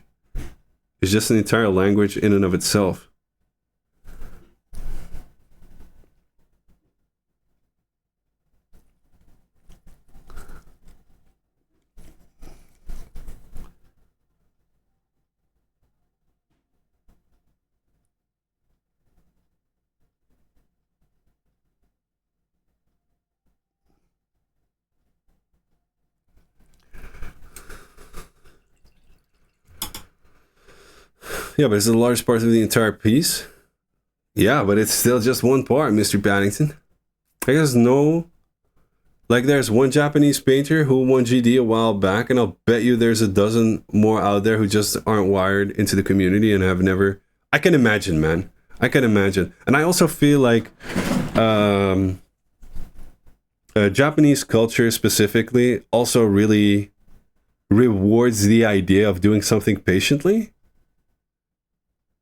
is just an entire language in and of itself. Yeah, but it's a large part of the entire piece. Yeah, but it's still just one part, Mr. Paddington. I guess no... Like, there's one Japanese painter who won GD a while back, and I'll bet you there's a dozen more out there who just aren't wired into the community and have never... I can imagine, man. I can imagine. And I also feel like... Japanese culture specifically also really rewards the idea of doing something patiently.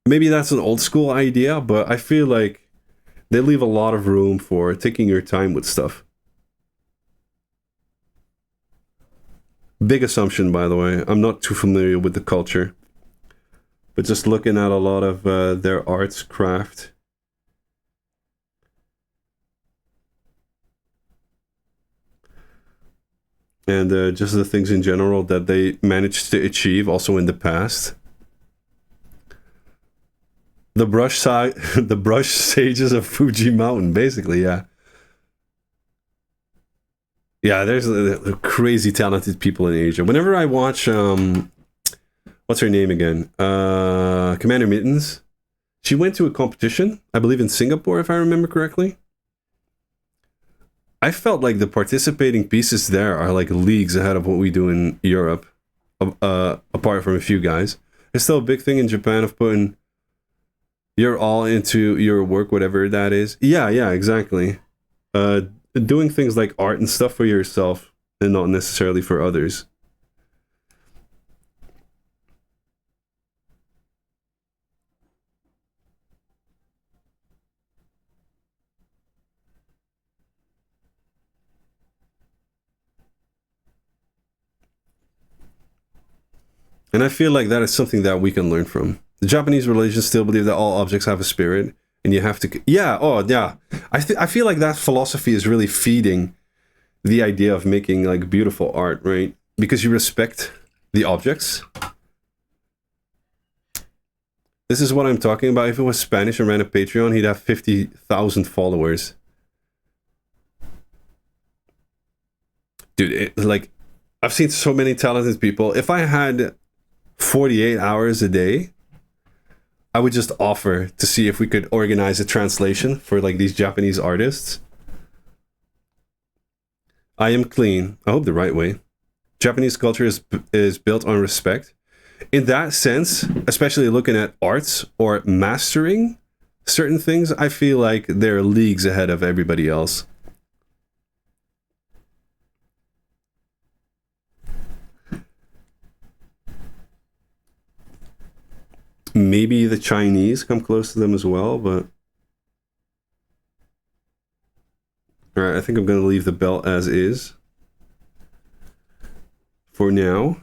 Maybe that's an old school idea, but I feel like they leave a lot of room for taking your time with stuff. Big assumption, by the way. I'm not too familiar with the culture. But just looking at a lot of their arts, craft. And just the things in general that they managed to achieve also in the past. The brush sages of Fuji Mountain, basically, yeah. Yeah, there's crazy talented people in Asia. Whenever I watch, what's her name again? Commander Mittens. She went to a competition, I believe in Singapore, if I remember correctly. I felt like the participating pieces there are like leagues ahead of what we do in Europe, apart from a few guys. It's still a big thing in Japan of putting your all into your work, whatever that is. Yeah, exactly. Doing things like art and stuff for yourself and not necessarily for others. And I feel like that is something that we can learn from. The Japanese religion still believe that all objects have a spirit, and you have to... Yeah, oh, yeah. I feel like that philosophy is really feeding the idea of making, like, beautiful art, right? Because you respect the objects. This is what I'm talking about. If it was Spanish and ran a Patreon, he'd have 50,000 followers. Dude, like, I've seen so many talented people. If I had 48 hours a day, I would just offer to see if we could organize a translation for, like, these Japanese artists. I am clean. I hope the right way. Japanese culture is built on respect. In that sense, especially looking at arts or mastering certain things, I feel like they're leagues ahead of everybody else. Maybe the Chinese come close to them as well, but... Alright, I think I'm going to leave the belt as is. For now.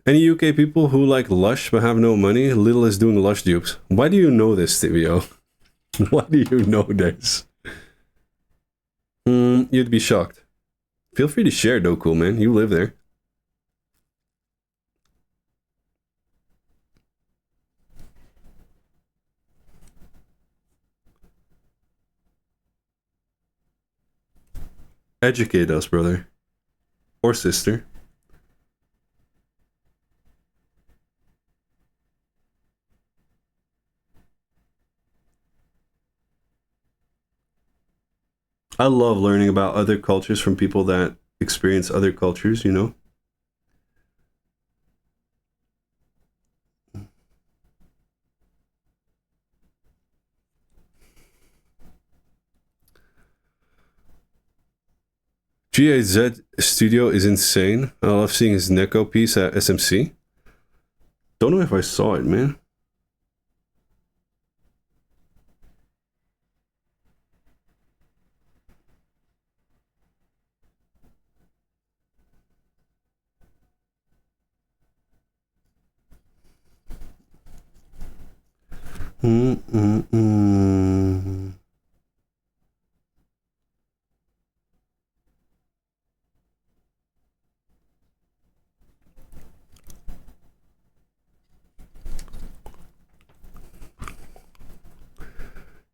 Any UK people who like Lush but have no money? Little is doing Lush dupes. Why do you know this, Stevio? Why do you know this? You'd be shocked. Feel free to share, though, cool man. You live there. Educate us, brother. Or sister. I love learning about other cultures from people that experience other cultures, you know? GAZ Studio is insane. I love seeing his Neko piece at SMC. Don't know if I saw it, man.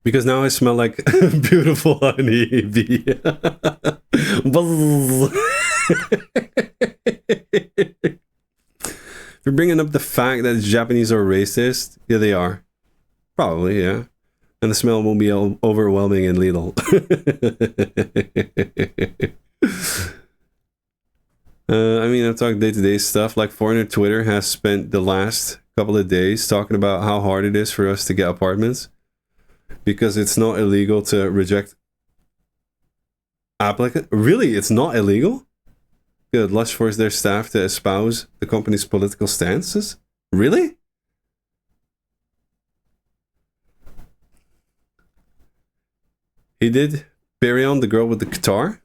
Because now I smell like beautiful honey bee. You're bringing up the fact that the Japanese are racist. Yeah, they are. Probably, yeah. And the smell will be overwhelming and lethal. I mean, I'm talking day-to-day stuff. Like, Foreigner Twitter has spent the last couple of days talking about how hard it is for us to get apartments. Because it's not illegal to reject applicants. Really? It's not illegal? Good. Lush forced their staff to espouse the company's political stances? Really? He did? Bury on the girl with the guitar?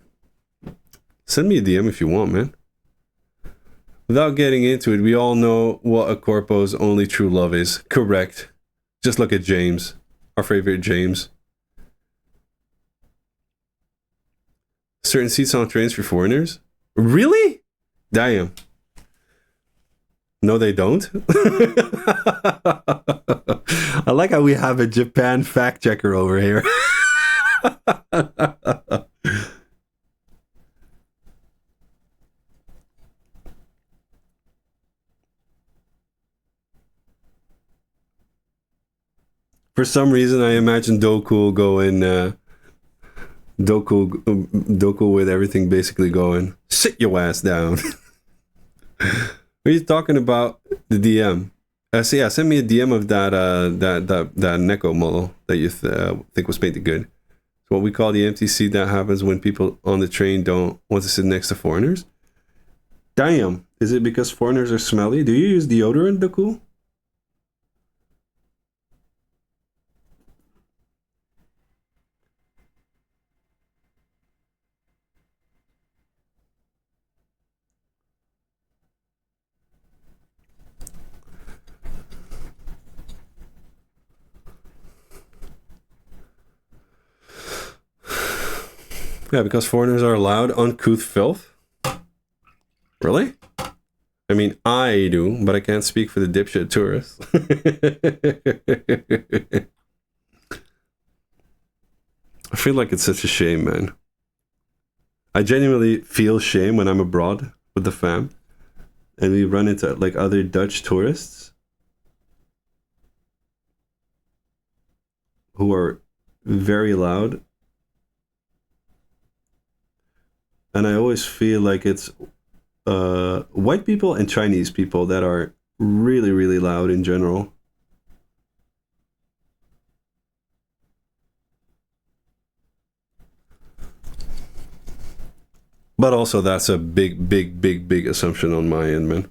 Send me a DM if you want, man. Without getting into it, we all know what a corpo's only true love is. Correct. Just look at James. Our favorite James. Certain seats on trains for foreigners? Really? Damn. No, they don't. I like how we have a Japan fact checker over here. For some reason, I imagine Doku going, Doku with everything basically going, sit your ass down. Are you talking about the DM? So yeah, send me a DM of that that Neko model that you think was painted good. It's what we call the empty seat that happens when people on the train don't want to sit next to foreigners. Damn, is it because foreigners are smelly? Do you use deodorant, Doku? Yeah, because foreigners are allowed uncouth filth. Really? I mean, I do, but I can't speak for the dipshit tourists. I feel like it's such a shame, man. I genuinely feel shame when I'm abroad with the fam and we run into like other Dutch tourists who are very loud. And I always feel like it's white people and Chinese people that are really, really loud in general. But also that's a big assumption on my end, man.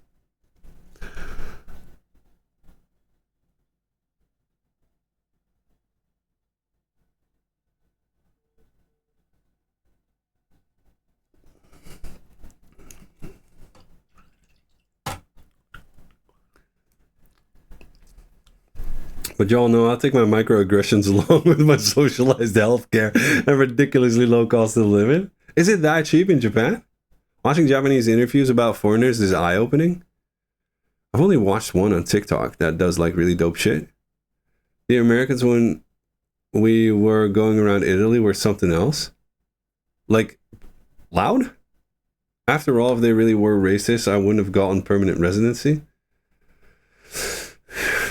But y'all know I'll take my microaggressions along with my socialized healthcare and ridiculously low cost of living. Is it that cheap in Japan? Watching Japanese interviews about foreigners is eye-opening. I've only watched one on TikTok that does like really dope shit. The Americans, when we were going around Italy, were something else. Like, loud? After all, if they really were racist, I wouldn't have gotten permanent residency.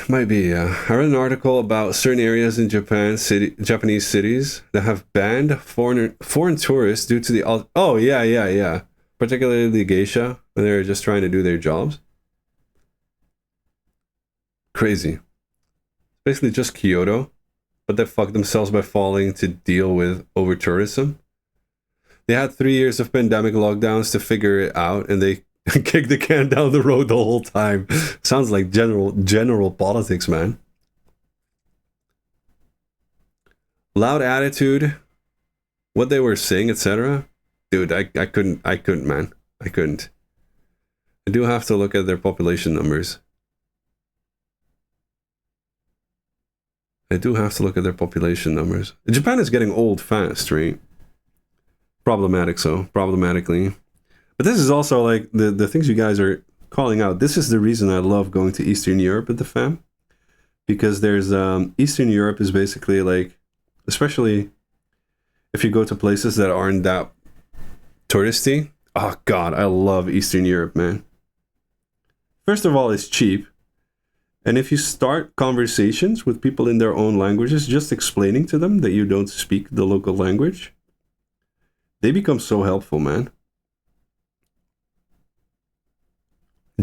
Might be, yeah. I read an article about certain areas in Japanese cities that have banned foreign tourists due to the... Oh, yeah. Particularly the geisha, when they're just trying to do their jobs. Crazy. Basically just Kyoto, but they fucked themselves by falling to deal with over-tourism. They had 3 years of pandemic lockdowns to figure it out, and they kicked the can down the road the whole time. Sounds like general politics, man. Loud attitude, what they were saying, etc. Dude, I couldn't, man. I couldn't. I do have to look at their population numbers. Japan is getting old fast, right? Problematically. But this is also like the things you guys are calling out. This is the reason I love going to Eastern Europe with the fam. Because there's Eastern Europe is basically like, especially if you go to places that aren't that touristy. Oh God, I love Eastern Europe, man. First of all, it's cheap. And if you start conversations with people in their own languages, just explaining to them that you don't speak the local language, they become so helpful, man.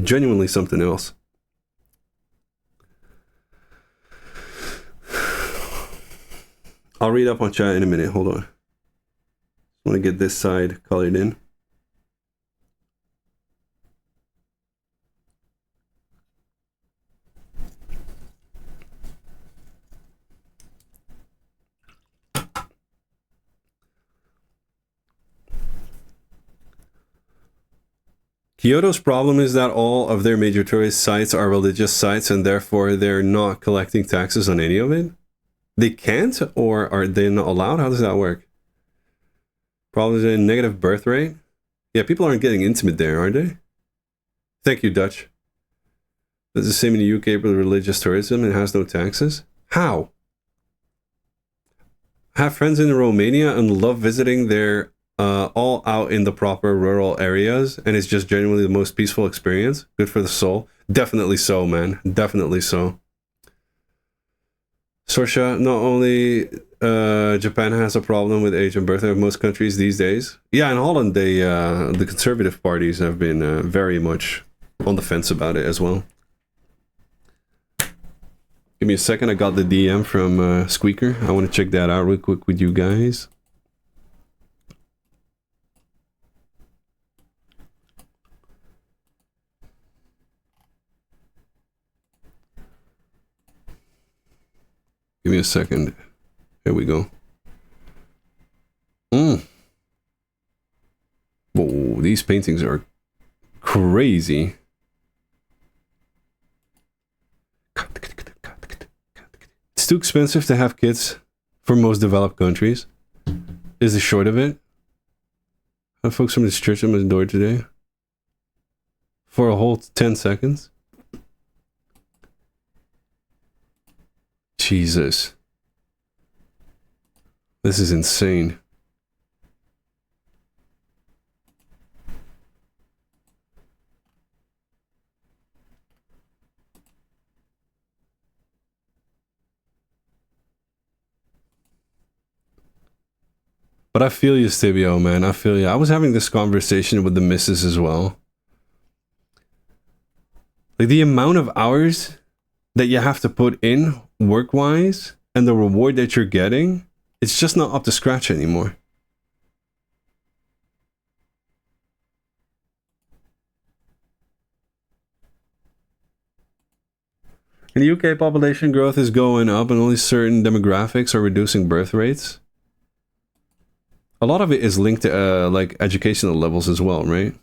Genuinely something else. I'll read up on chat in a minute. Hold on. I want to get this side colored in. Kyoto's problem is that all of their major tourist sites are religious sites and therefore they're not collecting taxes on any of it. They can't, or are they not allowed? How does that work? Probably a negative birth rate. Yeah, people aren't getting intimate there, are they? Thank you, Dutch. It's the same in the UK with religious tourism and has no taxes. How? I have friends in Romania and love visiting their all out in the proper rural areas, and it's just genuinely the most peaceful experience. Good for the soul. Definitely so, man. Definitely so. Sorsha, not only Japan has a problem with age and birth rate of most countries these days. Yeah, in Holland, the conservative parties have been very much on the fence about it as well. Give me a second. I got the DM from Squeaker. I want to check that out real quick with you guys. Give me a second. Here we go. Whoa, these paintings are crazy. It's too expensive to have kids for most developed countries, is the short of it. Have folks from this church at my door today for a whole 10 seconds. Jesus. This is insane. But I feel you, Stibio, man. I feel you. I was having this conversation with the missus as well. Like, the amount of hours that you have to put in work-wise and the reward that you're getting, it's just not up to scratch anymore. In the UK, population growth is going up and only certain demographics are reducing birth rates. A lot of it is linked to like educational levels as well, right?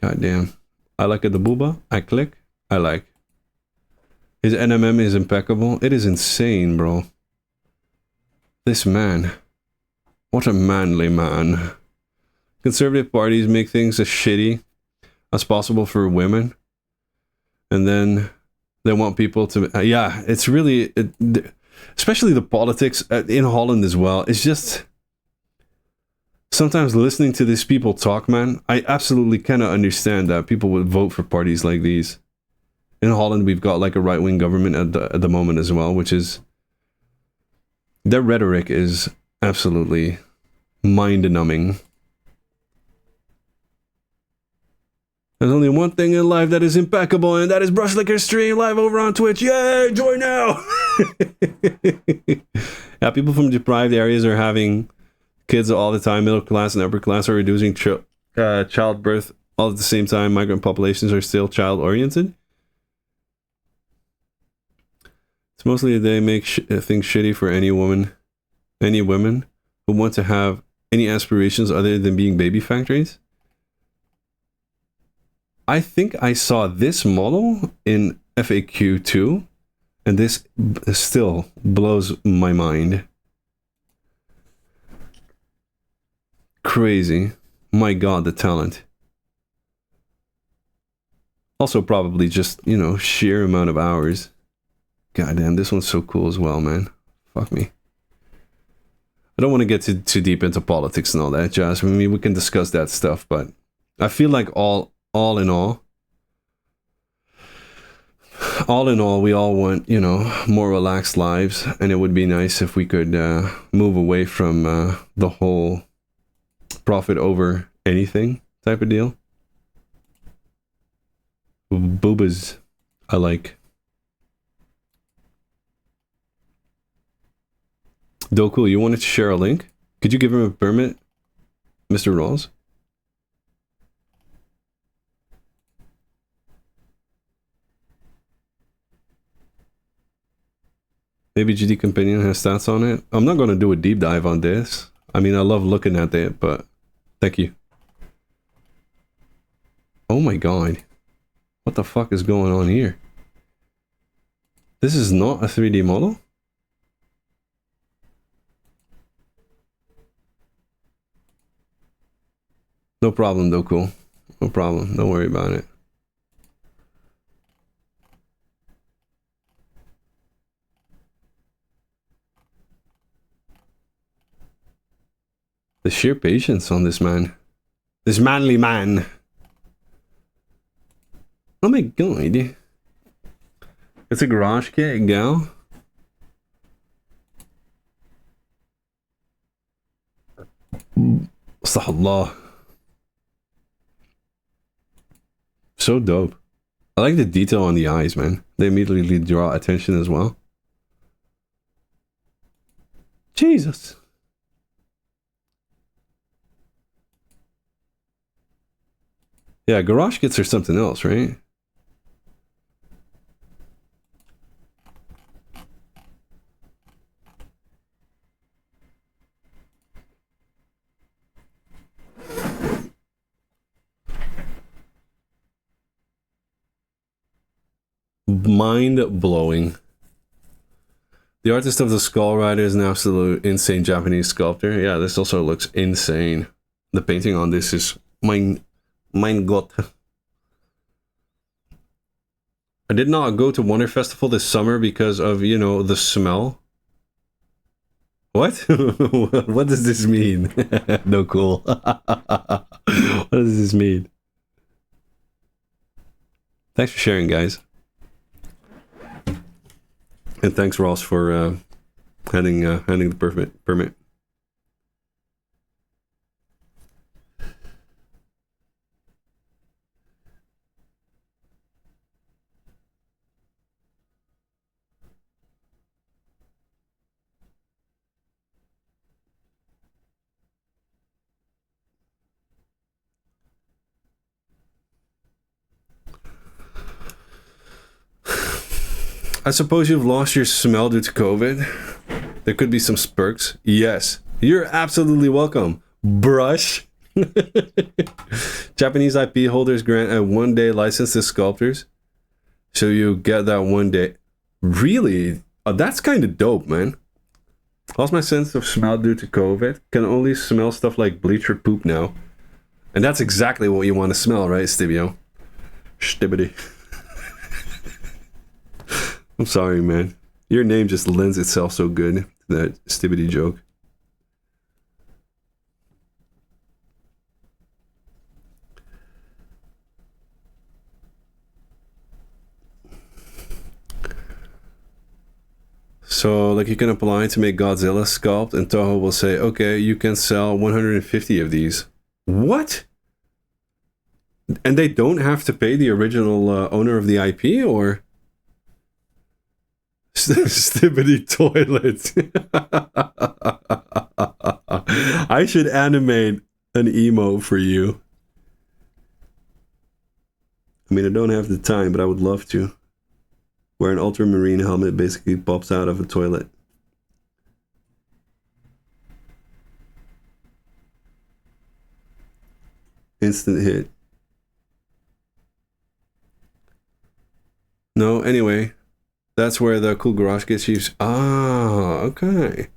God damn. I like it, the booba. I click. I like. His NMM is impeccable. It is insane, bro. This man. What a manly man. Conservative parties make things as shitty as possible for women. And then they want people to... yeah, it's really... especially the politics in Holland as well. It's just... sometimes listening to these people talk, man, I absolutely cannot understand that people would vote for parties like these. In Holland, we've got like a right-wing government at the moment as well, which is... their rhetoric is absolutely mind-numbing. There's only one thing in life that is impeccable, and that is Brushlikker stream live over on Twitch. Yay! Join now! Yeah, people from deprived areas are having kids all the time. Middle class and upper class are reducing childbirth all at the same time. Migrant populations are still child-oriented. It's mostly they make things shitty for any women who want to have any aspirations other than being baby factories. I think I saw this model in FAQ 2, and this still blows my mind. Crazy. My god, the talent. Also probably just, you know, sheer amount of hours. God damn, this one's so cool as well, man. Fuck me. I don't want to get too deep into politics and all that, Josh. I mean, we can discuss that stuff, but I feel like all in all, we all want, you know, more relaxed lives, and it would be nice if we could move away from the whole profit over anything type of deal. Boobas, I like. Doku, you wanted to share a link? Could you give him a permit, Mr. Rawls? Maybe GD Companion has stats on it. I'm not going to do a deep dive on this. I mean, I love looking at it, but thank you. Oh my god. What the fuck is going on here? This is not a 3D model? No problem, though, cool. No problem. Don't worry about it. The sheer patience on this man. This manly man. Oh my god. It's a garage kit, gal. Astaghfirullah. So dope. I like the detail on the eyes, man. They immediately draw attention as well. Jesus. Yeah, garage kits are something else, right? Mind-blowing. The artist of the Skull Rider is an absolute insane Japanese sculptor. Yeah, this also looks insane. The painting on this is mein Gott. I did not go to Wonder Festival this summer because of, you know, the smell. What? What does this mean? No, cool. What does this mean? Thanks for sharing, guys. And thanks, Ross, for handing the permit. I suppose you've lost your smell due to COVID. There could be some spurks. Yes, you're absolutely welcome. Brush. Japanese IP holders grant a one-day license to sculptors. So you get that one day. Really? Oh, that's kind of dope, man. Lost my sense of smell due to COVID. Can only smell stuff like bleach or poop now. And that's exactly what you want to smell, right, Stibio? Stibbity. I'm sorry, man. Your name just lends itself so good to that Stibbity joke. So, like, you can apply to make Godzilla sculpt, and Toho will say, okay, you can sell 150 of these. What? And they don't have to pay the original owner of the IP, or? Stibbity toilet. I should animate an emo for you. I mean, I don't have the time, but I would love to. Where an ultramarine helmet basically pops out of a toilet. Instant hit. No, anyway. That's where the cool garage gets used. Ah, okay.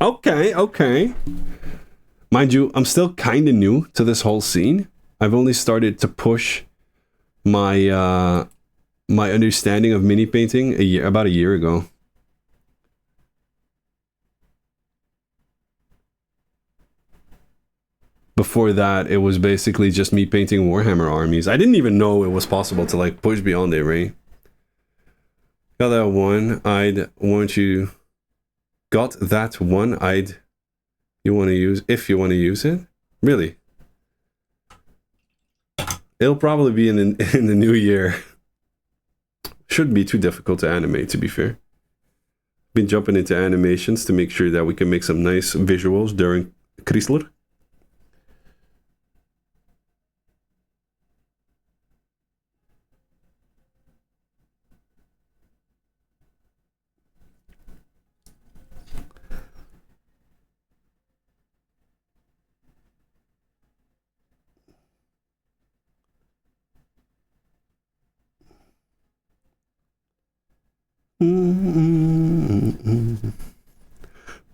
Okay. Mind you, I'm still kind of new to this whole scene. I've only started to push my my understanding of mini painting about a year ago. Before that, it was basically just me painting Warhammer armies. I didn't even know it was possible to like push beyond it, right? Got that one. I'd want you. Got that one. I'd. You want to use if you want to use it. Really. It'll probably be in the new year. Shouldn't be too difficult to animate, to be fair. Been jumping into animations to make sure that we can make some nice visuals during Chrysler.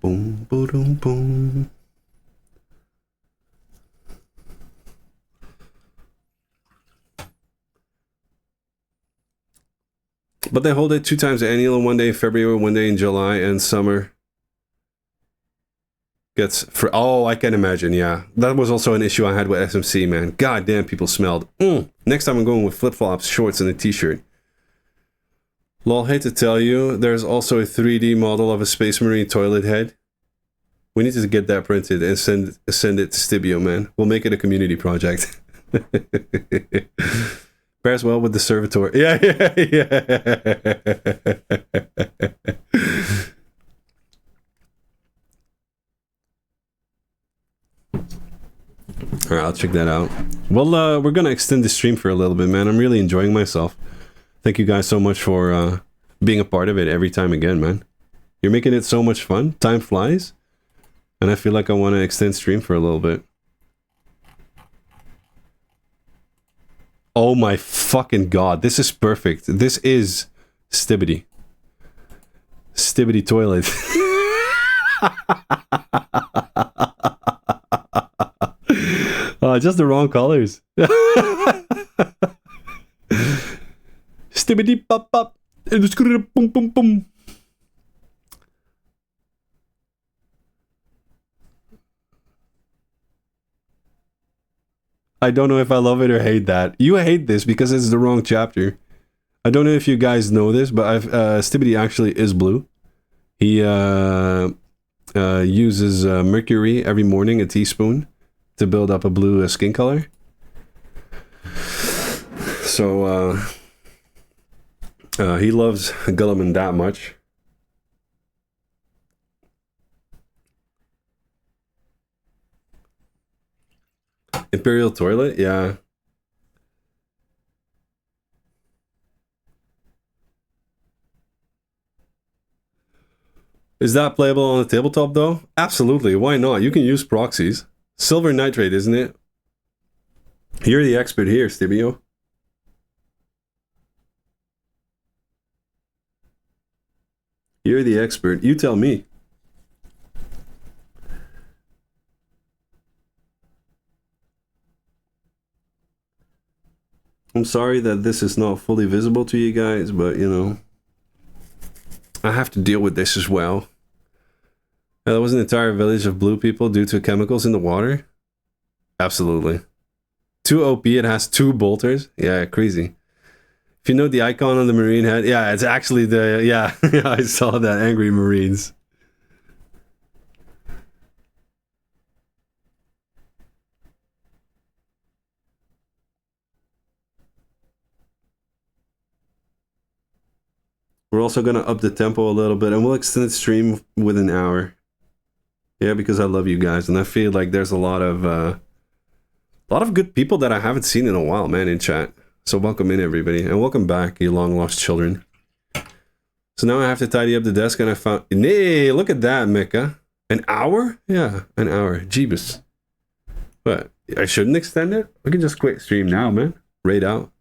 Boom, boom, boom. But they hold it 2 times annual, one day in February, one day in July, and summer gets for. Oh, I can imagine. Yeah, that was also an issue I had with SMC, man. God damn, people smelled. Next time I'm going with flip flops, shorts, and a t-shirt. Lol, hate to tell you, there's also a 3D model of a Space Marine toilet head. We need to get that printed and send it to Stibio, man. We'll make it a community project. Pairs well with the servitor. Yeah. Alright, I'll check that out. Well, we're gonna extend the stream for a little bit, man. I'm really enjoying myself. Thank you guys so much for being a part of it every time again, man. You're making it so much fun. Time flies. And I feel like I want to extend stream for a little bit. Oh my fucking god. This is perfect. This is Stibbity. Stibbity toilet. Just the wrong colors. Stibbity pop pop. Boom boom boom. I don't know if I love it or hate that. You hate this because it's the wrong chapter. I don't know if you guys know this, but Stibbity actually is blue. He uses mercury every morning, a teaspoon, to build up a blue skin color. So he loves Gulliman that much. Imperial toilet, yeah. Is that playable on the tabletop though? Absolutely, why not? You can use proxies. Silver nitrate, isn't it? You're the expert here, Stibio. You're the expert. You tell me. I'm sorry that this is not fully visible to you guys, but you know, I have to deal with this as well. There was an entire village of blue people due to chemicals in the water. Absolutely. 2 OP, it has 2 bolters. Yeah, crazy. If you know the icon on the marine head, yeah, it's actually the, yeah, I saw that, angry marines. We're also going to up the tempo a little bit, and we'll extend the stream with an hour. Yeah, because I love you guys, and I feel like there's a lot of good people that I haven't seen in a while, man, in chat. So welcome in, everybody, and welcome back, you long-lost children. So now I have to tidy up the desk, and I found... Nay, look at that, Mecca. An hour? Yeah, an hour. Jeebus. What? I shouldn't extend it? I can just quit stream now, man. Raid out.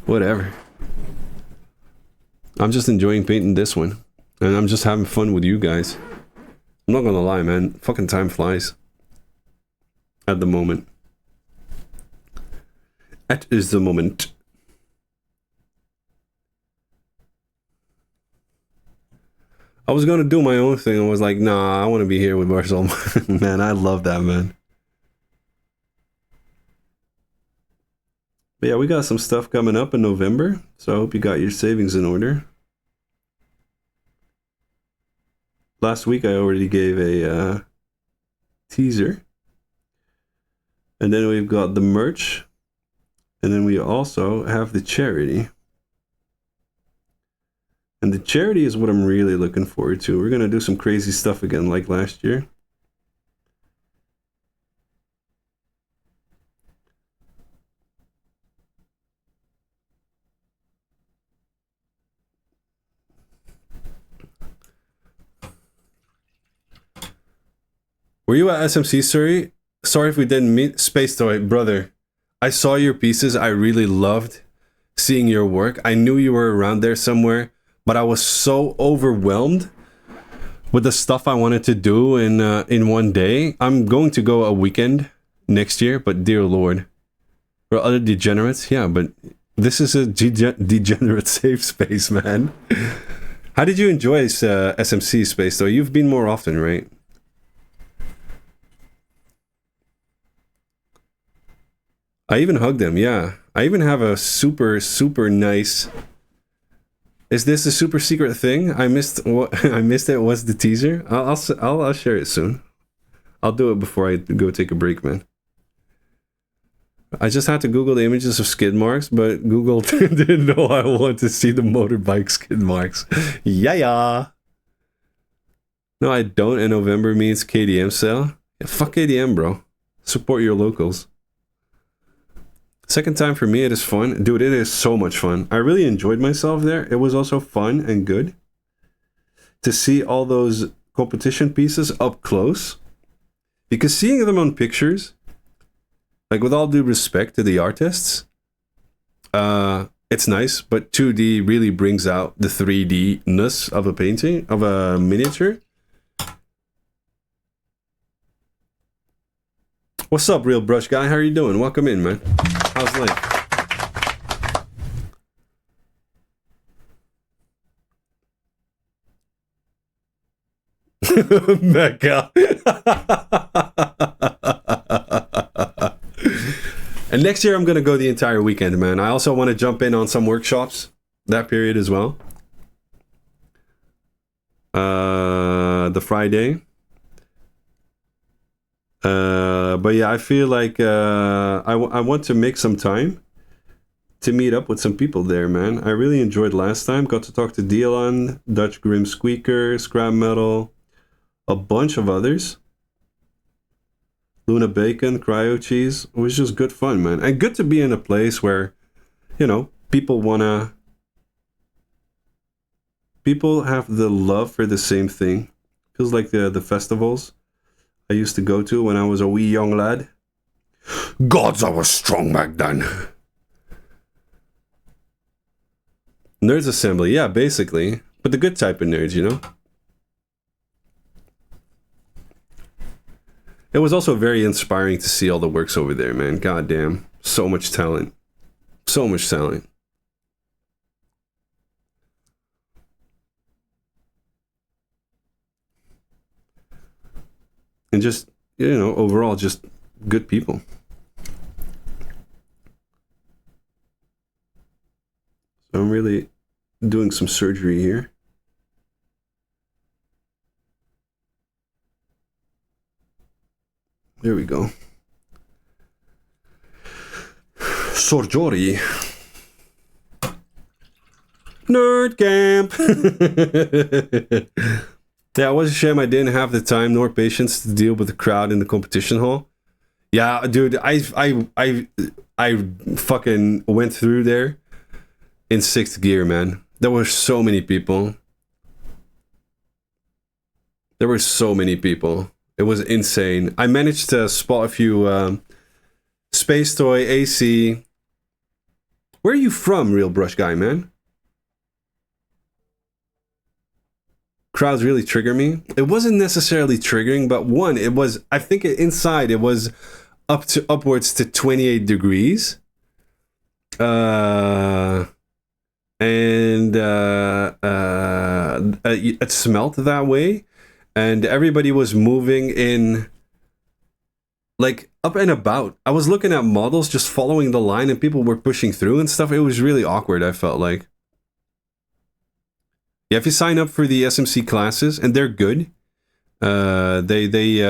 Whatever. I'm just enjoying painting this one. And I'm just having fun with you guys. I'm not gonna lie, man. Fucking time flies. At the moment. That is the moment. I was gonna do my own thing and was like, nah, I want to be here with Marcel. Man, I love that, man. But yeah, we got some stuff coming up in November, so I hope you got your savings in order. Last week I already gave a teaser. And then we've got the merch. And then we also have the charity. And the charity is what I'm really looking forward to. We're going to do some crazy stuff again like last year. Were you at SMC, Surrey? Sorry if we didn't meet. Space Toy, brother. I saw your pieces. I really loved seeing your work. I knew you were around there somewhere, but I was so overwhelmed with the stuff I wanted to do in one day. I'm going to go a weekend next year, but dear Lord. For other degenerates, yeah, but this is a degenerate safe space, man. How did you enjoy SMC, Space Toy? You've been more often, right? I even hugged him, yeah. I even have a super, super nice... Is this a super secret thing? I missed what I missed it. What's the teaser? I'll share it soon. I'll do it before I go take a break, man. I just had to Google the images of skid marks, but Google didn't know I want to see the motorbike skid marks. Yeah. No, I don't. And November means KDM sale. Yeah, fuck KDM, bro. Support your locals. Second time for me, it is fun. Dude, it is so much fun. I really enjoyed myself there. It was also fun and good to see all those competition pieces up close. Because seeing them on pictures, like with all due respect to the artists, it's nice, but 2D really brings out the 3D-ness of a painting, of a miniature. What's up, Real Brush Guy? How are you doing? Welcome in, man. How's life? Mecca. And next year I'm gonna go the entire weekend, man. I also want to jump in on some workshops that period as well. The Friday. But yeah, I feel like I want to make some time to meet up with some people there, man. I really enjoyed last time. Got to talk to Dilan, Dutch Grim Squeaker, Scrap Metal, a bunch of others. Luna Bacon, Cryo Cheese. It was just good fun, man. And good to be in a place where, you know, people have the love for the same thing. Feels like the festivals I used to go to when I was a wee young lad. Gods, I was strong back then. Nerds Assembly, yeah, basically. But the good type of nerds, you know? It was also very inspiring to see all the works over there, man. God damn. So much talent. So much talent. And just, you know, overall, just good people. So I'm really doing some surgery here. There we go. Surgery. Nerd camp. Yeah, it was a shame I didn't have the time nor patience to deal with the crowd in the competition hall. Yeah, dude, I fucking went through there in 6th gear, man. There were so many people. There were so many people. It was insane. I managed to spot a few Space Toy, AC. Where are you from, Real Brush Guy, man? Crowds really trigger me. It wasn't necessarily triggering, but one, it was, I think inside it was upwards to 28 degrees. And it smelled that way. And everybody was moving in, like, up and about. I was looking at models just following the line and people were pushing through and stuff. It was really awkward, I felt like. Yeah, if you sign up for the SMC classes, and they're good, they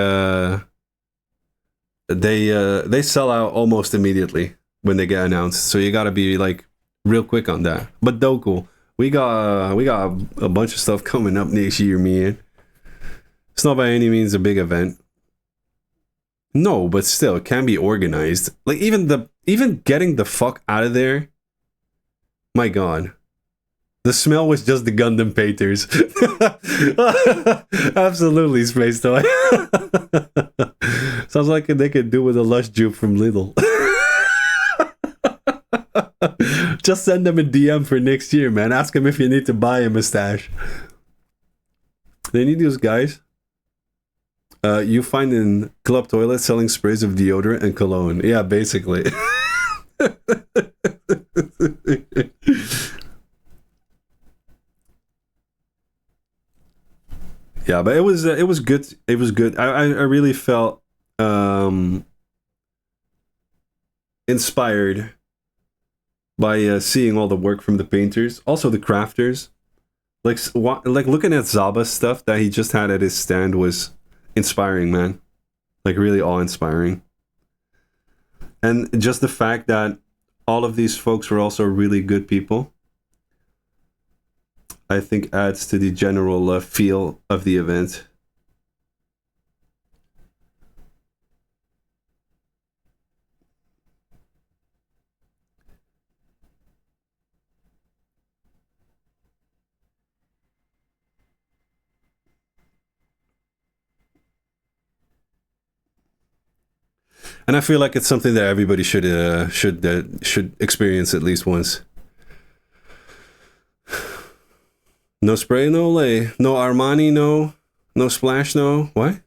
sell out almost immediately when they get announced. So you gotta be like real quick on that. But Doku, we got a bunch of stuff coming up next year, man. It's not by any means a big event. No, but still, it can be organized. Like even getting the fuck out of there. My God. The smell was just the Gundam painters. Absolutely, Space Toy. Sounds like they could do with a Lush Jupe from Lidl. Just send them a DM for next year, man. Ask them if you need to buy a mustache. They need those guys. You find in club toilets selling sprays of deodorant and cologne. Yeah, basically. Yeah, but it was good. It was good. I really felt inspired by seeing all the work from the painters, also the crafters. Like looking at Zaba's stuff that he just had at his stand was inspiring, man. Like really awe-inspiring. And just the fact that all of these folks were also really good people, I think adds to the general feel of the event. And I feel like it's something that everybody should experience at least once. No spray, no lay. No Armani, no. No splash, no. What?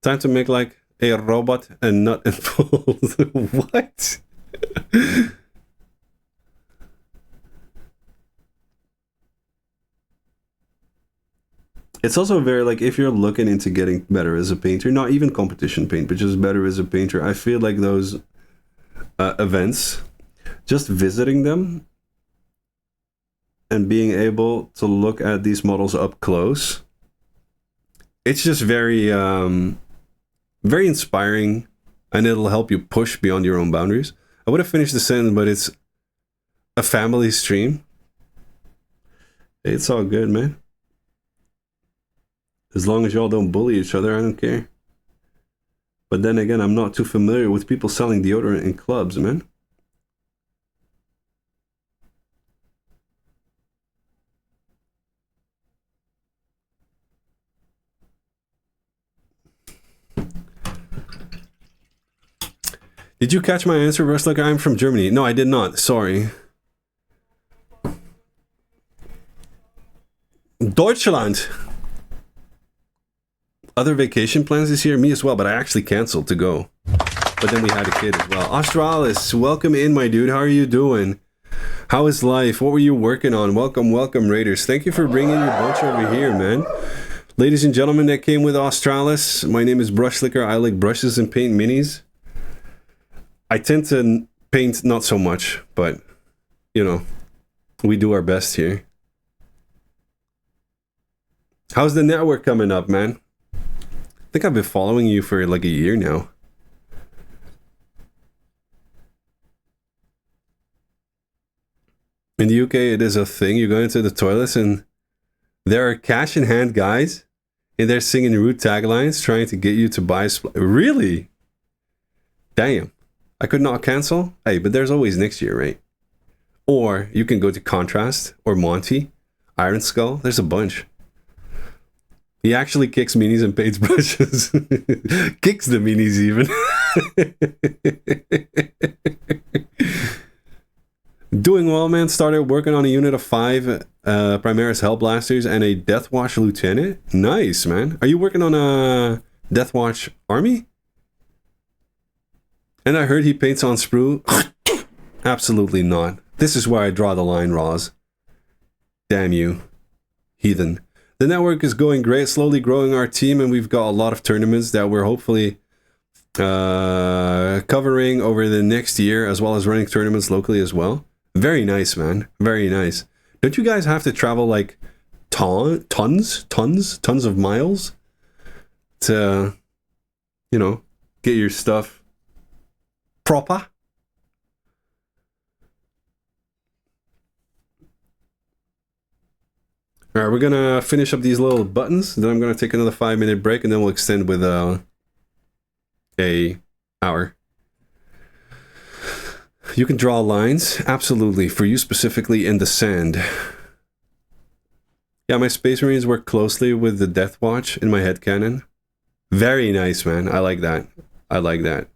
Time to make like a robot and nut and bolt. What? It's also very like if you're looking into getting better as a painter, not even competition paint, but just better as a painter. I feel like those events, just visiting them and being able to look at these models up close, it's just very very inspiring, and it'll help you push beyond your own boundaries. I would have finished the sentence, but it's a family stream. It's all good, man. As long as y'all don't bully each other, I don't care. But then again, I'm not too familiar with people selling deodorant in clubs, man. Did you catch my answer, Brushlikker? I'm from Germany. No, I did not. Sorry. Deutschland. Other vacation plans this year? Me as well, but I actually canceled to go. But then we had a kid as well. Australis, welcome in, my dude. How are you doing? How is life? What were you working on? Welcome, welcome, Raiders. Thank you for bringing your bunch over here, man. Ladies and gentlemen that came with Australis, my name is Brushlikker. I like brushes and paint minis. I tend to paint not so much, but, you know, we do our best here. How's the network coming up, man? I think I've been following you for like a year now. In the UK, it is a thing. You go into the toilets and there are cash in hand guys and they're singing rude taglines trying to get you to buy. Really? Damn. I could not cancel? Hey, but there's always next year, right? Or you can go to Contrast or Monty, Iron Skull. There's a bunch. He actually kicks minis and paints brushes. Kicks the minis even. Doing well, man. Started working on a unit of 5 Primaris Hellblasters and a Deathwatch Lieutenant. Nice, man. Are you working on a Deathwatch Army? And I heard he paints on sprue. Absolutely not. This is where I draw the line, Roz. Damn you, heathen. The network is going great, slowly growing our team, and we've got a lot of tournaments that we're hopefully covering over the next year, as well as running tournaments locally as well. Very nice, man. Very nice. Don't you guys have to travel like tons of miles to, you know, get your stuff proper? All right, we're gonna finish up these little buttons. Then I'm gonna take another 5-minute break, and then we'll extend with a hour. You can draw lines, absolutely, for you specifically in the sand. Yeah, my Space Marines work closely with the Death Watch in my headcanon. Very nice, man. I like that. I like that.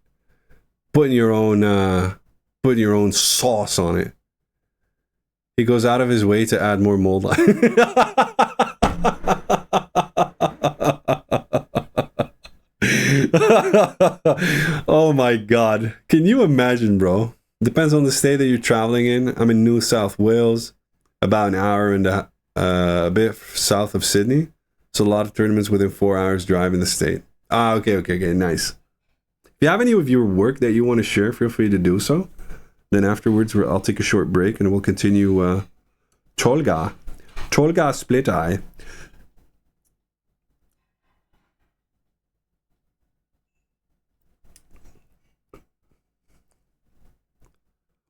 Putting your own sauce on it. He goes out of his way to add more mold line. Oh my god. Can you imagine, bro? Depends on the state that you're traveling in. I'm in New South Wales, about an hour and a bit south of Sydney. So a lot of tournaments within 4 hours drive in the state. Ah, okay, nice. If you have any of your work that you want to share, feel free to do so. Then afterwards, I'll take a short break and we'll continue Tolgar Split-eye.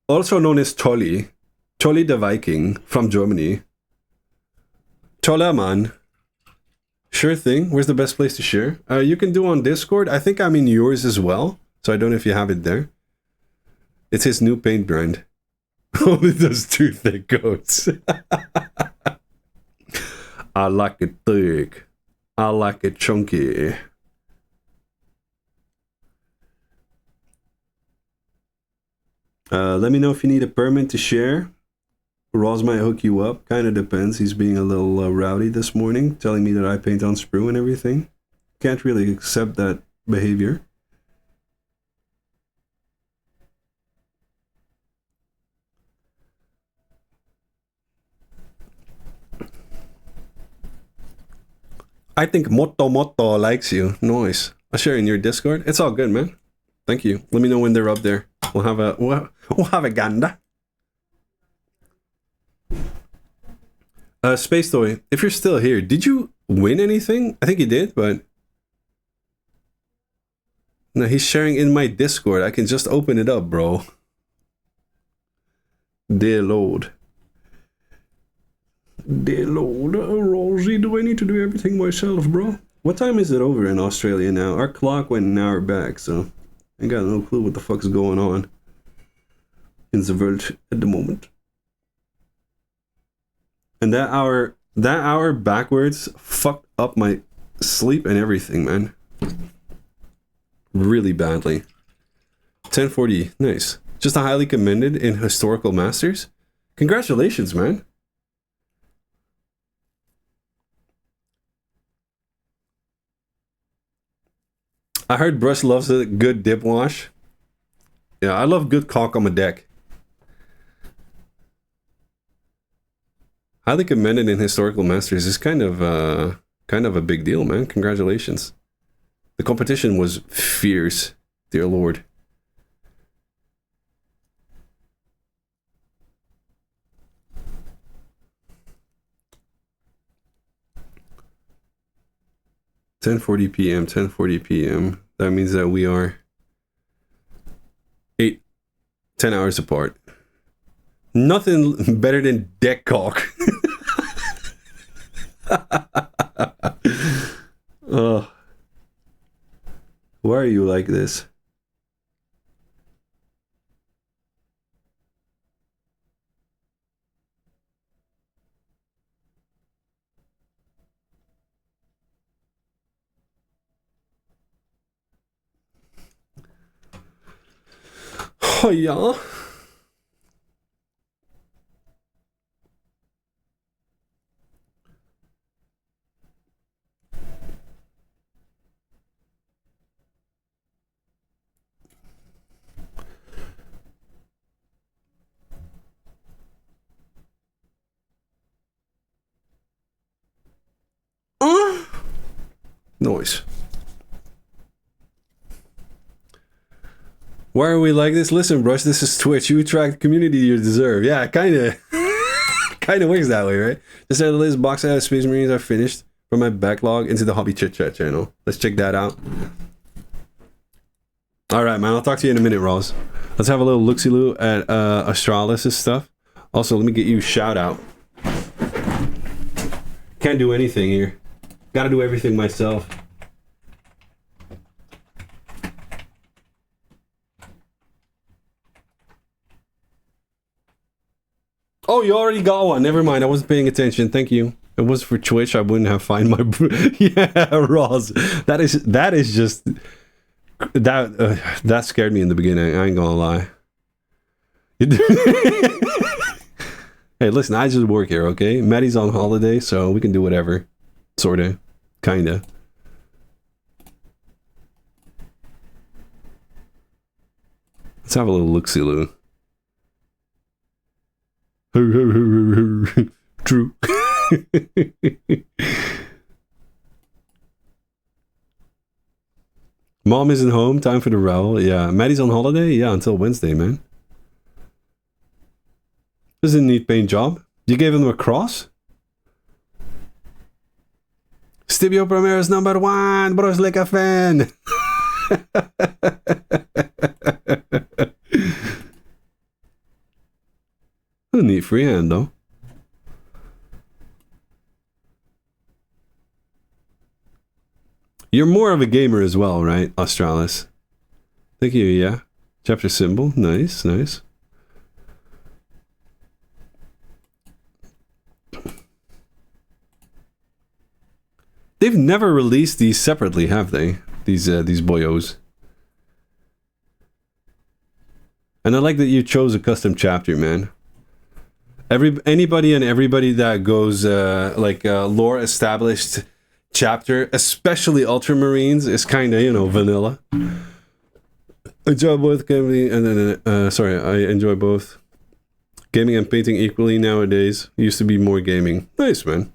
Also known as Tolly the Viking from Germany. Tollerman. Sure thing. Where's the best place to share? You can do on Discord. I think I'm in yours as well. So I don't know if you have it there. It's his new paint brand. Only does 2 thick coats. I like it thick. I like it chunky. Let me know if you need a permit to share. Ross might hook you up. Kind of depends. He's being a little rowdy this morning, telling me that I paint on sprue and everything. Can't really accept that behavior. I think Moto likes you. Nice. I'll share in your Discord. It's all good, man. Thank you. Let me know when they're up there. We'll have a ganda. Space Toy, if you're still here, did you win anything? I think you did, but no, he's sharing in my Discord. I can just open it up, bro. Dear Lord. Dear Lord, Rosie, do I need to do everything myself, bro? What time is it over in Australia now? Our clock went an hour back, so I got no clue what the fuck's going on in the world at the moment. And that hour backwards fucked up my sleep and everything, man. Really badly. 1040, nice. Just a highly commended in historical masters. Congratulations, man. I heard Brush loves a good dip wash. Yeah, I love good caulk on my deck. Highly commended in historical masters is kind of a big deal, man. Congratulations. The competition was fierce, dear Lord. (10:40 p.m. 10:40 p.m.) That means that we are 10 hours apart. Nothing better than deck caulk. Oh, why are you like this? Oh yeah. Noise. Why are we like this? Listen, Brush, this is Twitch. You attract the community you deserve. Yeah, kind of works that way, right? Just add the latest box set of Space Marines I finished from my backlog into the Hobby Chit Chat channel. Let's check that out. All right, man. I'll talk to you in a minute, Ross. Let's have a little look-see-loo at Australis' stuff. Also, let me get you a shout-out. Can't do anything here. Gotta do everything myself. Oh, you already got one. Never mind. I wasn't paying attention. Thank you. If it was for Twitch, I wouldn't have find my... Yeah, Ross. That is just... That scared me in the beginning. I ain't gonna lie. Hey, listen, I just work here, okay? Maddie's on holiday, so we can do whatever. Sorta. Kinda. Let's have a little look-see-loo. True. Mom isn't home. Time for the revel. Yeah. Maddie's on holiday? Yeah, until Wednesday, man. This is a neat paint job. You gave him a cross? Stibio Primaris #1, Brushlikker fan. A neat freehand, though. You're more of a gamer as well, right, Australis? Thank you, yeah. Chapter symbol. Nice, nice. They've never released these separately, have they? These boyos. And I like that you chose a custom chapter, man. Anybody and everybody that goes like lore established chapter, especially Ultramarines, is kind of, you know, vanilla. I enjoy both gaming and then sorry, I enjoy both gaming and painting equally nowadays. Used to be more gaming. Nice, man.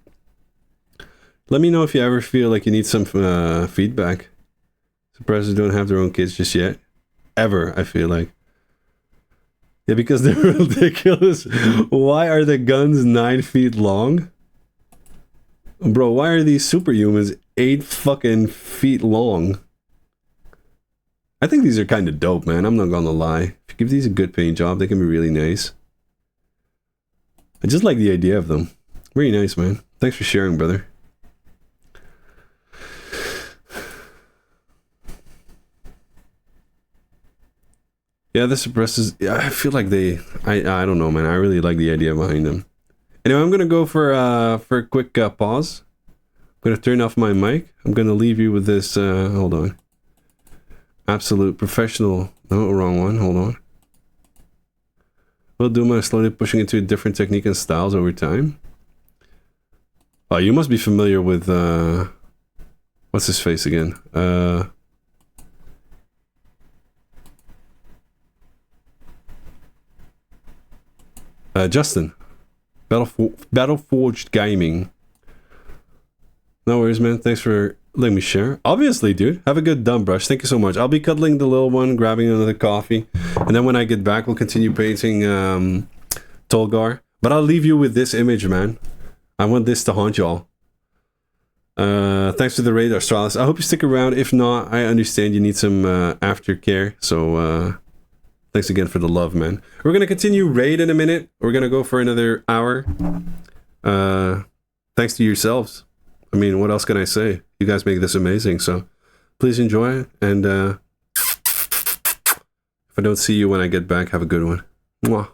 Let me know if you ever feel like you need some feedback. Suppressors don't have their own kids just yet. Ever, I feel like. Yeah, because they're ridiculous. Why are the guns 9 feet long? Bro, why are these superhumans 8 fucking feet long? I think these are kind of dope, man. I'm not gonna lie. If you give these a good paint job, they can be really nice. I just like the idea of them. Very nice, man. Thanks for sharing, brother. Yeah, the suppressors, yeah, I feel like they, I don't know, man. I really like the idea behind them. Anyway, I'm gonna go for a quick pause. I'm gonna turn off my mic. I'm gonna leave you with this, hold on. Absolute professional, no, wrong one, hold on. We'll do my slowly pushing into different technique and styles over time. Oh, you must be familiar with, what's his face again? Justin. Battleforged Gaming. No worries, man. Thanks for letting me share. Obviously, dude. Have a good dumb brush. Thank you so much. I'll be cuddling the little one, grabbing another coffee. And then when I get back, we'll continue painting Tolgar. But I'll leave you with this image, man. I want this to haunt y'all. Thanks for the raid, Australis. I hope you stick around. If not, I understand you need some aftercare. So, thanks again for the love, man. We're going to continue raid in a minute. We're going to go for another hour. Thanks to yourselves. I mean, what else can I say? You guys make this amazing, so please enjoy. And if I don't see you when I get back, have a good one. Mwah.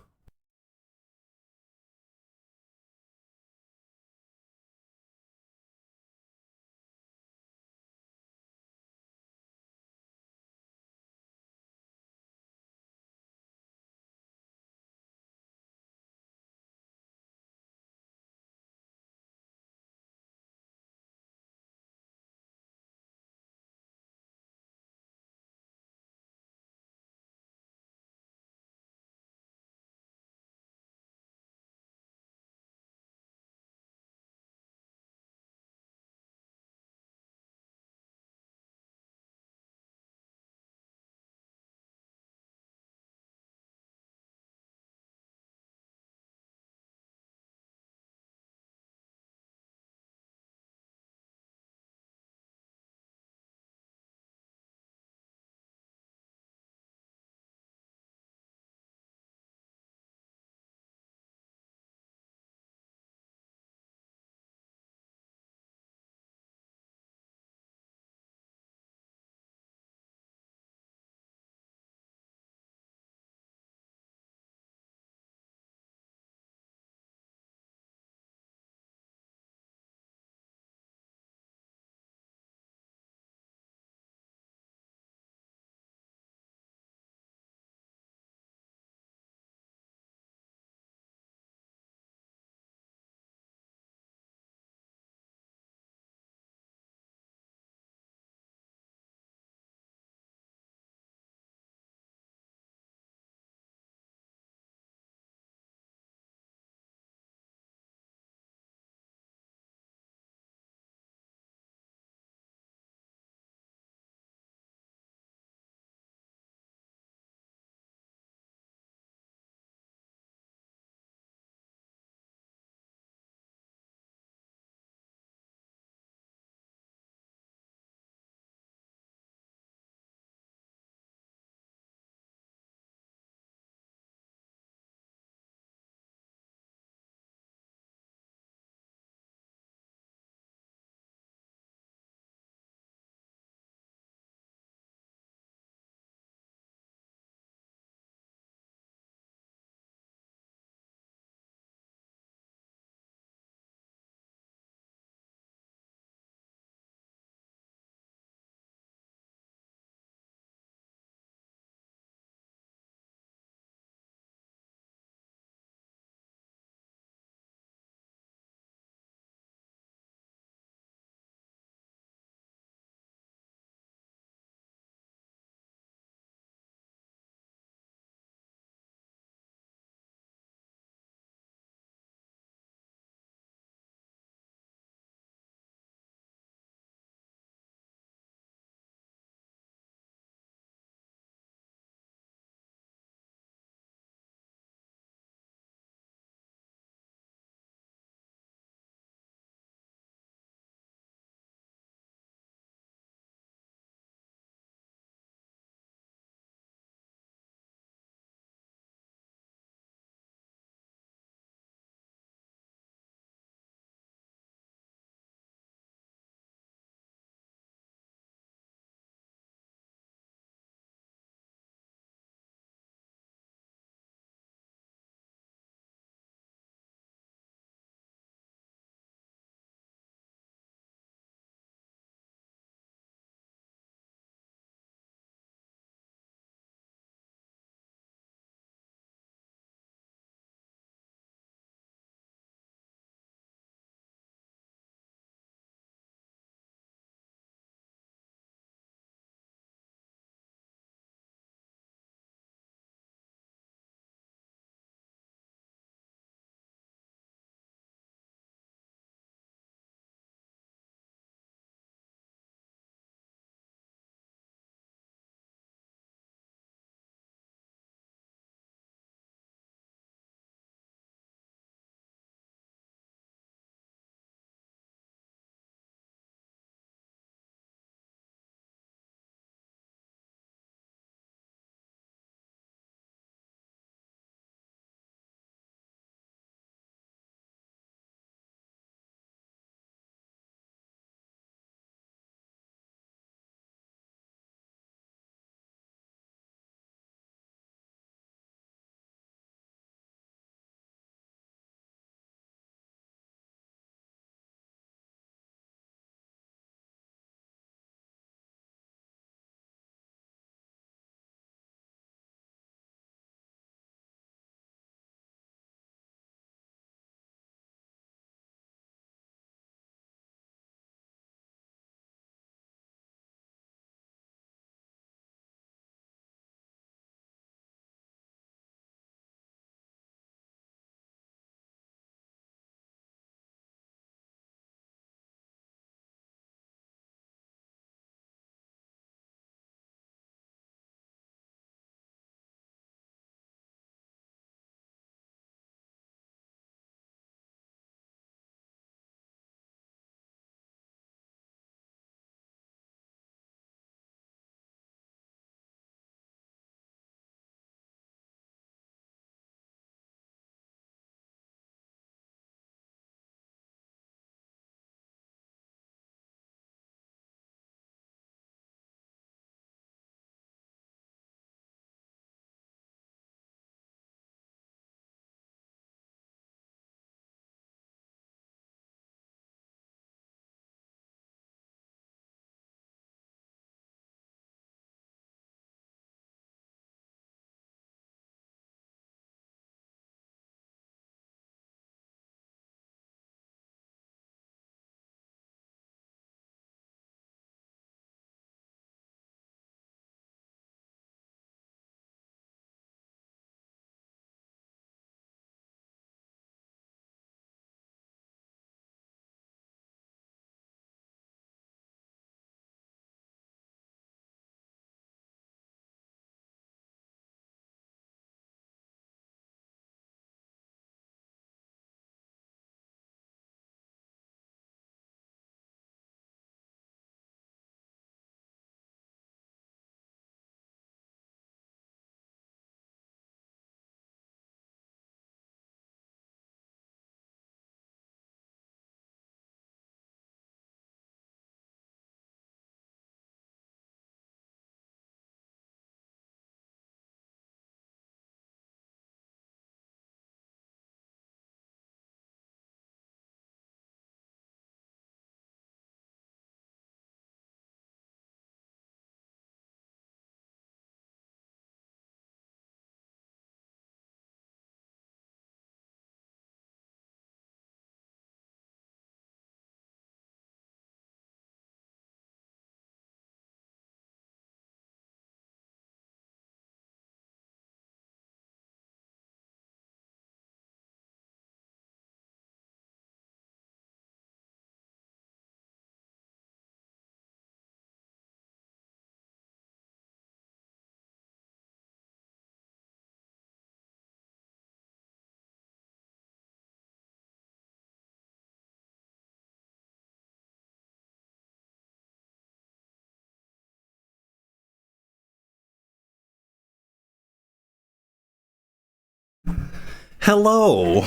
Hello,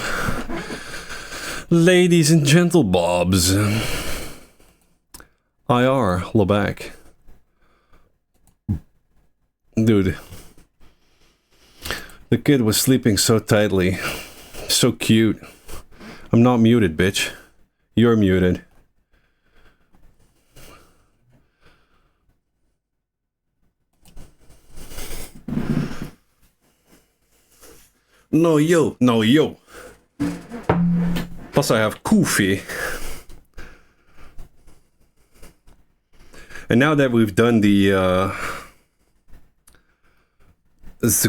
ladies and gentlebobs. IR, Lebac. Dude, the kid was sleeping so tightly. So cute. I'm not muted, bitch. You're muted. No, yo. No, yo. Plus I have Koofy. And now that we've done the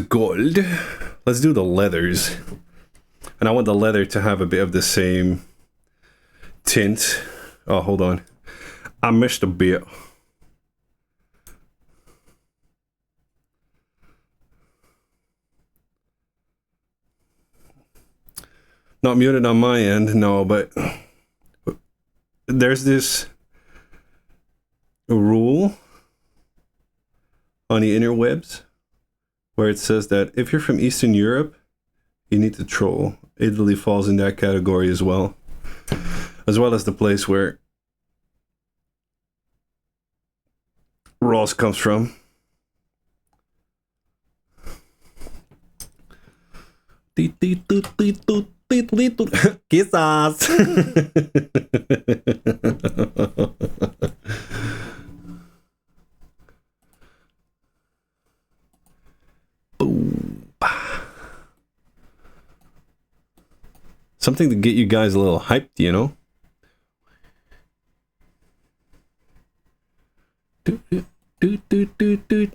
gold, let's do the leathers. And I want the leather to have a bit of the same tint. Oh, hold on. I missed a bit. Not muted on my end, no, but there's this rule on the interwebs where it says that if you're from Eastern Europe, you need to troll. Italy falls in that category as well as the place where Ross comes from. Kisses. Boom. Something to get you guys a little hyped, you know? Doot.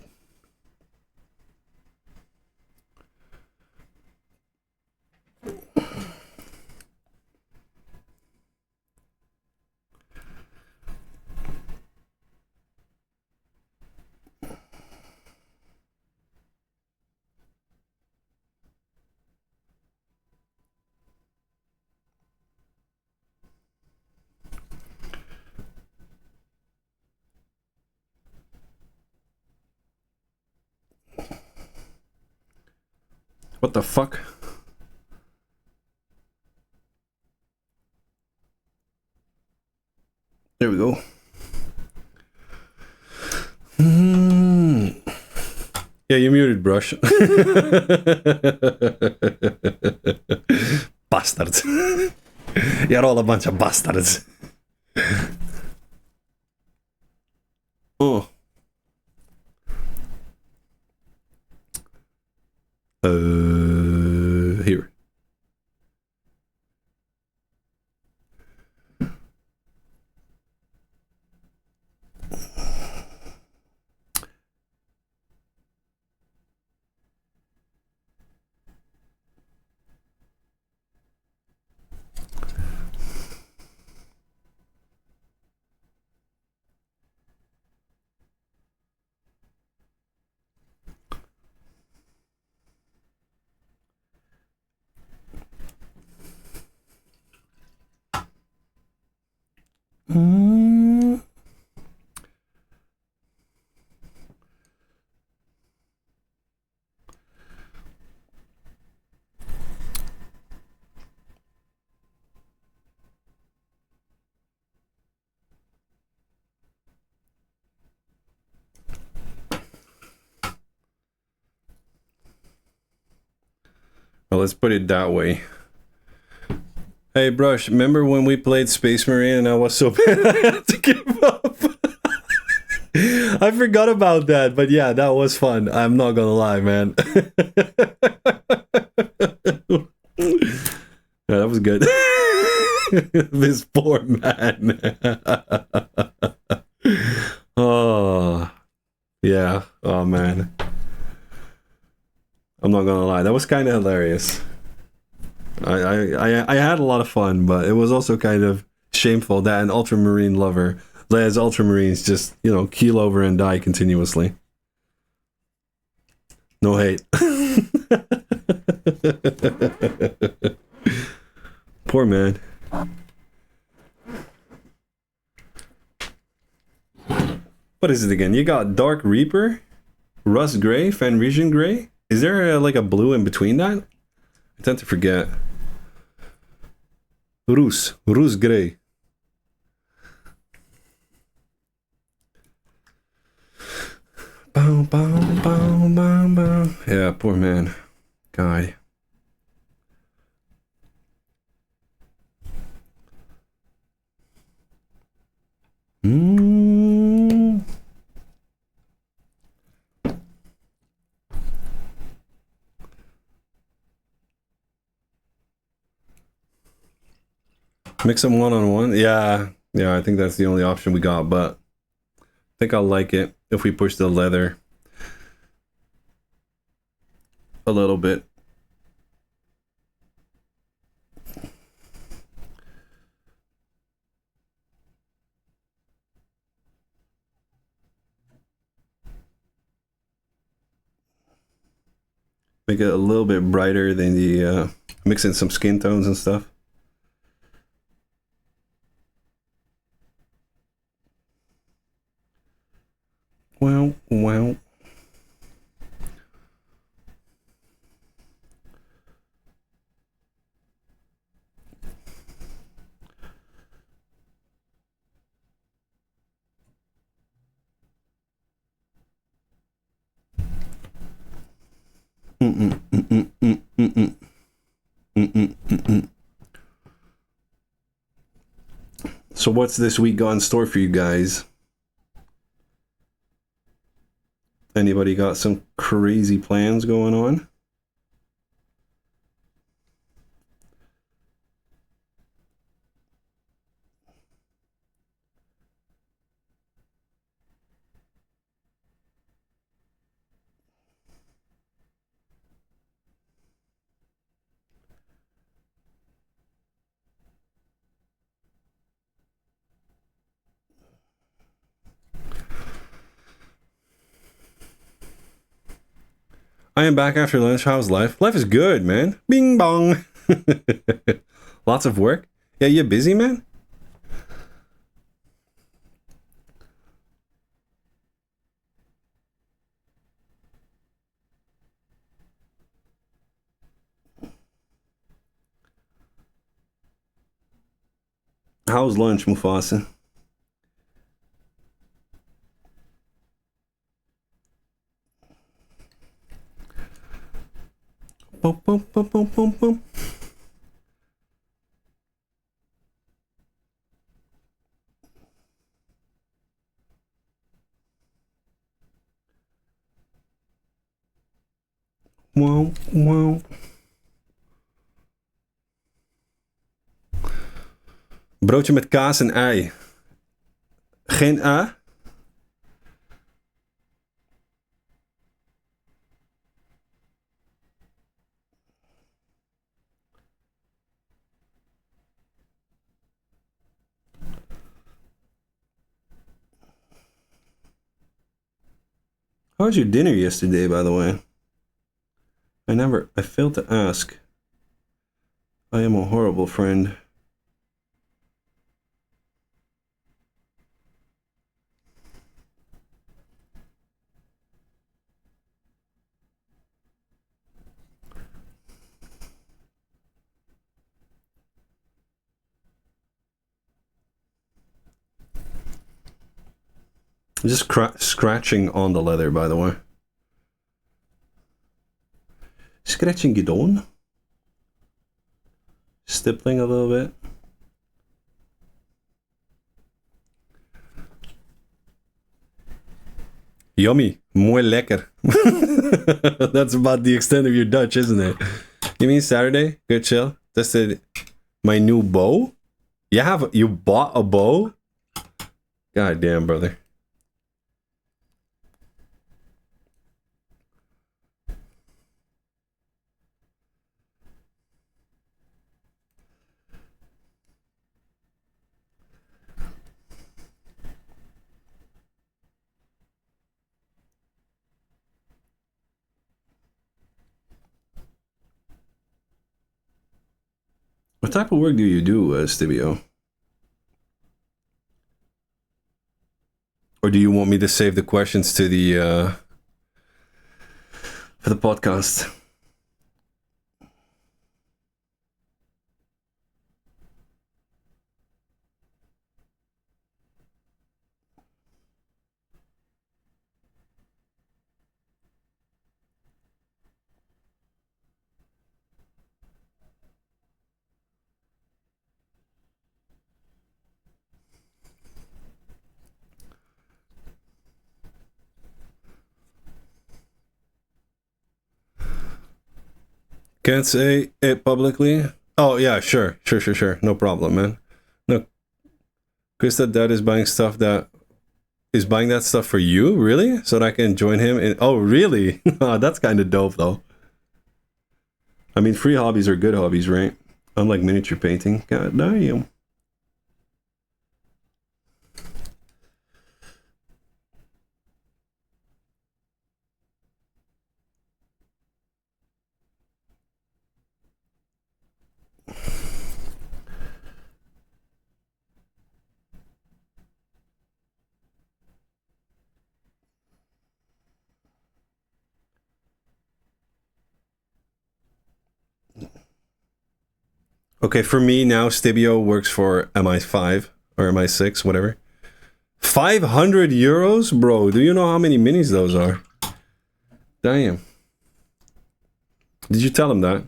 What the fuck? There we go. Yeah, you muted, Brush. Bastards. You're all a bunch of bastards. Oh. Here. Well, let's put it that way. Hey, Brush, remember when we played Space Marine and I was so bad I had to give up? I forgot about that, but yeah, that was fun. I'm not gonna lie, man. Yeah, that was good. This poor man. Oh, yeah. Oh, man. I'm not gonna lie, that was kind of hilarious. I had a lot of fun, but it was also kind of shameful that an ultramarine lover lets ultramarines just, you know, keel over and die continuously. No hate. Poor man. What is it again? You got Dark Reaper, Rust Gray, Fenrisian Gray. Is there like a blue in between that? I tend to forget. Roos Grey. Bow, bow, bow, bow, bow. Yeah, poor man. Guy. Mix them one-on-one? Yeah, I think that's the only option we got, but I think I'll like it if we push the leather a little bit. Make it a little bit brighter than the, mix in some skin tones and stuff. Wow. So what's this week got in store for you guys? Anybody got some crazy plans going on? I am back after lunch. How's life? Life is good, man. Bing bong. Lots of work. Yeah, you busy, man? How's lunch, Mufasa? Boom, boom, boom, boom, boom, boom. Wow, wow. Broodje met kaas en ei. Geen A? How was your dinner yesterday, by the way? I failed to ask. I am a horrible friend. Just scratching on the leather, by the way. Scratching it on. Stippling a little bit. Yummy. Mooi lekker. That's about the extent of your Dutch, isn't it? You mean Saturday? Good chill. Tested my new bow? You bought a bow? God damn, brother. What type of work do you do, Stibio? Or do you want me to save the questions to the for the podcast? Can't say it publicly. Oh yeah, sure. No problem, man. No, Chris, that dad is buying stuff that is buying that stuff for you, really? So that I can join him in. Oh, really? That's kind of dope, though. I mean, free hobbies are good hobbies, right? Unlike miniature painting. God damn. Okay, for me now, Stibio works for MI5 or MI6, whatever. 500 euros? Bro, do you know how many minis those are? Damn. Did you tell him that?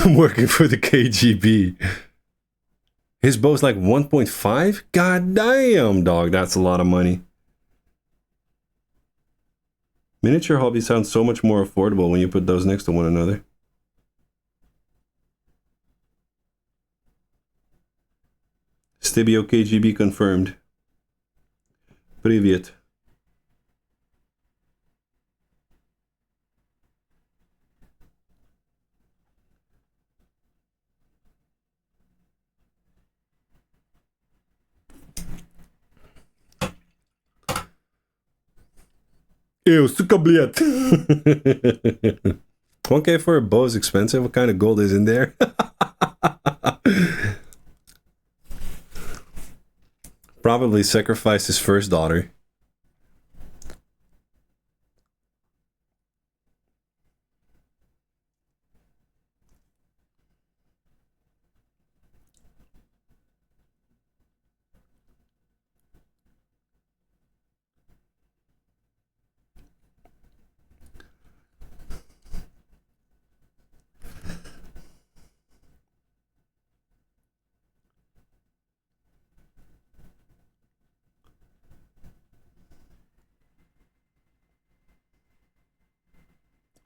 I'm working for the KGB. His bow's like 1.5? God damn, dog. That's a lot of money. Miniature hobby sounds so much more affordable when you put those next to one another. Stibio KGB confirmed. Привет. Ew, suka блядь. 1K for a bow is expensive. What kind of gold is in there? Probably sacrificed his first daughter.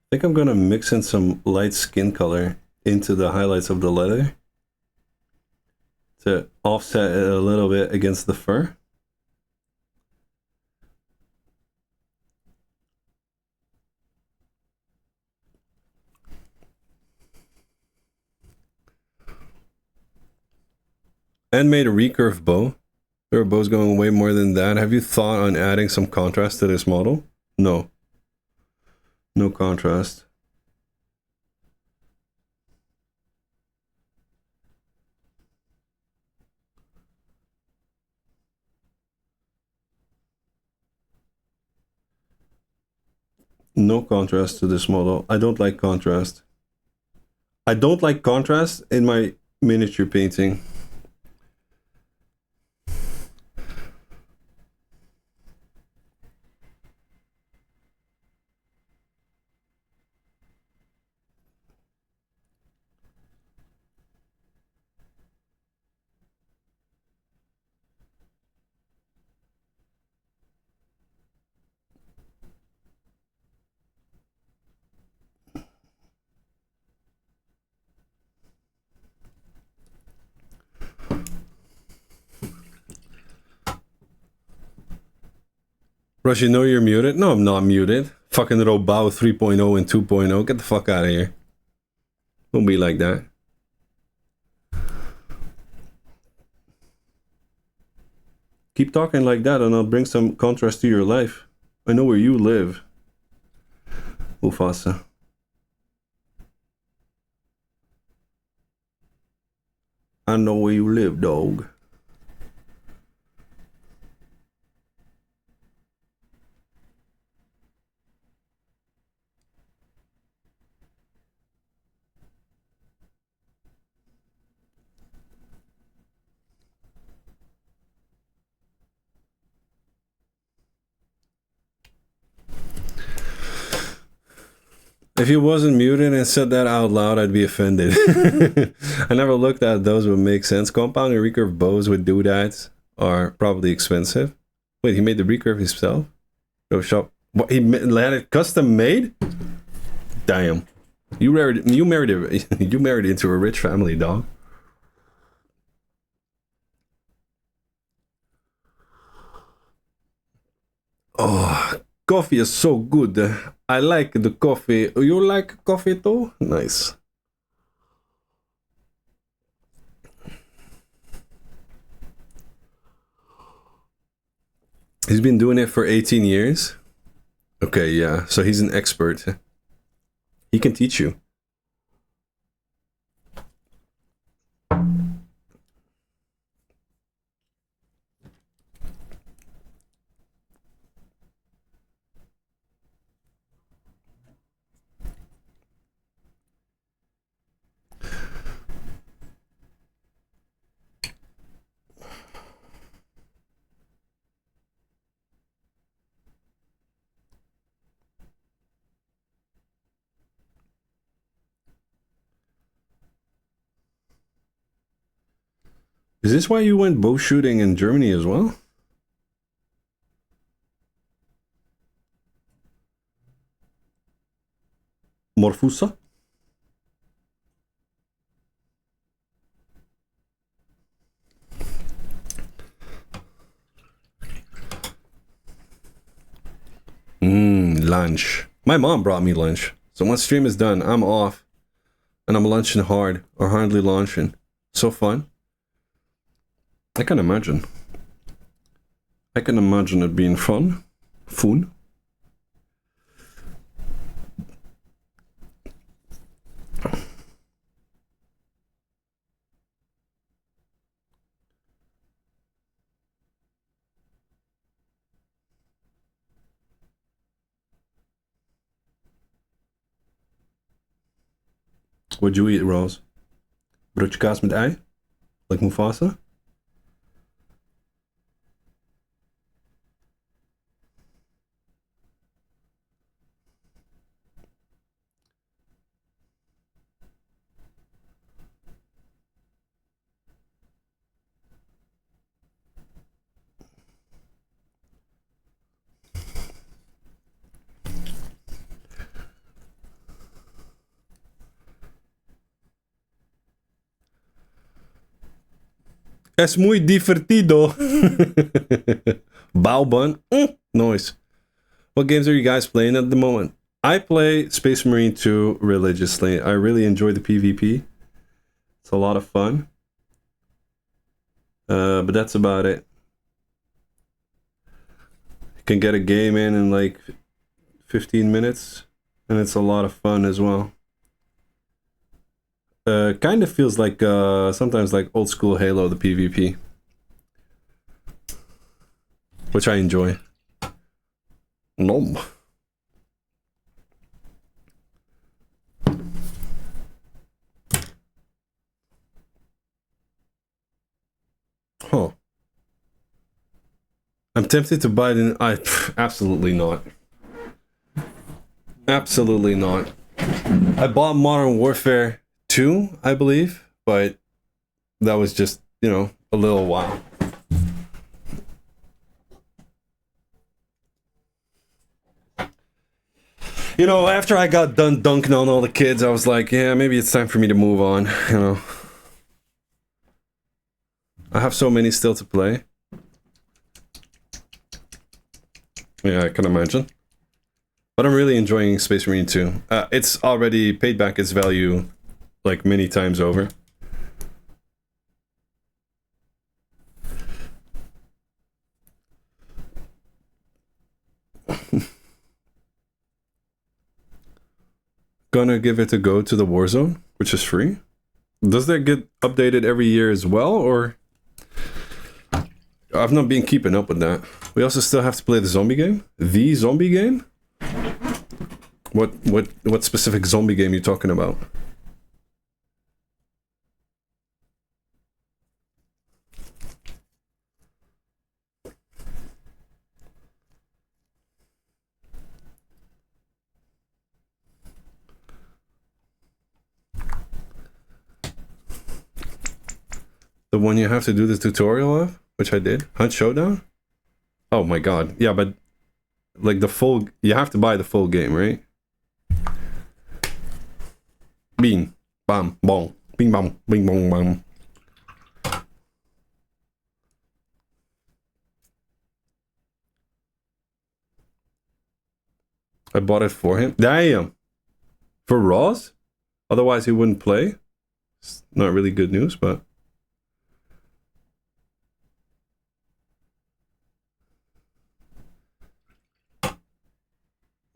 I think I'm gonna mix in some light skin color into the highlights of the leather to offset it a little bit against the fur. And made a recurve bow. There are bows going way more than that. Have you thought on adding some contrast to this model? No. No contrast. No contrast to this model. I don't like contrast. I don't like contrast in my miniature painting. Rush, you know you're muted? No, I'm not muted. Fucking Robao 3.0 and 2.0. Get the fuck out of here. Don't be like that. Keep talking like that and I'll bring some contrast to your life. I know where you live. Mufasa. I know where you live, dog. If you wasn't muted and said that out loud, I'd be offended. I never looked at those would make sense. Compound and recurve bows with doodads are probably expensive. Wait, he made the recurve himself? Go shop. What, he had it custom made? Damn. You married into a rich family, dog. Oh, coffee is so good. I like the coffee. You like coffee too? Nice. He's been doing it for 18 years. Okay, yeah. So he's an expert. He can teach you. Is this why you went bow shooting in Germany as well? Morfusa? Lunch. My mom brought me lunch. So once stream is done, I'm off. And I'm lunching hard, or hardly launching. So fun. I can imagine. I can imagine it being fun. Fun. What'd you eat, Rose? Broodje kaas met ei? Like Mufasa? Es muy divertido. Baobun. Nice. What games are you guys playing at the moment? I play Space Marine 2 religiously. I really enjoy the PvP. It's a lot of fun. But that's about it. You can get a game in like 15 minutes. And it's a lot of fun as well. Kind of feels like sometimes like old school Halo, the PvP, which I enjoy. Nom. Huh. I'm tempted to buy it. Absolutely not. Absolutely not. I bought Modern Warfare 2, I believe, but that was just, you know, a little while. You know, after I got done dunking on all the kids, I was like, yeah, maybe it's time for me to move on, you know. I have so many still to play. Yeah, I can imagine. But I'm really enjoying Space Marine 2. It's already paid back its value like many times over. Gonna give it a go to the Warzone, which is free. Does that get updated every year as well, or? I've not been keeping up with that. We also still have to play the zombie game? The zombie game? What specific zombie game are you talking about? The one you have to do the tutorial of? Which I did? Hunt Showdown? Oh my god. Yeah, but like the full... You have to buy the full game, right? Bing. Bam. Bong. Bing bong. Bing bong bong. I bought it for him. Damn! For Ross? Otherwise he wouldn't play? It's not really good news, but...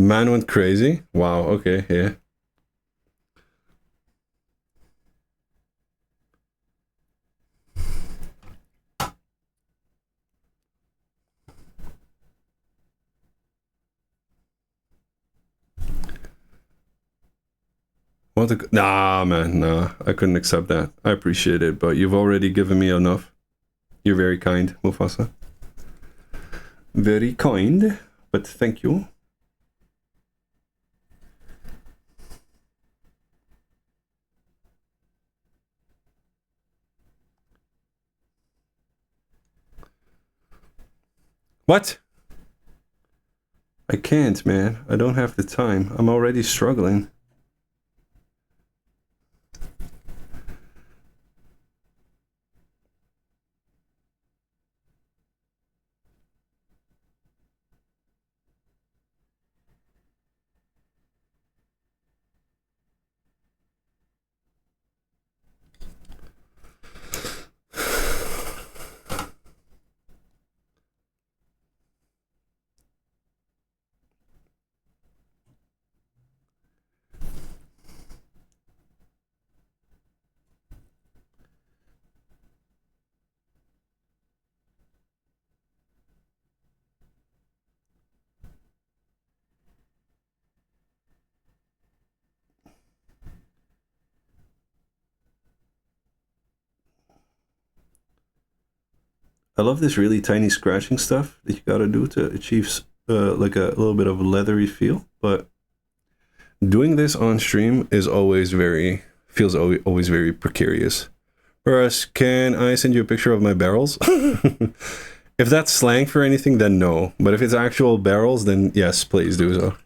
Man went crazy? Wow, okay, yeah. Nah, man, nah. I couldn't accept that. I appreciate it, but you've already given me enough. You're very kind, Mufasa. Very kind, but thank you. What? I can't, man. I don't have the time. I'm already struggling. I love this really tiny scratching stuff that you gotta do to achieve like a little bit of a leathery feel, but doing this on stream is always feels always very precarious. Whereas, can I send you a picture of my barrels? If that's slang for anything, then no. But if it's actual barrels, then yes, please do so.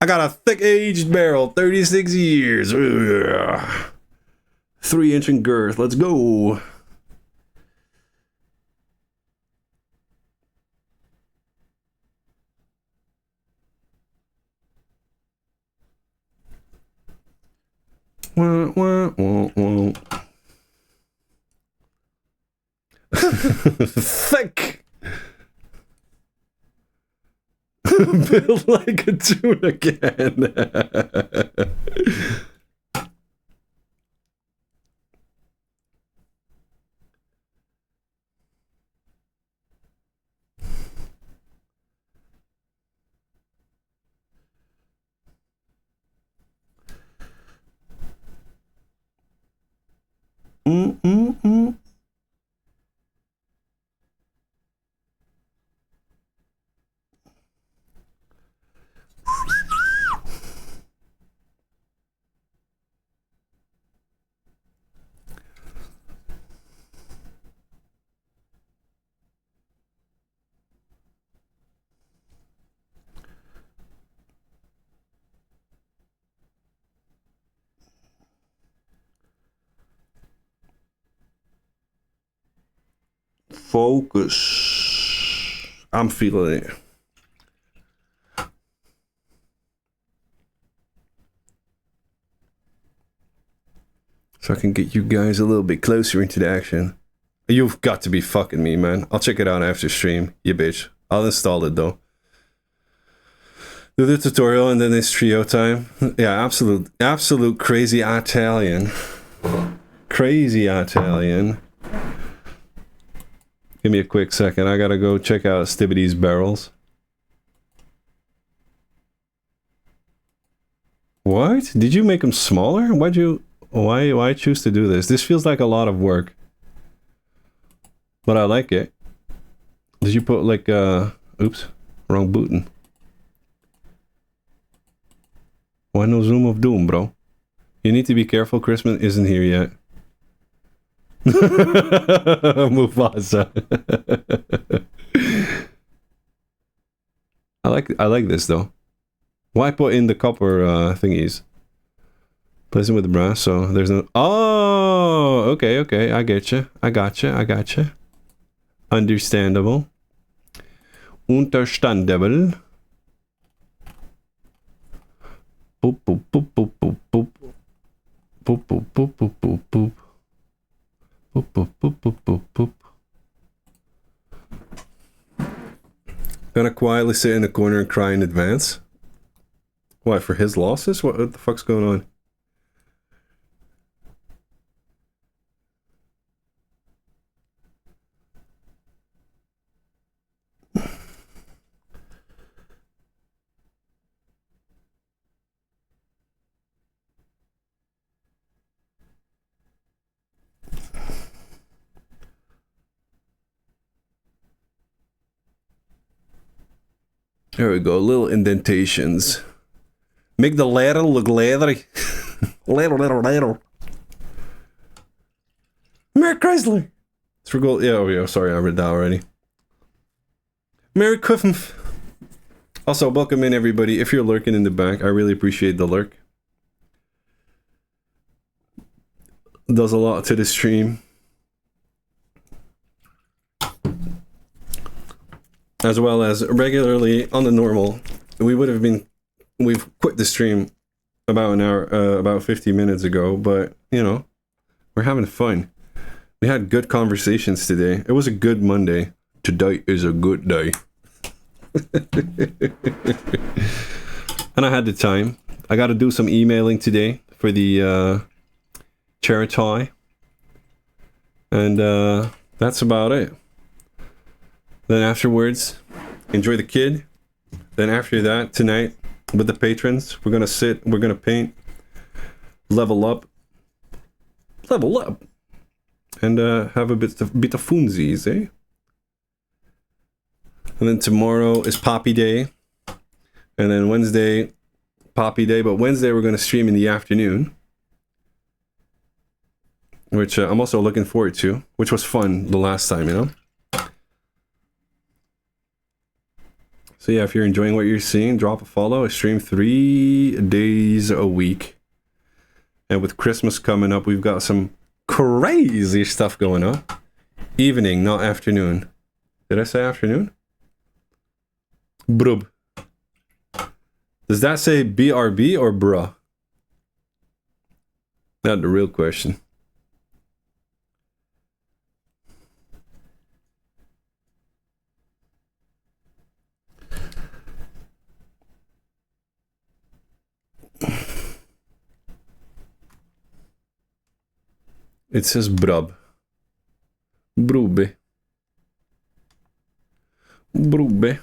I got a thick aged barrel, 36 years. 3-inch in girth. Let's go. Wah, wah, wah, wah. Thick. Built like a tune again. Mm-mm-mm. Focus. I'm feeling it. So I can get you guys a little bit closer into the action. You've got to be fucking me, man. I'll check it out after stream, you bitch. I'll install it though. Do the tutorial and then it's trio time. Yeah, absolute crazy Italian. Crazy Italian. Give me a quick second. I gotta go check out Stibity's barrels. What? Did you make them smaller? Why choose to do this? This feels like a lot of work. But I like it. Did you put like oops, wrong button. Why no Zoom of Doom, bro? You need to be careful, Christmas isn't here yet. Mufasa. I like this though. Why put in the copper thingies? Place them with the brass, so there's no. Oh, okay. I get you. I gotcha. Understandable. Understandable. Boop boop boop boop boop boop. Boop boop boop boop boop boop. Boop boop boop boop boop boop. Gonna quietly sit in the corner and cry in advance. What, for his losses? What the fuck's going on? There we go, little indentations. Make the letter look leathery. Letter. Merry Chrysler! It's for gold. Yeah, oh yeah, sorry, I read that already. Merry Christmas. Also, welcome in everybody. If you're lurking in the back, I really appreciate the lurk. It does a lot to the stream. As well as regularly on the normal, we've quit the stream about an hour, about 50 minutes ago, but you know, we're having fun. We had good conversations today. It was a good Monday. Today is a good day. And I had the time. I got to do some emailing today for the charity. And that's about it. Then afterwards, enjoy the kid. Then after that, tonight, with the patrons, we're gonna sit, we're gonna paint, level up, and have a bit of funsies, eh? And then tomorrow is Poppy Day, and then Wednesday, Poppy Day. But Wednesday we're gonna stream in the afternoon, which I'm also looking forward to, which was fun the last time, you know. So yeah, if you're enjoying what you're seeing, drop a follow. I stream 3 days a week. And with Christmas coming up, we've got some crazy stuff going on. Evening, not afternoon. Did I say afternoon? Brub. Does that say BRB or bruh? Not the real question. It says brub. Brube. Brube.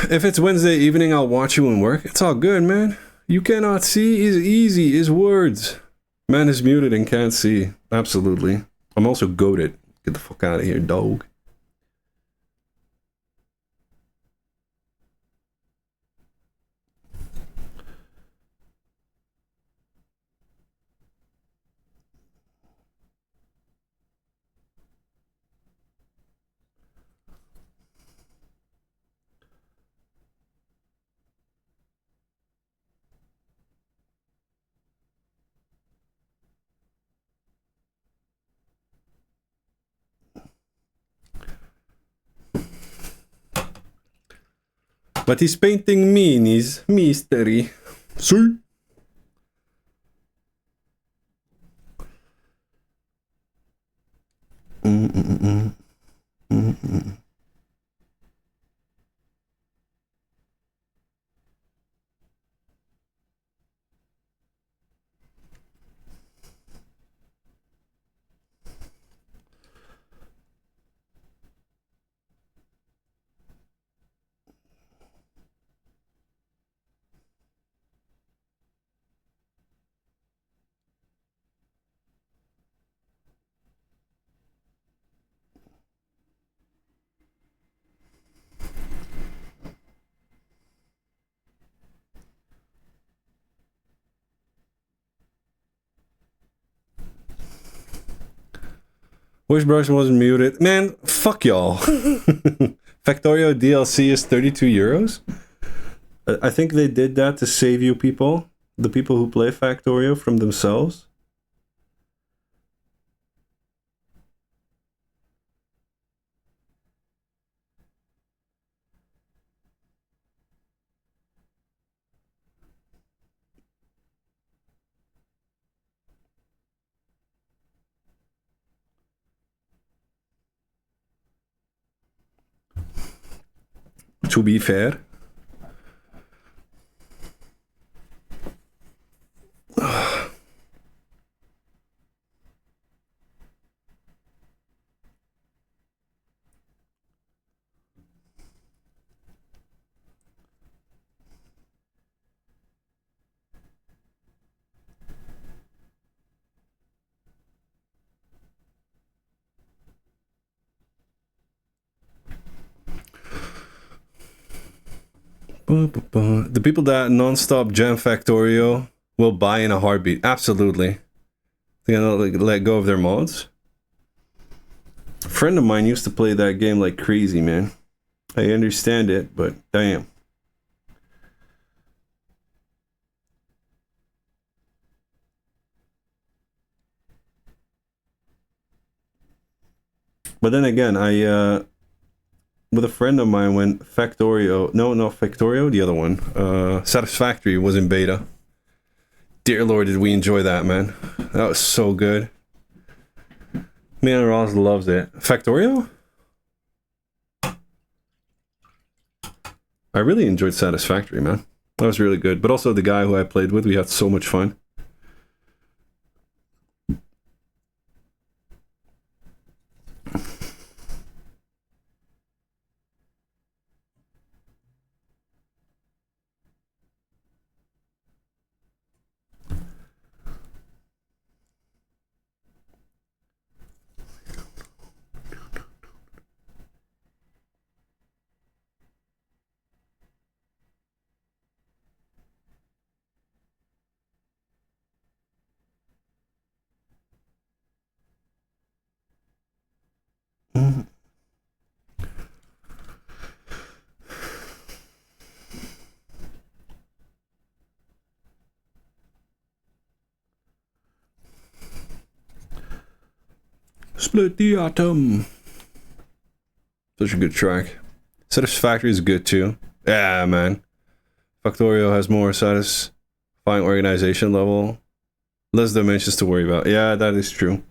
If it's Wednesday evening, I'll watch you and work. It's all good, man. You cannot see is easy, is words. Man is muted and can't see. Absolutely. I'm also goated. Get the fuck out of here, dog. But he's painting minis. Mystery. See? Wish Brush wasn't muted. Man, fuck y'all. Factorio DLC is 32 euros. I think they did that to save you people, the people who play Factorio, from themselves. To be fair. The people that non-stop jam Factorio will buy in a heartbeat. Absolutely. They're gonna let go of their mods. A friend of mine used to play that game like crazy, man. I understand it, but damn. But then again, with a friend of mine when Factorio, no, not Factorio, the other one, Satisfactory was in beta. Dear Lord, did we enjoy that, man. That was so good. Me and Ross loves it. Factorio? I really enjoyed Satisfactory, man. That was really good. But also the guy who I played with, we had so much fun. Split the atom. Such a good track. Satisfactory is good too. Yeah, man. Factorio has more satisfying organization level. Less dimensions to worry about. Yeah, that is true.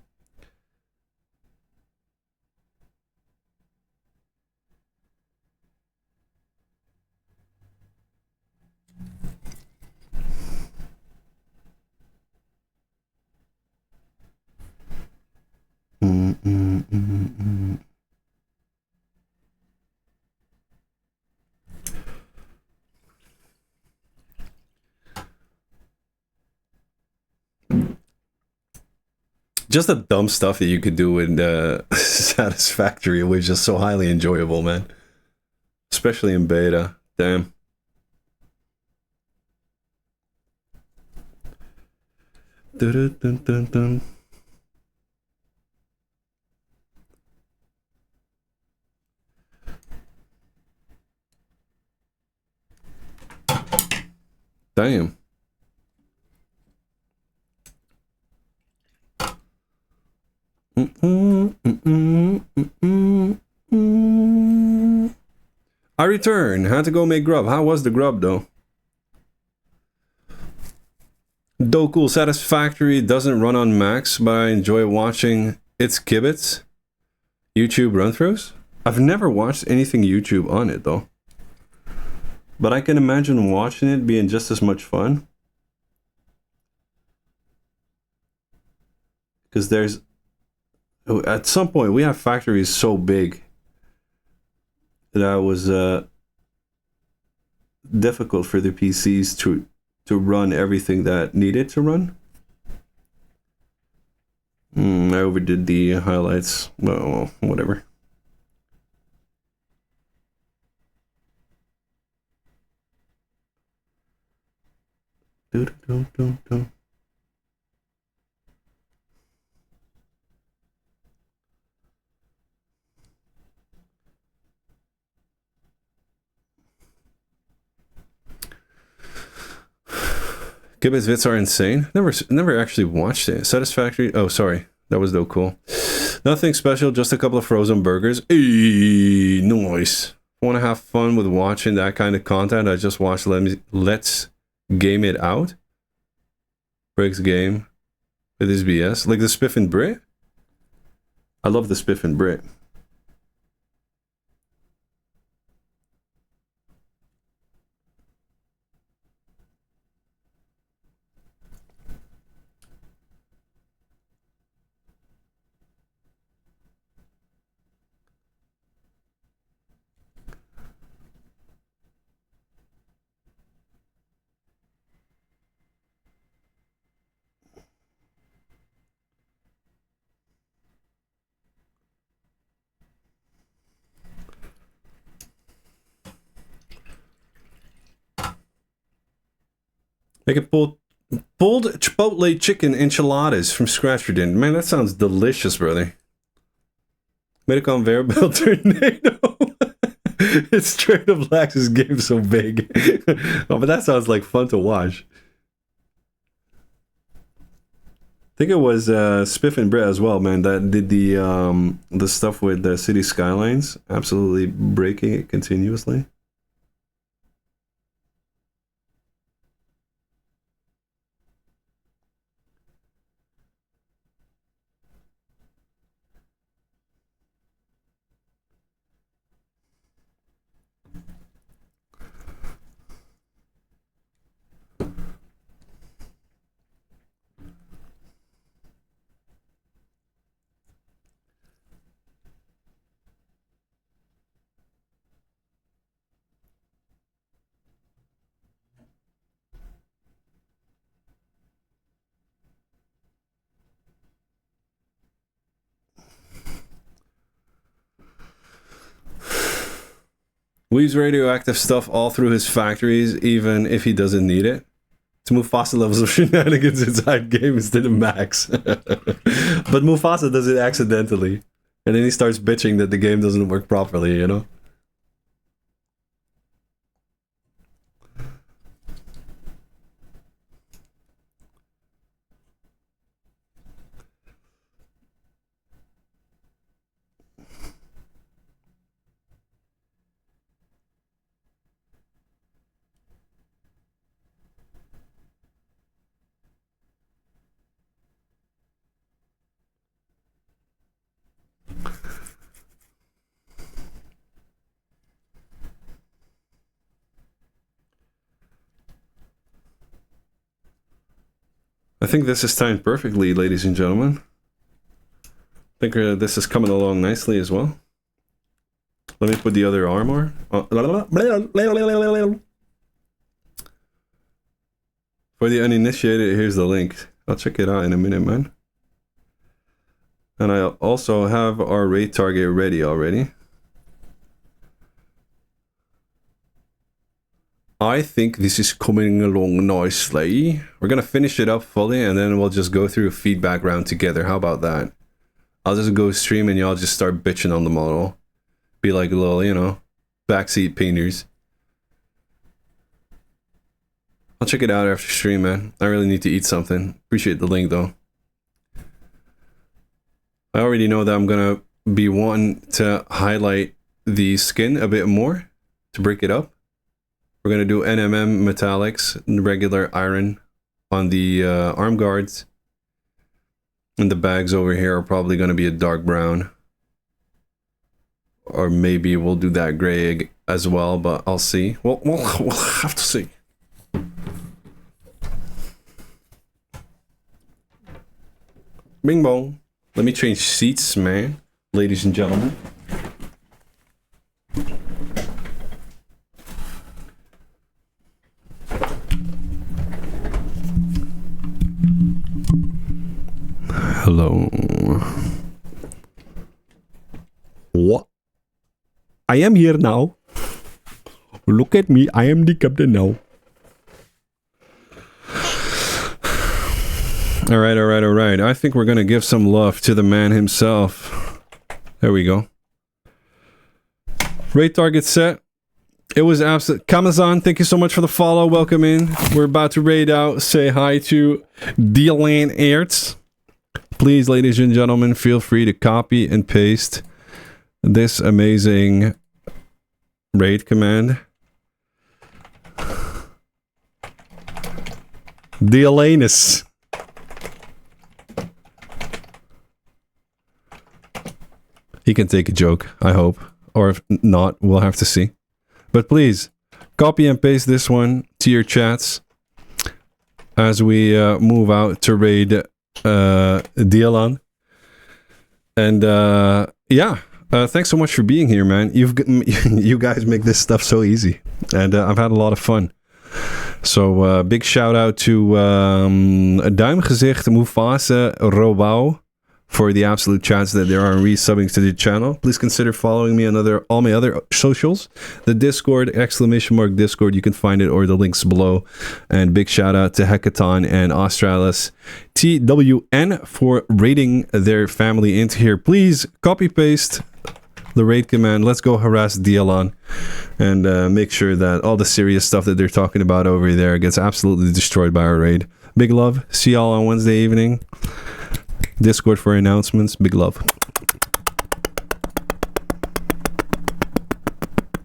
Just the dumb stuff that you could do in Satisfactory was just so highly enjoyable, man. Especially in beta. Damn. Dun, dun, dun, dun. Damn. I I return. Had to go make grub. How was the grub though? Though cool, satisfactory, doesn't run on max, but I enjoy watching its kibits. YouTube run-throughs? I've never watched anything YouTube on it though. But I can imagine watching it being just as much fun. Because there's... At some point, we have factories so big that it was difficult for the PCs to run everything that needed to run. I overdid the highlights. Well, whatever. Gibbons Vits are insane. Never actually watched it. Satisfactory. Oh, sorry. That was though cool. Nothing special, just a couple of frozen burgers. Eee, nice. Want to have fun with watching that kind of content? I just watched Let's Game It Out. Briggs game with his BS. Like the Spiff and Brit? I love the Spiff and Brit. Make a pulled chipotle chicken enchiladas from scratch for dinner. Man, that sounds delicious, brother. Made a conveyor belt tornado. It's straight up Lax's game so big. Oh, but that sounds like fun to watch. I think it was Spiff and Brett as well, man, that did the stuff with the city skylines, absolutely breaking it continuously. Weaves radioactive stuff all through his factories, even if he doesn't need it. To Mufasa levels of shenanigans inside game instead of Max. But Mufasa does it accidentally. And then he starts bitching that the game doesn't work properly, you know? I think this is timed perfectly, ladies and gentlemen. I think this is coming along nicely as well. Let me put the other armor. For the uninitiated, here's the link. I'll check it out in a minute, man. And I also have our raid target ready already. I think this is coming along nicely. We're gonna finish it up fully and then we'll just go through a feedback round together. How about that? I'll just go stream and y'all just start bitching on the model. Be like a little, you know, backseat painters. I'll check it out after stream, man. I really need to eat something. Appreciate the link though. I already know that I'm gonna be wanting to highlight the skin a bit more to break it up. We're going to do NMM metallics, regular iron on the arm guards. And the bags over here are probably going to be a dark brown. Or maybe we'll do that gray as well, but I'll see. We'll have to see. Bing bong. Let me change seats, man. Ladies and gentlemen. Hello. What? I am here now. Look at me. I am the captain now. All right. I think we're going to give some love to the man himself. There we go. Raid target set. It was absolute. Kamazan, thank you so much for the follow. Welcome in. We're about to raid out. Say hi to Zaba Art. Please, ladies and gentlemen, feel free to copy and paste this amazing raid command. Delanus. He can take a joke, I hope. Or if not, we'll have to see. But please, copy and paste this one to your chats as we move out to raid Dialan. And yeah, thanks so much for being here, man. You guys make this stuff so easy, and I've had a lot of fun. So big shout out to Duimgezicht, Mufasa, Robau for the absolute chance that there are resubbing to the channel. Please consider following me on all my other socials. The Discord, !Discord, you can find it, or the links below. And big shout out to Hekaton and Australis TWN for raiding their family into here. Please copy paste the raid command. Let's go harass Dialan and make sure that all the serious stuff that they're talking about over there gets absolutely destroyed by our raid. Big love. See y'all on Wednesday evening. Discord for announcements. Big love.